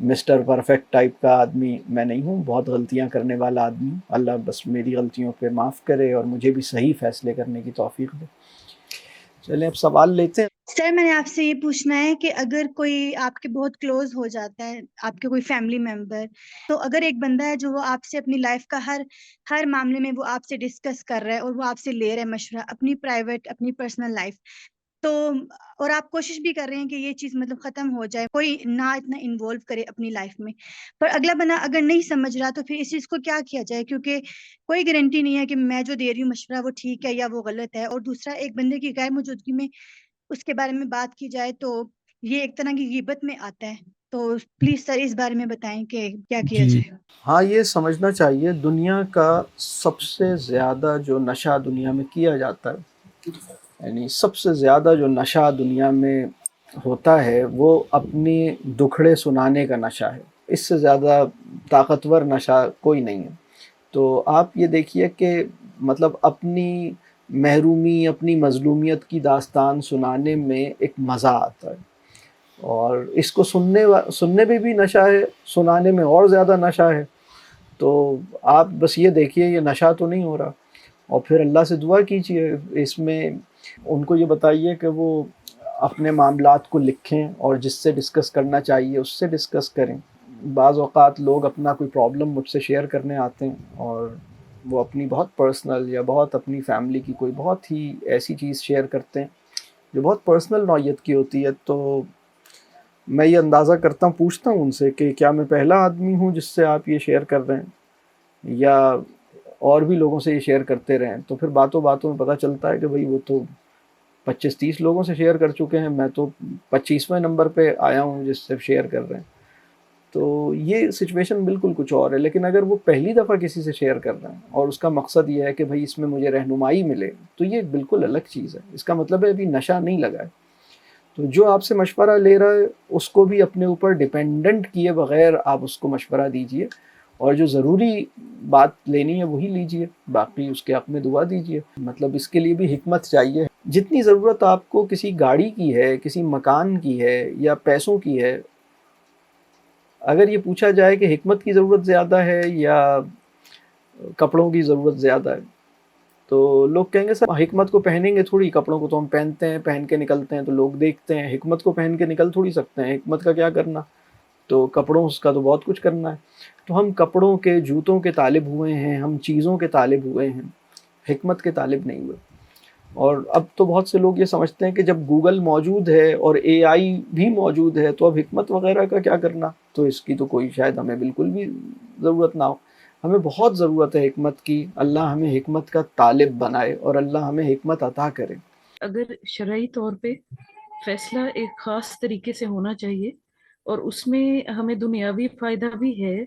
مسٹر پرفیکٹ ٹائپ کا آدمی میں نہیں ہوں، بہت غلطیاں کرنے والا آدمی ہوں۔ اللہ بس میری غلطیوں پہ معاف کرے اور مجھے بھی صحیح فیصلے کرنے کی توفیق دے۔ چلیں اب سوال لیتے ہیں۔ سر میں نے آپ سے یہ پوچھنا ہے کہ اگر کوئی آپ کے بہت کلوز ہو جاتا ہے، آپ کے کوئی فیملی ممبر، تو اگر ایک بندہ ہے جو وہ آپ سے اپنی لائف کا ہر معاملے میں وہ آپ سے ڈسکس کر رہا ہے اور وہ آپ سے لے رہا ہے مشورہ، اپنی پرائیویٹ اپنی پرسنل لائف، تو اور آپ کوشش بھی کر رہے ہیں کہ یہ چیز مطلب ختم ہو جائے، کوئی نہ اتنا انوالو کرے اپنی لائف میں، پر اگلا بندہ اگر نہیں سمجھ رہا تو پھر اس چیز کو کیا کیا جائے؟ کیونکہ کوئی گارنٹی نہیں ہے کہ میں جو دے رہی ہوں مشورہ وہ ٹھیک ہے یا وہ غلط ہے، اور دوسرا ایک بندے کی غیر موجودگی میں اس کے بارے میں بات کی جائے تو یہ ایک طرح کی غیبت میں آتا ہے، تو پلیز سر اس بارے میں بتائیں کہ کیا کیا جی، جائے۔ ہاں یہ سمجھنا چاہیے دنیا کا سب سے زیادہ جو نشہ دنیا میں کیا جاتا ہے، یعنی سب سے زیادہ جو نشہ دنیا میں ہوتا ہے وہ اپنی دکھڑے سنانے کا نشہ ہے۔ اس سے زیادہ طاقتور نشہ کوئی نہیں ہے۔ تو آپ یہ دیکھیے کہ مطلب اپنی محرومی، اپنی مظلومیت کی داستان سنانے میں ایک مزہ آتا ہے، اور اس کو سننے میں بھی نشہ ہے، سنانے میں اور زیادہ نشہ ہے۔ تو آپ بس یہ دیکھیے یہ نشہ تو نہیں ہو رہا، اور پھر اللہ سے دعا کیجیے اس میں، ان کو یہ بتائیے کہ وہ اپنے معاملات کو لکھیں اور جس سے ڈسکس کرنا چاہیے اس سے ڈسکس کریں۔ بعض اوقات لوگ اپنا کوئی پرابلم مجھ سے شیئر کرنے آتے ہیں اور وہ اپنی بہت پرسنل یا بہت اپنی فیملی کی کوئی بہت ہی ایسی چیز شیئر کرتے ہیں جو بہت پرسنل نوعیت کی ہوتی ہے۔ تو میں یہ اندازہ کرتا ہوں، پوچھتا ہوں ان سے کہ کیا میں پہلا آدمی ہوں جس سے آپ یہ شیئر کر رہے ہیں، یا اور بھی لوگوں سے یہ شیئر کرتے رہیں؟ تو پھر باتوں باتوں میں پتہ چلتا ہے کہ بھئی وہ تو 25-30 لوگوں سے شیئر کر چکے ہیں، میں تو 25ویں نمبر پہ آیا ہوں جس سے شیئر کر رہے ہیں۔ تو یہ سچویشن بالکل کچھ اور ہے۔ لیکن اگر وہ پہلی دفعہ کسی سے شیئر کر رہے ہیں اور اس کا مقصد یہ ہے کہ بھئی اس میں مجھے رہنمائی ملے، تو یہ بالکل الگ چیز ہے۔ اس کا مطلب ہے ابھی نشہ نہیں لگا ہے۔ تو جو آپ سے مشورہ لے رہا ہے اس کو بھی اپنے اوپر ڈیپینڈنٹ کیے بغیر آپ اس کو مشورہ دیجئے، اور جو ضروری بات لینی ہے وہی لیجئے، باقی اس کے حق میں دعا دیجئے۔ مطلب اس کے لیے بھی حکمت چاہیے۔ جتنی ضرورت آپ کو کسی گاڑی کی ہے، کسی مکان کی ہے یا پیسوں کی ہے، اگر یہ پوچھا جائے کہ حکمت کی ضرورت زیادہ ہے یا کپڑوں کی ضرورت زیادہ ہے، تو لوگ کہیں گے سر حکمت کو پہنیں گے تھوڑی، کپڑوں کو تو ہم پہنتے ہیں، پہن کے نکلتے ہیں تو لوگ دیکھتے ہیں، حکمت کو پہن کے نکل تھوڑی سکتے ہیں، حکمت کا کیا کرنا، تو کپڑوں اس کا تو بہت کچھ کرنا ہے۔ تو ہم کپڑوں کے، جوتوں کے طالب ہوئے ہیں، ہم چیزوں کے طالب ہوئے ہیں، حکمت کے طالب نہیں ہوئے۔ اور اب تو بہت سے لوگ یہ سمجھتے ہیں کہ جب گوگل موجود ہے اور اے آئی بھی موجود ہے تو اب حکمت وغیرہ کا کیا کرنا، تو اس کی تو کوئی شاید ہمیں بالکل بھی ضرورت نہ ہو۔ ہمیں بہت ضرورت ہے حکمت کی، اللہ ہمیں حکمت کا طالب بنائے اور اللہ ہمیں حکمت عطا کرے۔ اگر شرعی طور پہ فیصلہ ایک خاص طریقے سے ہونا چاہیے اور اس میں ہمیں دنیاوی فائدہ بھی ہے،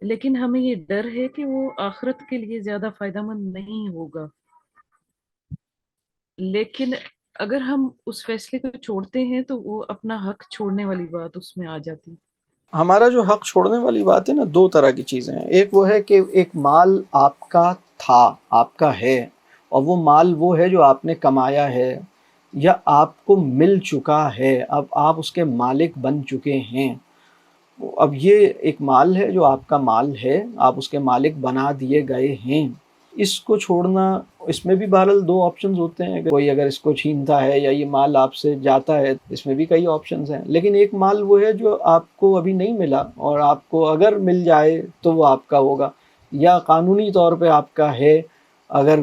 لیکن ہمیں یہ ڈر ہے کہ وہ آخرت کے لیے زیادہ فائدہ مند نہیں ہوگا، لیکن اگر ہم اس فیصلے کو چھوڑتے ہیں تو وہ اپنا حق چھوڑنے والی بات اس میں آ جاتی۔ ہمارا جو حق چھوڑنے والی بات ہے نا، دو طرح کی چیزیں ہیں۔ ایک وہ ہے کہ ایک مال آپ کا تھا، آپ کا ہے، اور وہ مال وہ ہے جو آپ نے کمایا ہے یا آپ کو مل چکا ہے، اب آپ اس کے مالک بن چکے ہیں۔ اب یہ ایک مال ہے جو آپ کا مال ہے، آپ اس کے مالک بنا دیے گئے ہیں۔ اس کو چھوڑنا، اس میں بھی بہرحال دو آپشنز ہوتے ہیں کہ کوئی اگر اس کو چھینتا ہے یا یہ مال آپ سے جاتا ہے، اس میں بھی کئی آپشنز ہیں۔ لیکن ایک مال وہ ہے جو آپ کو ابھی نہیں ملا اور آپ کو اگر مل جائے تو وہ آپ کا ہوگا، یا قانونی طور پہ آپ کا ہے اگر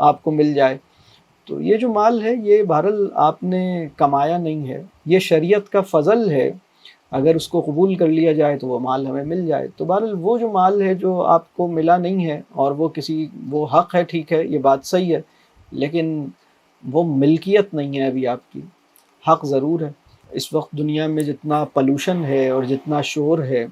آپ کو مل جائے۔ تو یہ جو مال ہے یہ بہرحال آپ نے کمایا نہیں ہے، یہ شریعت کا فضل ہے۔ اگر اس کو قبول کر لیا جائے تو وہ مال ہمیں مل جائے۔ تو بہرحال وہ جو مال ہے جو آپ کو ملا نہیں ہے اور وہ حق ہے، ٹھیک ہے، یہ بات صحیح ہے، لیکن وہ ملکیت نہیں ہے ابھی آپ کی، حق ضرور ہے۔ اس وقت دنیا میں جتنا پولوشن ہے اور جتنا شور ہے،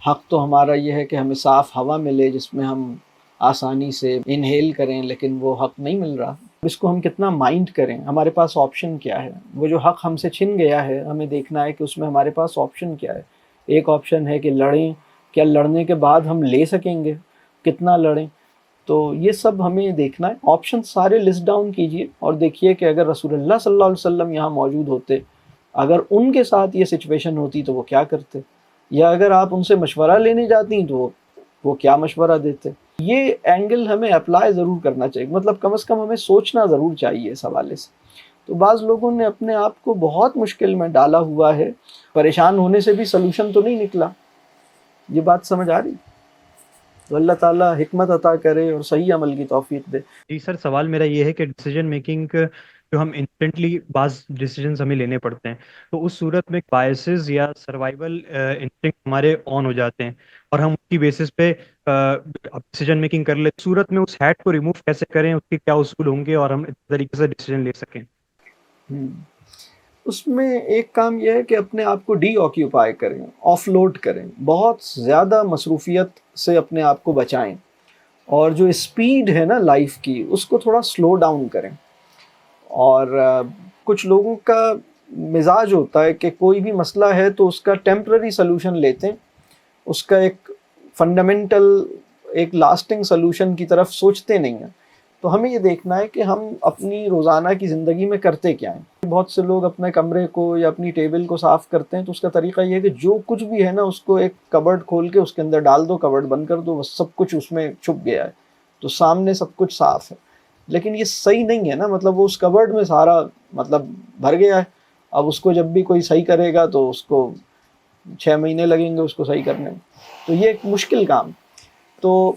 حق تو ہمارا یہ ہے کہ ہمیں صاف ہوا ملے جس میں ہم آسانی سے انہیل کریں، لیکن وہ حق نہیں مل رہا۔ اس کو ہم کتنا مائنڈ کریں، ہمارے پاس آپشن کیا ہے؟ وہ جو حق ہم سے چھن گیا ہے ہمیں دیکھنا ہے کہ اس میں ہمارے پاس آپشن کیا ہے۔ ایک آپشن ہے کہ لڑیں، کیا لڑنے کے بعد ہم لے سکیں گے، کتنا لڑیں؟ تو یہ سب ہمیں دیکھنا ہے۔ آپشن سارے لسٹ ڈاؤن کیجئے اور دیکھیے کہ اگر رسول اللہ صلی اللہ علیہ وسلم یہاں موجود ہوتے، اگر ان کے ساتھ یہ سچویشن ہوتی تو وہ کیا کرتے، یا اگر آپ ان سے مشورہ لینے جاتی تو وہ کیا مشورہ دیتے۔ یہ اینگل ہمیں اپلائی ضرور کرنا چاہیے، مطلب کم از کم ہمیں سوچنا ضرور چاہیے اس حوالے سے۔ تو بعض لوگوں نے اپنے آپ کو بہت مشکل میں ڈالا ہوا ہے، پریشان ہونے سے بھی سلوشن تو نہیں نکلا. یہ بات سمجھ آ رہی؟ تو اللہ تعالیٰ حکمت عطا کرے اور صحیح عمل کی توفیق دے. جی سر، سوال میرا یہ ہے کہ ڈیسیجن میکنگ جو ہم انسٹنٹلی بعض ڈیسیجنز ہمیں لینے پڑتے ہیں، تو اس صورت میں بائسز یا سروائیول انسٹنکٹ ہمارے آن ہو جاتے ہیں اور ہم اس کی بیسس پہ ڈیسیجن میکنگ کر لیتے، صورت میں اس ہیٹ کو ریموو کیسے کریں، اس کے کیا اصول ہوں گے اور ہم اس طریقے سے ڈیسیجن لے سکیں؟ اس میں ایک کام یہ ہے کہ اپنے آپ کو ڈی آکیوپائی کریں، آف لوڈ کریں، بہت زیادہ مصروفیت سے اپنے آپ کو بچائیں، اور جو اسپیڈ ہے نا لائف کی اس کو تھوڑا سلو ڈاؤن کریں. اور کچھ لوگوں کا مزاج ہوتا ہے کہ کوئی بھی مسئلہ ہے تو اس کا ٹیمپرری سلوشن لیتے ہیں، اس کا ایک فنڈامنٹل ایک لاسٹنگ سلوشن کی طرف سوچتے نہیں ہیں. تو ہمیں یہ دیکھنا ہے کہ ہم اپنی روزانہ کی زندگی میں کرتے کیا ہیں. بہت سے لوگ اپنے کمرے کو یا اپنی ٹیبل کو صاف کرتے ہیں تو اس کا طریقہ یہ ہے کہ جو کچھ بھی ہے نا اس کو ایک کبرڈ کھول کے اس کے اندر ڈال دو، کبرڈ بند کر دو، بس سب کچھ اس میں چھپ گیا ہے تو سامنے سب کچھ صاف ہے. لیکن یہ صحیح نہیں ہے نا، مطلب وہ اس کبرڈ میں سارا مطلب بھر گیا ہے. اب اس کو جب بھی کوئی صحیح کرے گا تو اس کو 6 مہینے لگیں گے اس کو صحیح کرنے میں، تو یہ ایک مشکل کام. تو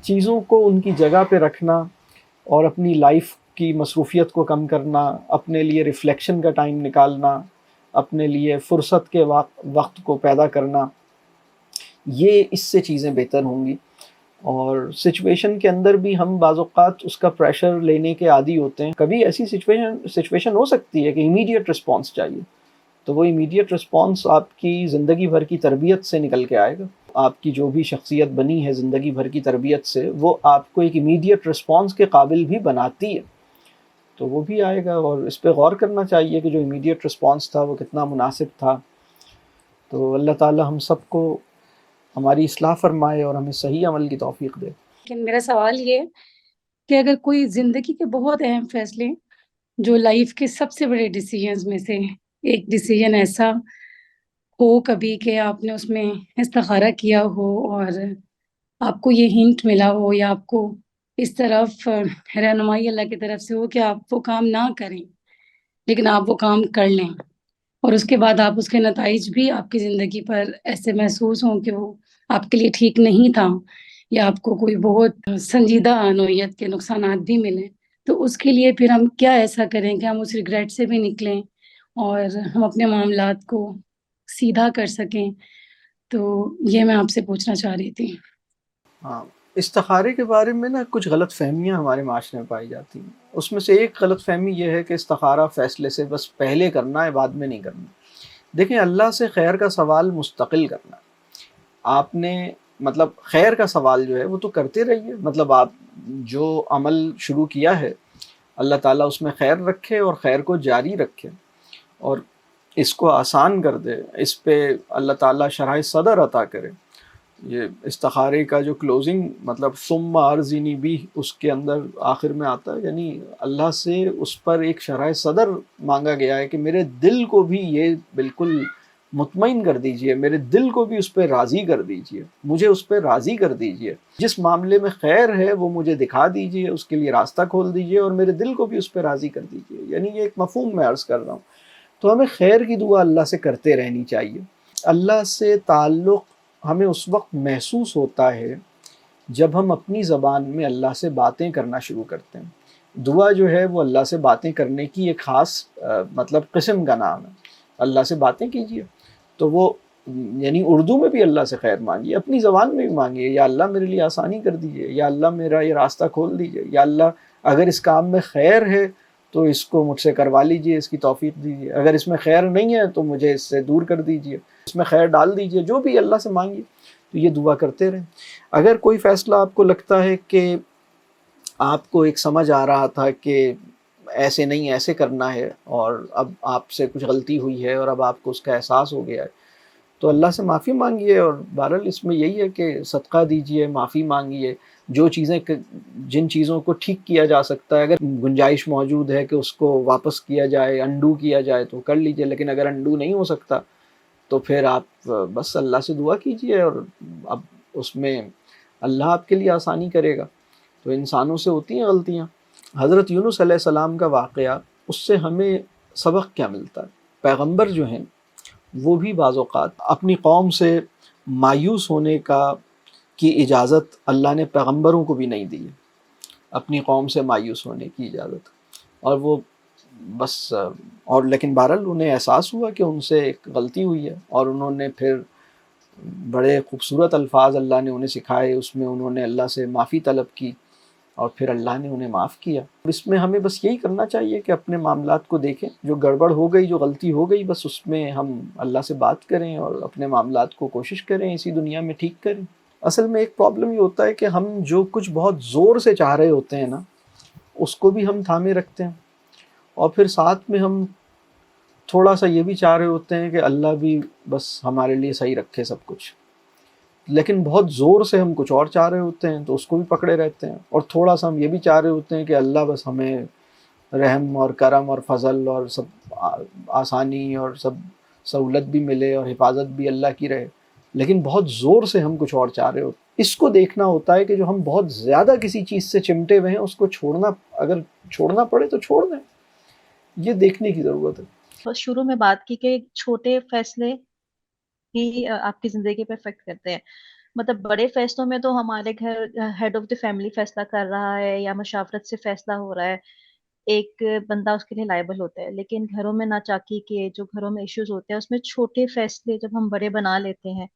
چیزوں کو ان کی جگہ پہ رکھنا اور اپنی لائف کی مصروفیت کو کم کرنا، اپنے لیے ریفلیکشن کا ٹائم نکالنا، اپنے لیے فرصت کے وقت کو پیدا کرنا، یہ اس سے چیزیں بہتر ہوں گی. اور سچویشن کے اندر بھی ہم بعض اوقات اس کا پریشر لینے کے عادی ہوتے ہیں. کبھی ایسی سچویشن ہو سکتی ہے کہ امیڈیٹ رسپانس چاہیے، تو وہ امیڈیٹ رسپانس آپ کی زندگی بھر کی تربیت سے نکل کے آئے گا. آپ کی جو بھی شخصیت بنی ہے زندگی بھر کی تربیت سے، وہ آپ کو ایک امیڈیٹ رسپانس کے قابل بھی بناتی ہے، تو وہ بھی آئے گا. اور اس پہ غور کرنا چاہیے کہ جو امیڈیٹ رسپانس تھا وہ کتنا مناسب تھا. تو اللہ تعالی ہم سب کو ہماری اصلاح فرمائے اور ہمیں صحیح عمل کی توفیق دے. لیکن میرا سوال یہ ہے کہ اگر کوئی زندگی کے بہت اہم فیصلے جو لائف کے سب سے بڑے ڈیسیجنز میں سے ایک ڈیسیجن ایسا ہو کبھی کہ آپ نے اس میں استخارہ کیا ہو اور آپ کو یہ ہنٹ ملا ہو یا آپ کو اس طرف رہنمائی اللہ کی طرف سے ہو کہ آپ وہ کام نہ کریں لیکن آپ وہ کام کر لیں، اور اس کے بعد آپ اس کے نتائج بھی آپ کی زندگی پر ایسے محسوس ہوں کہ وہ آپ کے لیے ٹھیک نہیں تھا یا آپ کو کوئی بہت سنجیدہ نوعیت کے نقصانات بھی ملیں، تو اس کے لیے پھر ہم کیا ایسا کریں کہ ہم اس ریگریٹ سے بھی نکلیں اور ہم اپنے معاملات کو سیدھا کر سکیں؟ تو یہ میں آپ سے پوچھنا چاہ رہی تھی. ہاں، استخارے کے بارے میں نا کچھ غلط فہمیاں ہمارے معاشرے میں پائی جاتی ہیں. اس میں سے ایک غلط فہمی یہ ہے کہ استخارہ فیصلے سے بس پہلے کرنا ہے، بعد میں نہیں کرنا. دیکھیں، اللہ سے خیر کا سوال مستقل کرنا ہے. آپ نے مطلب خیر کا سوال جو ہے وہ تو کرتے رہیے، مطلب آپ جو عمل شروع کیا ہے اللہ تعالیٰ اس میں خیر رکھے اور خیر کو جاری رکھے اور اس کو آسان کر دے، اس پہ اللہ تعالیٰ شرح صدر عطا کرے. یہ استخارے کا جو کلوزنگ مطلب ثم ارزنی بھی اس کے اندر آخر میں آتا ہے، یعنی اللہ سے اس پر ایک شرح صدر مانگا گیا ہے کہ میرے دل کو بھی یہ بالکل مطمئن کر دیجئے، میرے دل کو بھی اس پہ راضی کر دیجئے، مجھے اس پہ راضی کر دیجئے، جس معاملے میں خیر ہے وہ مجھے دکھا دیجئے، اس کے لیے راستہ کھول دیجئے اور میرے دل کو بھی اس پہ راضی کر دیجئے. یعنی یہ ایک مفہوم میں عرض کر رہا ہوں. تو ہمیں خیر کی دعا اللہ سے کرتے رہنی چاہیے. اللہ سے تعلق ہمیں اس وقت محسوس ہوتا ہے جب ہم اپنی زبان میں اللہ سے باتیں کرنا شروع کرتے ہیں. دعا جو ہے وہ اللہ سے باتیں کرنے کی ایک خاص مطلب قسم کا نام ہے. اللہ سے باتیں کیجیے، تو وہ یعنی اردو میں بھی اللہ سے خیر مانگیے، اپنی زبان میں بھی مانگیے، یا اللہ میرے لیے آسانی کر دیجیے، یا اللہ میرا یہ راستہ کھول دیجیے، یا اللہ اگر اس کام میں خیر ہے تو اس کو مجھ سے کروا لیجیے، اس کی توفیق دیجیے، اگر اس میں خیر نہیں ہے تو مجھے اس سے دور کر دیجیے، اس میں خیر ڈال دیجیے، جو بھی اللہ سے مانگیے. تو یہ دعا کرتے رہیں. اگر کوئی فیصلہ آپ کو لگتا ہے کہ آپ کو ایک سمجھ آ رہا تھا کہ ایسے نہیں ایسے کرنا ہے اور اب آپ سے کچھ غلطی ہوئی ہے اور اب آپ کو اس کا احساس ہو گیا ہے، تو اللہ سے معافی مانگیے. اور بہرحال اس میں یہی ہے کہ صدقہ دیجیے، معافی مانگیے. جو چیزیں جن چیزوں کو ٹھیک کیا جا سکتا ہے، اگر گنجائش موجود ہے کہ اس کو واپس کیا جائے، انڈو کیا جائے تو کر لیجیے. لیکن اگر انڈو نہیں ہو سکتا تو پھر آپ بس اللہ سے دعا کیجیے اور اب اس میں اللہ آپ کے لیے آسانی کرے گا. تو انسانوں سے ہوتی ہیں غلطیاں. حضرت یونس علیہ السلام کا واقعہ اس سے ہمیں سبق کیا ملتا ہے؟ پیغمبر جو ہیں وہ بھی بعض اوقات اپنی قوم سے مایوس ہونے کی اجازت اللہ نے پیغمبروں کو بھی نہیں دی ہے، اپنی قوم سے مایوس ہونے کی اجازت، اور وہ بس اور لیکن بہرحال انہیں احساس ہوا کہ ان سے ایک غلطی ہوئی ہے، اور انہوں نے پھر بڑے خوبصورت الفاظ اللہ نے انہیں سکھائے، اس میں انہوں نے اللہ سے معافی طلب کی اور پھر اللہ نے انہیں معاف کیا۔ اس میں ہمیں بس یہی کرنا چاہیے کہ اپنے معاملات کو دیکھیں، جو گڑبڑ ہو گئی، جو غلطی ہو گئی، بس اس میں ہم اللہ سے بات کریں اور اپنے معاملات کو کوشش کریں اسی دنیا میں ٹھیک کریں۔ اصل میں ایک پرابلم یہ ہوتا ہے کہ ہم جو کچھ بہت زور سے چاہ رہے ہوتے ہیں نا، اس کو بھی ہم تھامے رکھتے ہیں، اور پھر ساتھ میں ہم تھوڑا سا یہ بھی چاہ رہے ہوتے ہیں کہ اللہ بھی بس ہمارے لیے صحیح رکھے سب کچھ، لیکن بہت زور سے ہم کچھ اور چاہ رہے ہوتے ہیں تو اس کو بھی پکڑے رہتے ہیں، اور تھوڑا سا ہم یہ بھی چاہ رہے ہوتے ہیں کہ اللہ بس ہمیں رحم اور کرم اور فضل اور سب آسانی اور سب سہولت بھی ملے اور حفاظت بھی اللہ کی رہے، لیکن بہت زور سے ہم کچھ اور چاہ رہے ہوتے ہیں۔ اس کو دیکھنا ہوتا ہے کہ جو ہم بہت زیادہ کسی چیز سے چمٹے ہوئے ہیں اس کو چھوڑنا، اگر چھوڑنا پڑے تو چھوڑ دیں، یہ دیکھنے کی ضرورت ہے۔ بس شروع میں بات کی کہ چھوٹے فیصلے ہی آپ کی زندگی پہ افیکٹ کرتے ہیں، مطلب بڑے فیصلوں میں تو ہمارے گھر ہیڈ آف دی فیملی فیصلہ کر رہا ہے یا مشاورت سے فیصلہ ہو رہا ہے، ایک بندہ اس کے لیے لائبل ہوتا ہے، لیکن گھروں میں ناچاکی کے جو گھروں میں ایشوز ہوتے ہیں اس میں چھوٹے فیصلے جب ہم بڑے بنا لیتے ہیں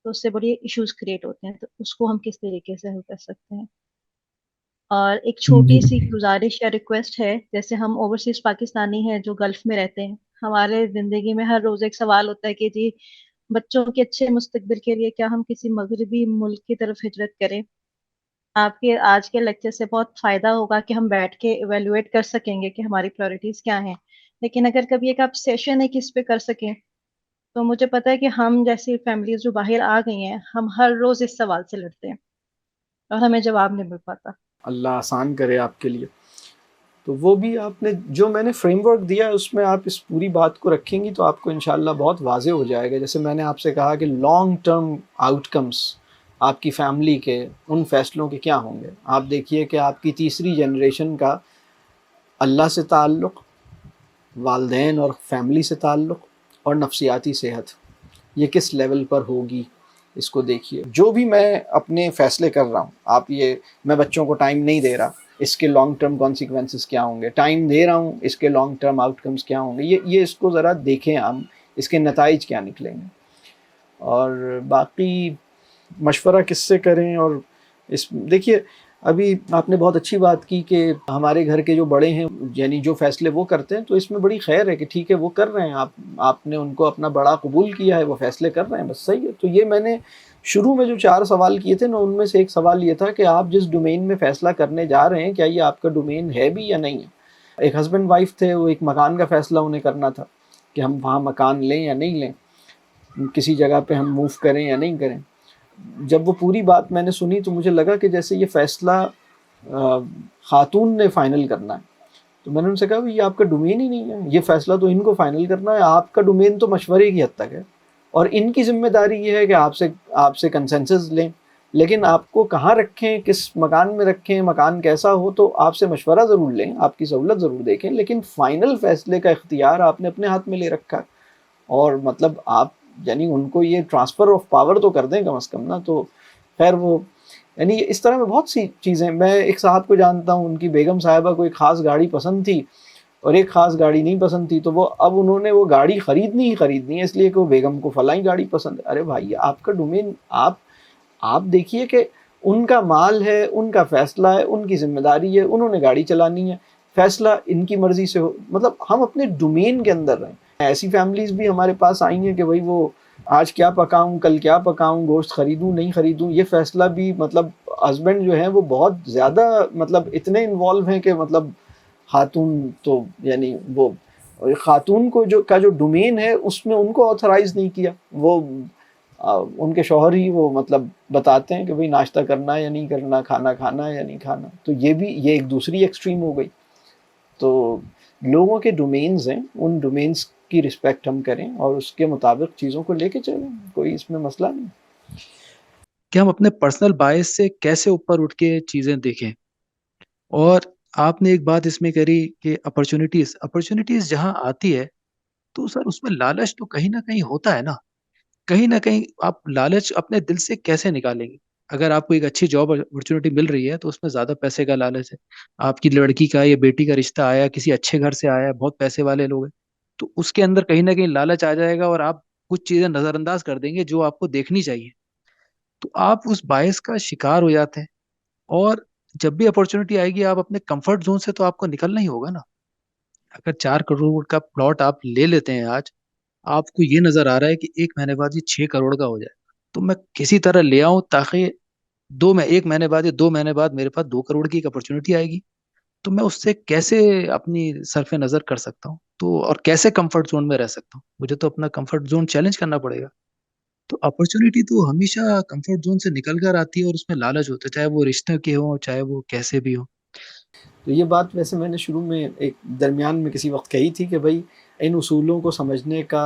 تو اس سے بڑے ایشوز کریٹ ہوتے ہیں، تو اس کو ہم کس طریقے سے حل کر سکتے ہیں۔ اور ایک چھوٹی سی گزارش یا ریکویسٹ ہے، جیسے ہم اوورسیز پاکستانی ہیں جو گلف میں رہتے ہیں، ہمارے زندگی میں ہر روز ایک سوال ہوتا ہے کہ جی بچوں کے اچھے مستقبل کے لیے کیا ہم کسی مغربی ملک کی طرف ہجرت کریں؟ آپ کے آج کے لیکچر سے بہت فائدہ ہوگا کہ ہم بیٹھ کے ایویلویٹ کر سکیں گے کہ ہماری پرائورٹیز کیا ہیں، لیکن اگر کبھی ایک آپ سیشن ایک اس پہ کر سکیں تو مجھے پتا ہے کہ ہم جیسی فیملیز جو باہر آ گئی ہیں ہم ہر روز اس سوال سے لڑتے ہیں اور ہمیں جواب نہیں مل پاتا۔ اللہ آسان کرے آپ کے لیے۔ تو وہ بھی آپ نے جو میں نے فریم ورک دیا ہے اس میں آپ اس پوری بات کو رکھیں گی تو آپ کو انشاءاللہ بہت واضح ہو جائے گا۔ جیسے میں نے آپ سے کہا کہ لانگ ٹرم آؤٹ کمس آپ کی فیملی کے ان فیصلوں کے کیا ہوں گے، آپ دیکھیے کہ آپ کی تیسری جنریشن کا اللہ سے تعلق، والدین اور فیملی سے تعلق اور نفسیاتی صحت یہ کس لیول پر ہوگی، اس کو دیکھیے۔ جو بھی میں اپنے فیصلے کر رہا ہوں، آپ یہ میں بچوں کو ٹائم نہیں دے رہا، اس کے لانگ ٹرم کانسیکوینسز کیا ہوں گے، ٹائم دے رہا ہوں، اس کے لانگ ٹرم آؤٹ کمز کیا ہوں گے، یہ اس کو ذرا دیکھیں، ہم اس کے نتائج کیا نکلیں گے، اور باقی مشورہ کس سے کریں۔ اور اس دیکھیے ابھی آپ نے بہت اچھی بات کی کہ ہمارے گھر کے جو بڑے ہیں یعنی جو فیصلے وہ کرتے ہیں تو اس میں بڑی خیر ہے کہ ٹھیک ہے وہ کر رہے ہیں، آپ نے ان کو اپنا بڑا قبول کیا ہے، وہ فیصلے کر رہے ہیں، بس صحیح ہے۔ تو یہ میں نے شروع میں جو 4 سوال کیے تھے نا، ان میں سے ایک سوال یہ تھا کہ آپ جس ڈومین میں فیصلہ کرنے جا رہے ہیں کیا یہ آپ کا ڈومین ہے بھی یا نہیں ہے۔ ایک ہسبینڈ وائف تھے، وہ ایک مکان کا فیصلہ انہیں کرنا تھا کہ ہم وہاں مکان لیں یا نہیں لیں، کسی جگہ پہ ہم موو کریں یا نہیں کریں۔ جب وہ پوری بات میں نے سنی تو مجھے لگا کہ جیسے یہ فیصلہ خاتون نے فائنل کرنا ہے، تو میں نے ان سے کہا یہ آپ کا ڈومین ہی نہیں ہے، یہ فیصلہ تو ان کو فائنل کرنا ہے، آپ کا ڈومین تو مشورے کی حد تک ہے، اور ان کی ذمہ داری یہ ہے کہ آپ سے کنسنسس لیں، لیکن آپ کو کہاں رکھیں، کس مکان میں رکھیں، مکان کیسا ہو، تو آپ سے مشورہ ضرور لیں، آپ کی سہولت ضرور دیکھیں، لیکن فائنل فیصلے کا اختیار آپ نے اپنے ہاتھ میں لے رکھا، اور مطلب آپ یعنی ان کو یہ ٹرانسفر آف پاور تو کر دیں کم از کم نا۔ تو خیر وہ یعنی اس طرح میں بہت سی چیزیں، میں ایک صاحب کو جانتا ہوں، ان کی بیگم صاحبہ کو ایک خاص گاڑی پسند تھی اور ایک خاص گاڑی نہیں پسند تھی، تو وہ اب انہوں نے وہ گاڑی خریدنی ہے اس لیے کہ وہ بیگم کو فلاں گاڑی پسند ہے۔ ارے بھائی آپ کا ڈومین آپ دیکھیے کہ ان کا مال ہے، ان کا فیصلہ ہے، ان کی ذمہ داری ہے، انہوں نے گاڑی چلانی ہے، فیصلہ ان کی مرضی سے ہو، مطلب ہم اپنے ڈومین کے اندر رہیں۔ ایسی فیملیز بھی ہمارے پاس آئی ہیں کہ بھائی وہ آج کیا پکاؤں، کل کیا پکاؤں، گوشت خریدوں نہیں خریدوں، یہ فیصلہ بھی مطلب ہسبینڈ جو ہیں وہ بہت زیادہ مطلب اتنے انوالو ہیں کہ مطلب خاتون تو یعنی وہ خاتون کو جو ڈومین ہے اس میں ان کو آتھرائز نہیں کیا، وہ ان کے شوہر ہی وہ مطلب بتاتے ہیں کہ بھئی ناشتہ کرنا ہے یا نہیں کرنا، کھانا کھانا ہے یا نہیں کھانا، تو یہ ایک دوسری ایکسٹریم ہو گئی۔ تو لوگوں کے ڈومینز ہیں، ان ڈومینز کی رسپیکٹ ہم کریں اور اس کے مطابق چیزوں کو لے کے چلیں، کوئی اس میں مسئلہ نہیں۔ کہ ہم اپنے پرسنل بائس سے کیسے اوپر اٹھ کے چیزیں دیکھیں، اور آپ نے ایک بات اس میں کری کہ اپرچونیٹیز جہاں آتی ہے تو سر اس میں لالچ تو کہیں نہ کہیں ہوتا ہے نا. کہیں نہ کہیں آپ لالچ اپنے دل سے کیسے نکالیں گے؟ اگر آپ کو ایک اچھی جاب اپرچونیٹی مل رہی ہے تو اس میں زیادہ پیسے کا لالچ ہے. آپ کی لڑکی کا یا بیٹی کا رشتہ آیا، کسی اچھے گھر سے آیا، بہت پیسے والے لوگ ہیں، تو اس کے اندر کہیں نہ کہیں لالچ آ جائے گا اور آپ کچھ چیزیں نظر انداز کر دیں گے جو آپ کو دیکھنی چاہیے. تو آپ اس باعث کا شکار ہو جاتے ہیں. اور جب بھی اپرچونیٹی آئے گی آپ اپنے کمفرٹ زون سے تو آپ کو نکلنا ہی ہوگا نا. اگر 4 کروڑ کا پلاٹ آپ لے لیتے ہیں آج، آپ کو یہ نظر آ رہا ہے کہ 1 مہینے بعد یہ 6 کروڑ کا ہو جائے، تو میں کسی طرح لے آؤں تاکہ 1 مہینے بعد یا 2 مہینے بعد میرے پاس 2 کروڑ کی ایک اپرچونیٹی آئے گی. تو میں اس سے کیسے اپنی صرف نظر کر سکتا ہوں تو اور کیسے کمفرٹ زون میں رہ سکتا ہوں؟ مجھے تو اپنا کمفرٹ زون چیلنج کرنا پڑے گا. تو اپرچونیٹی تو ہمیشہ کمفرٹ زون سے نکل کر آتی ہے اور اس میں لالچ ہوتا ہے، چاہے وہ رشتے کے ہوں چاہے وہ کیسے بھی ہوں. تو یہ بات ویسے میں نے شروع میں ایک درمیان میں کسی وقت کہی تھی کہ بھائی ان اصولوں کو سمجھنے کا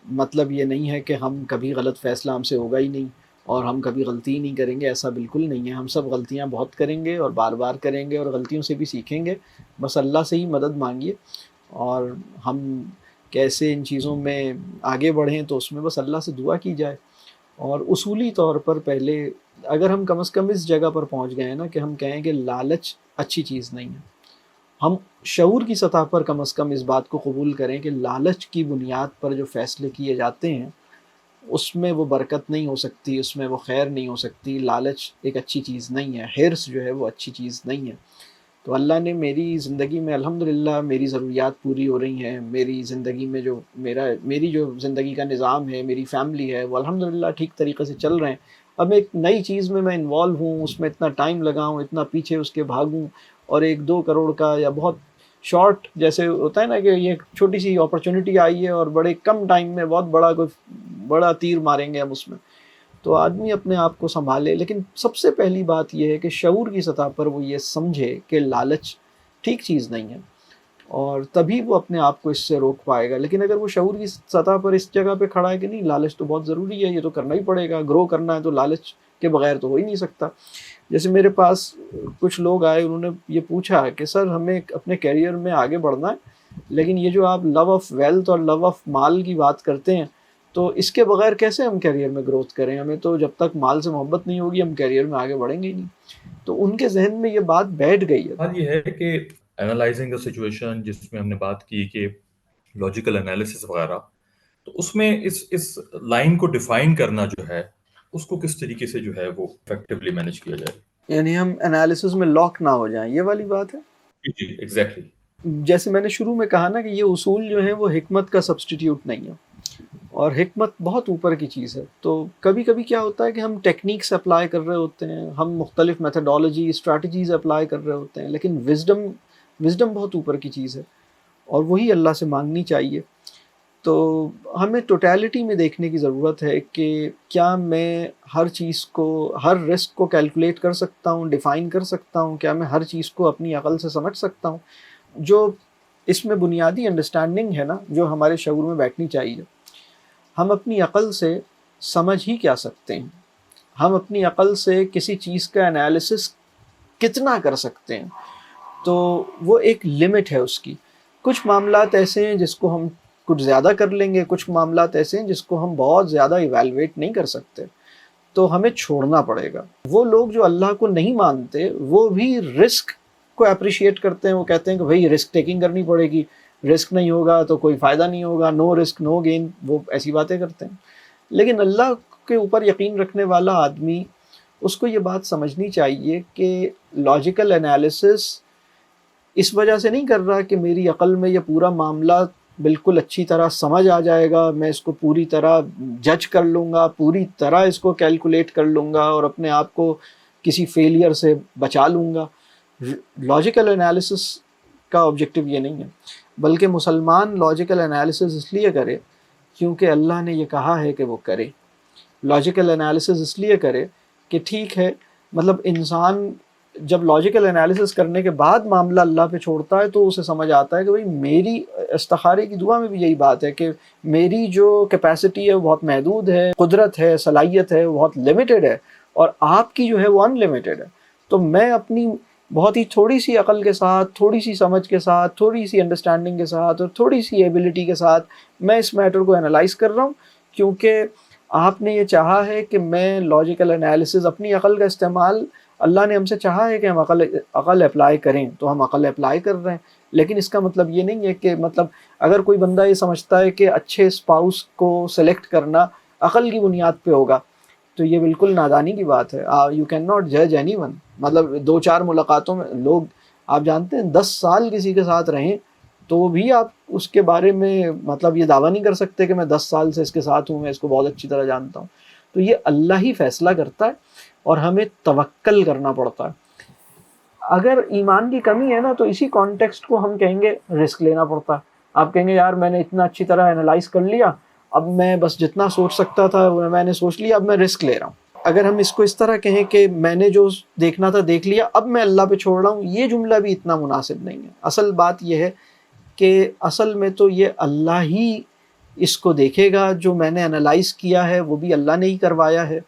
مطلب یہ نہیں ہے کہ ہم کبھی غلط فیصلہ ہم سے ہوگا ہی نہیں اور ہم کبھی غلطی ہی نہیں کریں گے. ایسا بالکل نہیں ہے. ہم سب غلطیاں بہت کریں گے اور بار بار کریں گے اور غلطیوں سے بھی سیکھیں گے. بس اللہ سے ہی مدد مانگیے اور ہم کیسے ان چیزوں میں آگے بڑھیں تو اس میں بس اللہ سے دعا کی جائے. اور اصولی طور پر پہلے اگر ہم کم از کم اس جگہ پر پہنچ گئے ہیں نا کہ ہم کہیں کہ لالچ اچھی چیز نہیں ہے، ہم شعور کی سطح پر کم از کم اس بات کو قبول کریں کہ لالچ کی بنیاد پر جو فیصلے کیے جاتے ہیں اس میں وہ برکت نہیں ہو سکتی، اس میں وہ خیر نہیں ہو سکتی. لالچ ایک اچھی چیز نہیں ہے، حرص جو ہے وہ اچھی چیز نہیں ہے. تو اللہ نے میری زندگی میں الحمدللہ میری ضروریات پوری ہو رہی ہیں. میری زندگی میں جو میری جو زندگی کا نظام ہے، میری فیملی ہے، وہ الحمدللہ ٹھیک طریقے سے چل رہے ہیں. اب ایک نئی چیز میں انوالو ہوں، اس میں اتنا ٹائم لگاؤں، اتنا پیچھے اس کے بھاگوں اور 1-2 کروڑ کا یا بہت شارٹ جیسے ہوتا ہے نا کہ یہ چھوٹی سی اپرچونٹی آئی ہے اور بڑے کم ٹائم میں بہت بڑا تیر ماریں گے ہم اس میں. تو آدمی اپنے آپ کو سنبھالے. لیکن سب سے پہلی بات یہ ہے کہ شعور کی سطح پر وہ یہ سمجھے کہ لالچ ٹھیک چیز نہیں ہے اور تبھی وہ اپنے آپ کو اس سے روک پائے گا. لیکن اگر وہ شعور کی سطح پر اس جگہ پہ کھڑا ہے کہ نہیں لالچ تو بہت ضروری ہے، یہ تو کرنا ہی پڑے گا، گرو کرنا ہے تو لالچ کے بغیر تو ہو ہی نہیں سکتا. جیسے میرے پاس کچھ لوگ آئے، انہوں نے یہ پوچھا کہ سر ہمیں اپنے کیریئر میں آگے بڑھنا ہے، لیکن یہ جو آپ لو آف ویلتھ اور لو آف مال کی بات کرتے ہیں تو اس کے بغیر کیسے ہم کیریئر میں گروتھ کریں؟ ہمیں تو جب تک مال سے محبت نہیں ہوگی ہم کیریئر میں آگے بڑھیں گے ہی نہیں. تو ان کے ذہن میں یہ بات بیٹھ گئی ہے. بات یہ ہے کہ اینالائزنگ دا سچویشن جس میں ہم نے بات کی کہ لاجیکل انالیسس وغیرہ، تو اس میں اس لائن کو ڈیفائن کرنا جو ہے اس کو کس طریقے سے جو ہے وہ افیکٹولی مینیج کیا جائے. یعنی ہم انالیسس میں لاک نہ ہو جائیں، یہ والی بات ہے. جی ایگزیکٹلی. جیسے میں نے شروع میں کہا نا کہ یہ اصول جو ہیں وہ حکمت کا سبسٹیٹیوٹ نہیں ہے اور حکمت بہت اوپر کی چیز ہے. تو کبھی کبھی کیا ہوتا ہے کہ ہم ٹیکنیکس اپلائی کر رہے ہوتے ہیں، ہم مختلف میتھڈالوجی اسٹریٹجیز اپلائی کر رہے ہوتے ہیں، لیکن وزڈم بہت اوپر کی چیز ہے اور وہی اللہ سے مانگنی چاہیے. تو ہمیں ٹوٹیلٹی میں دیکھنے کی ضرورت ہے کہ کیا میں ہر چیز کو، ہر رسک کو کیلکولیٹ کر سکتا ہوں، ڈیفائن کر سکتا ہوں، کیا میں ہر چیز کو اپنی عقل سے سمجھ سکتا ہوں. جو اس میں بنیادی انڈرسٹینڈنگ ہے نا جو ہمارے شعور میں بیٹھنی چاہیے، ہم اپنی عقل سے سمجھ ہی کیا سکتے ہیں؟ ہم اپنی عقل سے کسی چیز کا انالیسس کتنا کر سکتے ہیں؟ تو وہ ایک لمٹ ہے اس کی. کچھ معاملات ایسے ہیں جس کو ہم کچھ زیادہ کر لیں گے، کچھ معاملات ایسے ہیں جس کو ہم بہت زیادہ ایویلویٹ نہیں کر سکتے، تو ہمیں چھوڑنا پڑے گا. وہ لوگ جو اللہ کو نہیں مانتے وہ بھی رسک کو اپریشیٹ کرتے ہیں. وہ کہتے ہیں کہ بھائی رسک ٹیکنگ کرنی پڑے گی، رسک نہیں ہوگا تو کوئی فائدہ نہیں ہوگا، نو رسک نو گین، وہ ایسی باتیں کرتے ہیں. لیکن اللہ کے اوپر یقین رکھنے والا آدمی، اس کو یہ بات سمجھنی چاہیے کہ لاجیکل انالیسس اس وجہ سے نہیں کر رہا کہ میری عقل میں یہ پورا معاملہ بالکل اچھی طرح سمجھ آ جائے گا، میں اس کو پوری طرح جج کر لوں گا، پوری طرح اس کو کیلکولیٹ کر لوں گا اور اپنے آپ کو کسی فیلئر سے بچا لوں گا. لاجیکل انالیسس کا آبجیکٹیو یہ نہیں ہے، بلکہ مسلمان لاجیکل انالیسس اس لیے کرے کیونکہ اللہ نے یہ کہا ہے کہ وہ کرے. لاجیکل انالیسس اس لیے کرے کہ ٹھیک ہے، مطلب انسان جب لاجیکل انالیسس کرنے کے بعد معاملہ اللہ پہ چھوڑتا ہے تو اسے سمجھ آتا ہے کہ بھئی میری استخارے کی دعا میں بھی یہی بات ہے کہ میری جو کیپیسٹی ہے وہ بہت محدود ہے، قدرت ہے، صلاحیت ہے وہ بہت لمیٹڈ ہے، اور آپ کی جو ہے وہ ان لمیٹڈ ہے. تو میں اپنی بہت ہی تھوڑی سی عقل کے ساتھ، تھوڑی سی سمجھ کے ساتھ، تھوڑی سی انڈرسٹینڈنگ کے ساتھ اور تھوڑی سی ایبلٹی کے ساتھ میں اس میٹر کو انالائز کر رہا ہوں، کیونکہ آپ نے یہ چاہا ہے کہ میں لاجیکل انالیسز، اپنی عقل کا استعمال، اللہ نے ہم سے چاہا ہے کہ ہم عقل اپلائی کریں، تو ہم عقل اپلائی کر رہے ہیں. لیکن اس کا مطلب یہ نہیں ہے کہ مطلب اگر کوئی بندہ یہ سمجھتا ہے کہ اچھے اسپاؤس کو سلیکٹ کرنا عقل کی بنیاد پہ ہوگا تو یہ بالکل نادانی کی بات ہے. یو کین ناٹ جج اینی ون. مطلب 2-4 ملاقاتوں میں لوگ، آپ جانتے ہیں 10 سال کسی کے ساتھ رہیں تو بھی آپ اس کے بارے میں مطلب یہ دعویٰ نہیں کر سکتے کہ میں 10 سال سے اس کے ساتھ ہوں، میں اس کو بہت اچھی طرح جانتا ہوں. تو یہ اللہ ہی فیصلہ کرتا ہے اور ہمیں توکل کرنا پڑتا ہے. اگر ایمان کی کمی ہے نا تو اسی کانٹیکسٹ کو ہم کہیں گے رسک لینا پڑتا ہے. آپ کہیں گے یار میں نے اتنا اچھی طرح انالائز کر لیا، اب میں بس جتنا سوچ سکتا تھا میں نے سوچ لیا، اب میں رسک لے رہا ہوں. اگر ہم اس کو اس طرح کہیں کہ میں نے جو دیکھنا تھا دیکھ لیا، اب میں اللہ پہ چھوڑ رہا ہوں، یہ جملہ بھی اتنا مناسب نہیں ہے. اصل بات یہ ہے کہ اصل میں تو یہ اللہ ہی اس کو دیکھے گا. جو میں نے انالائز کیا ہے وہ بھی اللہ نے ہی کروایا ہے،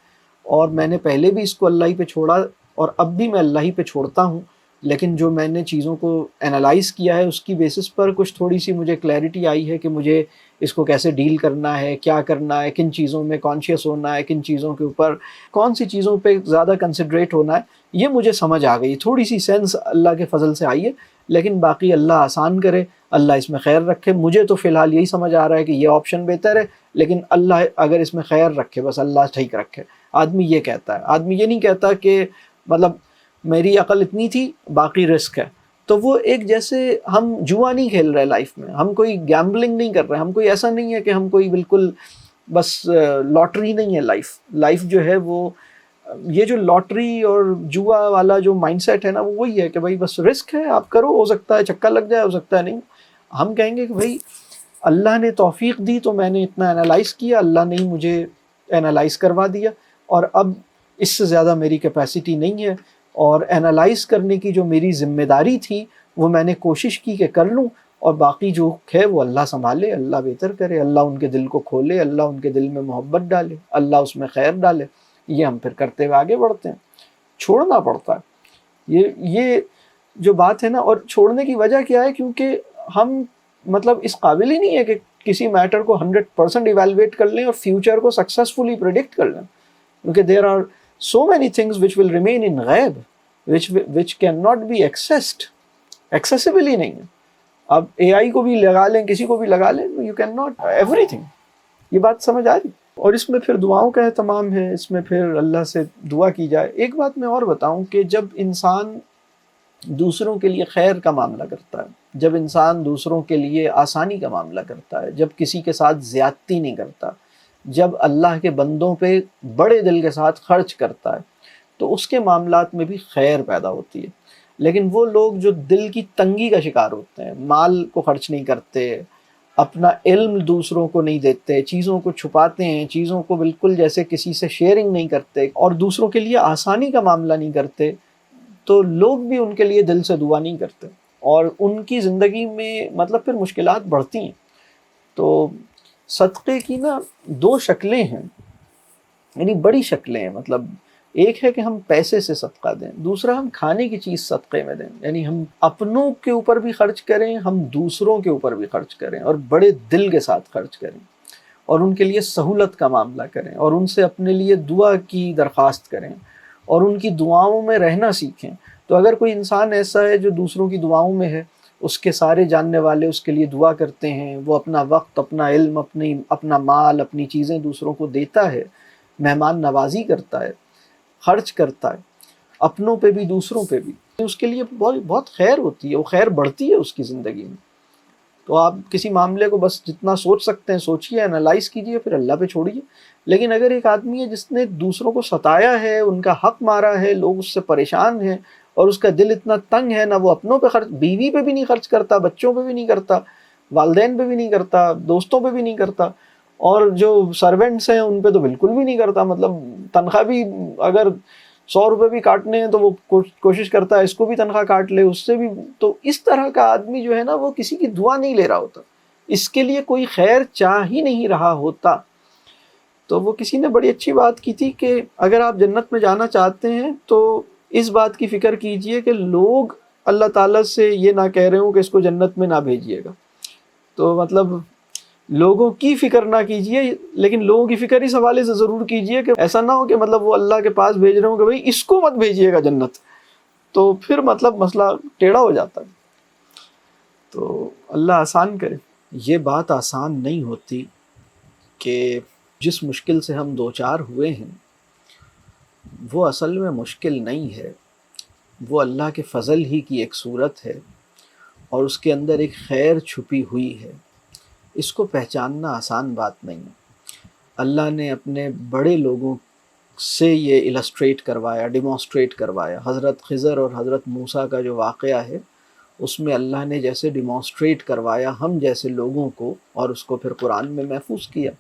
اور میں نے پہلے بھی اس کو اللہ ہی پہ چھوڑا اور اب بھی میں اللہ ہی پہ چھوڑتا ہوں. لیکن جو میں نے چیزوں کو انالائز کیا ہے اس کی بیسس پر کچھ تھوڑی سی مجھے کلیئرٹی آئی ہے کہ مجھے اس کو کیسے ڈیل کرنا ہے، کیا کرنا ہے، کن چیزوں میں کانشیس ہونا ہے، کن چیزوں کے اوپر کون سی چیزوں پہ زیادہ کنسیڈریٹ ہونا ہے. یہ مجھے سمجھ آ گئی، تھوڑی سی سینس اللہ کے فضل سے آئی ہے. لیکن باقی اللہ آسان کرے، اللہ اس میں خیر رکھے. مجھے تو فی الحال یہی سمجھ آ رہا ہے کہ یہ آپشن بہتر ہے، لیکن اللہ اگر اس میں خیر رکھے، بس اللہ ٹھیک رکھے. آدمی یہ کہتا ہے، آدمی یہ نہیں کہتا کہ مطلب میری عقل اتنی تھی باقی رسک ہے. تو وہ ایک جیسے ہم جوا نہیں کھیل رہے لائف میں، ہم کوئی گیمبلنگ نہیں کر رہے، ہم کوئی ایسا نہیں ہے کہ ہم کوئی بالکل بس لاٹری نہیں ہے. لائف جو ہے وہ یہ جو لاٹری اور جوا والا جو مائنڈ سیٹ ہے نا، وہ وہی ہے کہ بھائی بس رسک ہے، آپ کرو، ہو سکتا ہے چکا لگ جائے، ہو سکتا ہے نہیں. ہم کہیں گے کہ بھائی اللہ نے توفیق دی تو میں نے اتنا انالائز کیا، اللہ نے ہی مجھے انالائز کروا دیا، اور اب اس سے زیادہ میری کیپیسٹی نہیں ہے. اور انالائز کرنے کی جو میری ذمہ داری تھی وہ میں نے کوشش کی کہ کر لوں، اور باقی جو ہے وہ اللہ سنبھالے، اللہ بہتر کرے، اللہ ان کے دل کو کھولے، اللہ ان کے دل میں محبت ڈالے، اللہ اس میں خیر ڈالے. یہ ہم پھر کرتے ہوئے آگے بڑھتے ہیں. چھوڑنا پڑتا ہے یہ جو بات ہے نا. اور چھوڑنے کی وجہ کیا ہے؟ کیونکہ ہم مطلب اس قابل ہی نہیں ہے کہ کسی میٹر کو 100% ایویلویٹ کر لیں اور فیوچر کو سکسیسفلی پریڈکٹ کر لیں. کیونکہ there are so many things which will remain in غیب which cannot be accessible ہی نہیں ہے. اب اے آئی کو بھی لگا لیں، کسی کو بھی لگا لیں، you cannot everything. یہ بات سمجھ آ رہی؟ اور اس میں پھر دعاؤں کا اہتمام ہے، اس میں پھر اللہ سے دعا کی جائے. ایک بات میں اور بتاؤں کہ جب انسان دوسروں کے لیے خیر کا معاملہ کرتا ہے، جب انسان دوسروں کے لیے آسانی کا معاملہ کرتا ہے، جب کسی کے ساتھ زیادتی نہیں کرتا، جب اللہ کے بندوں پہ بڑے دل کے ساتھ خرچ کرتا ہے، تو اس کے معاملات میں بھی خیر پیدا ہوتی ہے. لیکن وہ لوگ جو دل کی تنگی کا شکار ہوتے ہیں، مال کو خرچ نہیں کرتے، اپنا علم دوسروں کو نہیں دیتے، چیزوں کو چھپاتے ہیں، چیزوں کو بالکل جیسے کسی سے شیئرنگ نہیں کرتے، اور دوسروں کے لیے آسانی کا معاملہ نہیں کرتے، تو لوگ بھی ان کے لیے دل سے دعا نہیں کرتے، اور ان کی زندگی میں مطلب پھر مشکلات بڑھتی ہیں. تو صدقے کی نا 2 شکلیں ہیں، یعنی بڑی شکلیں ہیں. مطلب ایک ہے کہ ہم پیسے سے صدقہ دیں، دوسرا ہم کھانے کی چیز صدقے میں دیں. یعنی ہم اپنوں کے اوپر بھی خرچ کریں، ہم دوسروں کے اوپر بھی خرچ کریں، اور بڑے دل کے ساتھ خرچ کریں، اور ان کے لیے سہولت کا معاملہ کریں، اور ان سے اپنے لیے دعا کی درخواست کریں، اور ان کی دعاؤں میں رہنا سیکھیں. تو اگر کوئی انسان ایسا ہے جو دوسروں کی دعاؤں میں ہے، اس کے سارے جاننے والے اس کے لیے دعا کرتے ہیں، وہ اپنا وقت، اپنا علم، اپنا مال، اپنی چیزیں دوسروں کو دیتا ہے، مہمان نوازی کرتا ہے، خرچ کرتا ہے، اپنوں پہ بھی دوسروں پہ بھی، اس کے لیے بہت خیر ہوتی ہے، وہ خیر بڑھتی ہے اس کی زندگی میں. تو آپ کسی معاملے کو بس جتنا سوچ سکتے ہیں سوچیے، انالائز کیجیے، پھر اللہ پہ چھوڑیے. لیکن اگر ایک آدمی ہے جس نے دوسروں کو ستایا ہے، ان کا حق مارا ہے، لوگ اس سے پریشان ہیں، اور اس کا دل اتنا تنگ ہے، نہ وہ اپنوں پہ خرچ، بیوی پہ بھی نہیں خرچ کرتا، بچوں پہ بھی نہیں کرتا، والدین پہ بھی نہیں کرتا، دوستوں پہ بھی نہیں کرتا، اور جو سرونٹس ہیں ان پہ تو بالکل بھی نہیں کرتا. مطلب تنخواہ بھی اگر 100 روپے بھی کاٹنے ہیں تو وہ کوشش کرتا ہے اس کو بھی تنخواہ کاٹ لے، اس سے بھی. تو اس طرح کا آدمی جو ہے نا، وہ کسی کی دعا نہیں لے رہا ہوتا، اس کے لیے کوئی خیر چاہ ہی نہیں رہا ہوتا. تو وہ کسی نے بڑی اچھی بات کی تھی کہ اگر آپ جنت میں جانا چاہتے ہیں تو اس بات کی فکر کیجئے کہ لوگ اللہ تعالیٰ سے یہ نہ کہہ رہے ہوں کہ اس کو جنت میں نہ بھیجیے گا. تو مطلب لوگوں کی فکر نہ کیجئے، لیکن لوگوں کی فکر اس حوالے سے ضرور کیجئے کہ ایسا نہ ہو کہ مطلب وہ اللہ کے پاس بھیج رہے ہوں کہ بھئی اس کو مت بھیجیے گا جنت، تو پھر مطلب مسئلہ ٹیڑھا ہو جاتا ہے. تو اللہ آسان کرے. یہ بات آسان نہیں ہوتی کہ جس مشکل سے ہم دوچار ہوئے ہیں وہ اصل میں مشکل نہیں ہے، وہ اللہ کے فضل ہی کی ایک صورت ہے اور اس کے اندر ایک خیر چھپی ہوئی ہے. اس کو پہچاننا آسان بات نہیں ہے. اللہ نے اپنے بڑے لوگوں سے یہ السٹریٹ کروایا، ڈیمانسٹریٹ کروایا. حضرت خضر اور حضرت موسیٰ کا جو واقعہ ہے اس میں اللہ نے جیسے ڈیمانسٹریٹ کروایا ہم جیسے لوگوں کو، اور اس کو پھر قرآن میں محفوظ کیا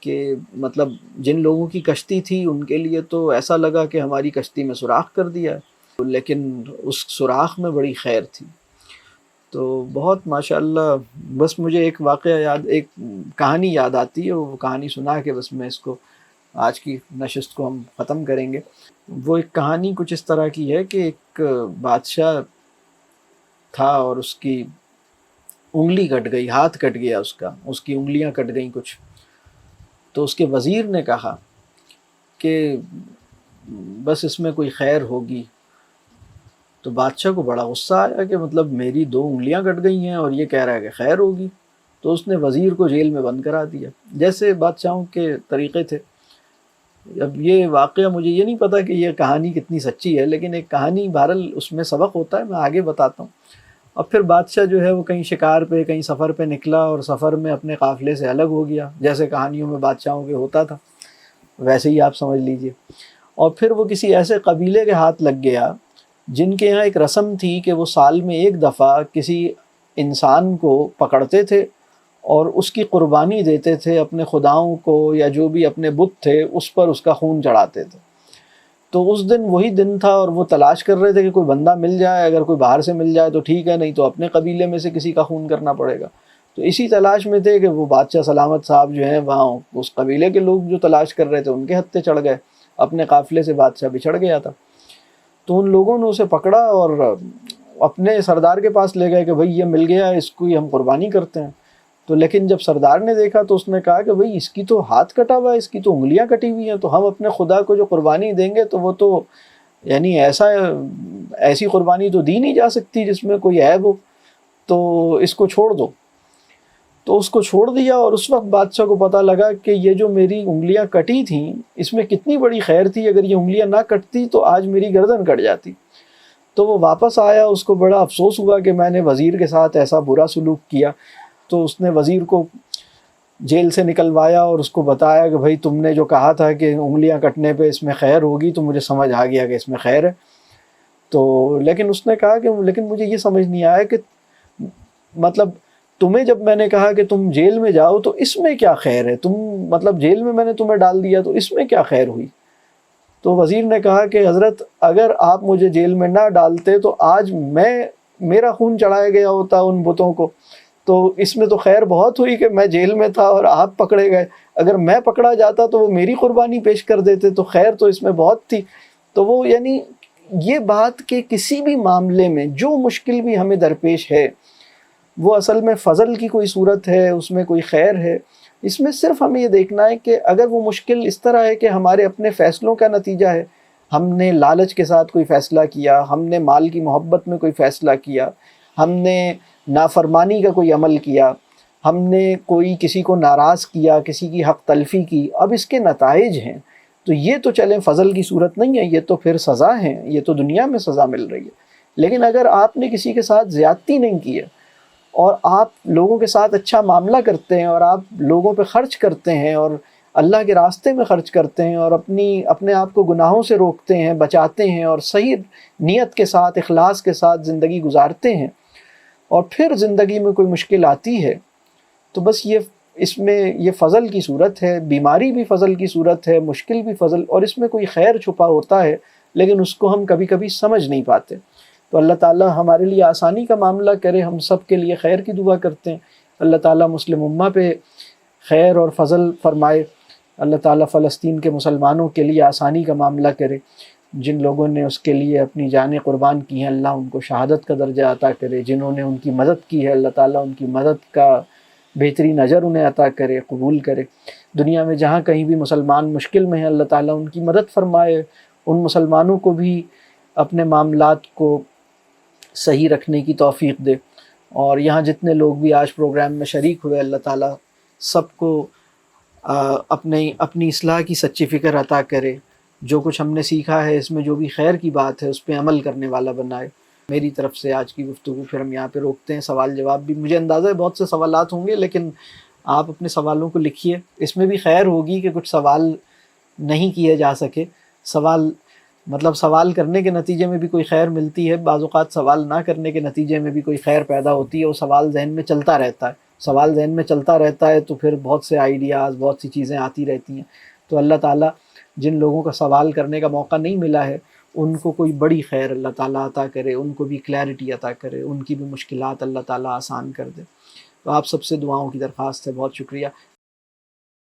کہ مطلب جن لوگوں کی کشتی تھی ان کے لیے تو ایسا لگا کہ ہماری کشتی میں سوراخ کر دیا ہے، لیکن اس سوراخ میں بڑی خیر تھی. تو بہت ماشاءاللہ. بس مجھے ایک واقعہ ایک کہانی یاد آتی ہے، وہ کہانی سنا کے بس میں اس کو آج کی نشست کو ہم ختم کریں گے. وہ ایک کہانی کچھ اس طرح کی ہے کہ ایک بادشاہ تھا اور اس کی انگلی کٹ گئی، ہاتھ کٹ گیا، اس کی انگلیاں کٹ گئیں کچھ. تو اس کے وزیر نے کہا کہ بس اس میں کوئی خیر ہوگی. تو بادشاہ کو بڑا غصہ آیا کہ مطلب میری 2 انگلیاں کٹ گئی ہیں اور یہ کہہ رہا ہے کہ خیر ہوگی. تو اس نے وزیر کو جیل میں بند کرا دیا، جیسے بادشاہوں کے طریقے تھے. اب یہ واقعہ مجھے یہ نہیں پتا کہ یہ کہانی کتنی سچی ہے، لیکن ایک کہانی بہرحال اس میں سبق ہوتا ہے، میں آگے بتاتا ہوں. اب پھر بادشاہ جو ہے وہ کہیں شکار پہ کہیں سفر پہ نکلا اور سفر میں اپنے قافلے سے الگ ہو گیا، جیسے کہانیوں میں بادشاہوں کے ہوتا تھا ویسے ہی آپ سمجھ لیجئے. اور پھر وہ کسی ایسے قبیلے کے ہاتھ لگ گیا جن کے یہاں ایک رسم تھی کہ وہ سال میں ایک دفعہ کسی انسان کو پکڑتے تھے اور اس کی قربانی دیتے تھے اپنے خداؤں کو، یا جو بھی اپنے بت تھے اس پر اس کا خون چڑھاتے تھے. تو اس دن وہی دن تھا اور وہ تلاش کر رہے تھے کہ کوئی بندہ مل جائے، اگر کوئی باہر سے مل جائے تو ٹھیک ہے، نہیں تو اپنے قبیلے میں سے کسی کا خون کرنا پڑے گا. تو اسی تلاش میں تھے کہ وہ بادشاہ سلامت صاحب جو ہیں وہاں اس قبیلے کے لوگ جو تلاش کر رہے تھے ان کے ہتھے چڑھ گئے، اپنے قافلے سے بادشاہ بچھڑ گیا تھا. تو ان لوگوں نے اسے پکڑا اور اپنے سردار کے پاس لے گئے کہ بھئی یہ مل گیا، اس کو ہی ہم قربانی کرتے ہیں. تو لیکن جب سردار نے دیکھا تو اس نے کہا کہ بھئی اس کی تو ہاتھ کٹا ہوا ہے، اس کی تو انگلیاں کٹی ہوئی ہیں، تو ہم اپنے خدا کو جو قربانی دیں گے تو وہ تو یعنی ایسی قربانی تو دی نہیں جا سکتی جس میں کوئی عیب ہو، تو اس کو چھوڑ دو. تو اس کو چھوڑ دیا. اور اس وقت بادشاہ کو پتہ لگا کہ یہ جو میری انگلیاں کٹی تھیں اس میں کتنی بڑی خیر تھی، اگر یہ انگلیاں نہ کٹتی تو آج میری گردن کٹ جاتی. تو وہ واپس آیا، اس کو بڑا افسوس ہوا کہ میں نے وزیر کے ساتھ ایسا برا سلوک کیا. تو اس نے وزیر کو جیل سے نکلوایا اور اس کو بتایا کہ بھائی تم نے جو کہا تھا کہ انگلیاں کٹنے پہ اس میں خیر ہوگی تو مجھے سمجھ آ گیا کہ اس میں خیر ہے. تو لیکن اس نے کہا کہ لیکن مجھے یہ سمجھ نہیں آیا کہ مطلب تمہیں جب میں نے کہا کہ تم جیل میں جاؤ تو اس میں کیا خیر ہے، تم مطلب جیل میں نے تمہیں ڈال دیا تو اس میں کیا خیر ہوئی. تو وزیر نے کہا کہ حضرت اگر آپ مجھے جیل میں نہ ڈالتے تو آج میرا خون چڑھایا گیا ہوتا ان بتوں کو، تو اس میں تو خیر بہت ہوئی کہ میں جیل میں تھا اور آپ پکڑے گئے. اگر میں پکڑا جاتا تو وہ میری قربانی پیش کر دیتے، تو خیر تو اس میں بہت تھی. تو وہ یعنی یہ بات کہ کسی بھی معاملے میں جو مشکل بھی ہمیں درپیش ہے وہ اصل میں فضل کی کوئی صورت ہے، اس میں کوئی خیر ہے. اس میں صرف ہمیں یہ دیکھنا ہے کہ اگر وہ مشکل اس طرح ہے کہ ہمارے اپنے فیصلوں کا نتیجہ ہے، ہم نے لالچ کے ساتھ کوئی فیصلہ کیا، ہم نے مال کی محبت میں کوئی فیصلہ کیا، ہم نے نافرمانی کا کوئی عمل کیا، ہم نے کوئی کسی کو ناراض کیا، کسی کی حق تلفی کی، اب اس کے نتائج ہیں. تو یہ تو چلیں فضل کی صورت نہیں ہے، یہ تو پھر سزا ہے، یہ تو دنیا میں سزا مل رہی ہے. لیکن اگر آپ نے کسی کے ساتھ زیادتی نہیں کی ہے اور آپ لوگوں کے ساتھ اچھا معاملہ کرتے ہیں اور آپ لوگوں پہ خرچ کرتے ہیں اور اللہ کے راستے میں خرچ کرتے ہیں اور اپنے آپ کو گناہوں سے روکتے ہیں، بچاتے ہیں اور صحیح نیت کے ساتھ اخلاص کے ساتھ زندگی گزارتے ہیں، اور پھر زندگی میں کوئی مشکل آتی ہے تو بس اس میں یہ فضل کی صورت ہے. بیماری بھی فضل کی صورت ہے، مشکل بھی فضل، اور اس میں کوئی خیر چھپا ہوتا ہے لیکن اس کو ہم کبھی کبھی سمجھ نہیں پاتے. تو اللہ تعالیٰ ہمارے لیے آسانی کا معاملہ کرے، ہم سب کے لیے خیر کی دعا کرتے ہیں. اللہ تعالیٰ مسلم امہ پہ خیر اور فضل فرمائے. اللہ تعالیٰ فلسطین کے مسلمانوں کے لیے آسانی کا معاملہ کرے. جن لوگوں نے اس کے لیے اپنی جانیں قربان کی ہیں اللہ ان کو شہادت کا درجہ عطا کرے، جنہوں نے ان کی مدد کی ہے اللہ تعالیٰ ان کی مدد کا بہترین اجر انہیں عطا کرے، قبول کرے۔ دنیا میں جہاں کہیں بھی مسلمان مشکل میں ہیں اللہ تعالیٰ ان کی مدد فرمائے، ان مسلمانوں کو بھی اپنے معاملات کو صحیح رکھنے کی توفیق دے۔ اور یہاں جتنے لوگ بھی آج پروگرام میں شریک ہوئے اللہ تعالیٰ سب کو اپنی اصلاح کی سچی فکر عطا کرے، جو کچھ ہم نے سیکھا ہے اس میں جو بھی خیر کی بات ہے اس پہ عمل کرنے والا بنائے۔ میری طرف سے آج کی گفتگو پھر ہم یہاں پہ روکتے ہیں، سوال جواب بھی مجھے اندازہ ہے بہت سے سوالات ہوں گے، لیکن آپ اپنے سوالوں کو لکھیے، اس میں بھی خیر ہوگی کہ کچھ سوال نہیں کیے جا سکے، سوال کرنے کے نتیجے میں بھی کوئی خیر ملتی ہے، بعض اوقات سوال نہ کرنے کے نتیجے میں بھی کوئی خیر پیدا ہوتی ہے، وہ سوال ذہن میں چلتا رہتا ہے تو پھر بہت سے آئیڈیاز بہت سی چیزیں آتی رہتی ہیں۔ تو اللہ تعالیٰ جن لوگوں کا سوال کرنے کا موقع نہیں ملا ہے ان کو کوئی بڑی خیر اللہ تعالیٰ عطا کرے، ان کو بھی کلیئرٹی عطا کرے، ان کی بھی مشکلات اللہ تعالیٰ آسان کر دے۔ تو آپ سب سے دعاؤں کی درخواست ہے، بہت شکریہ۔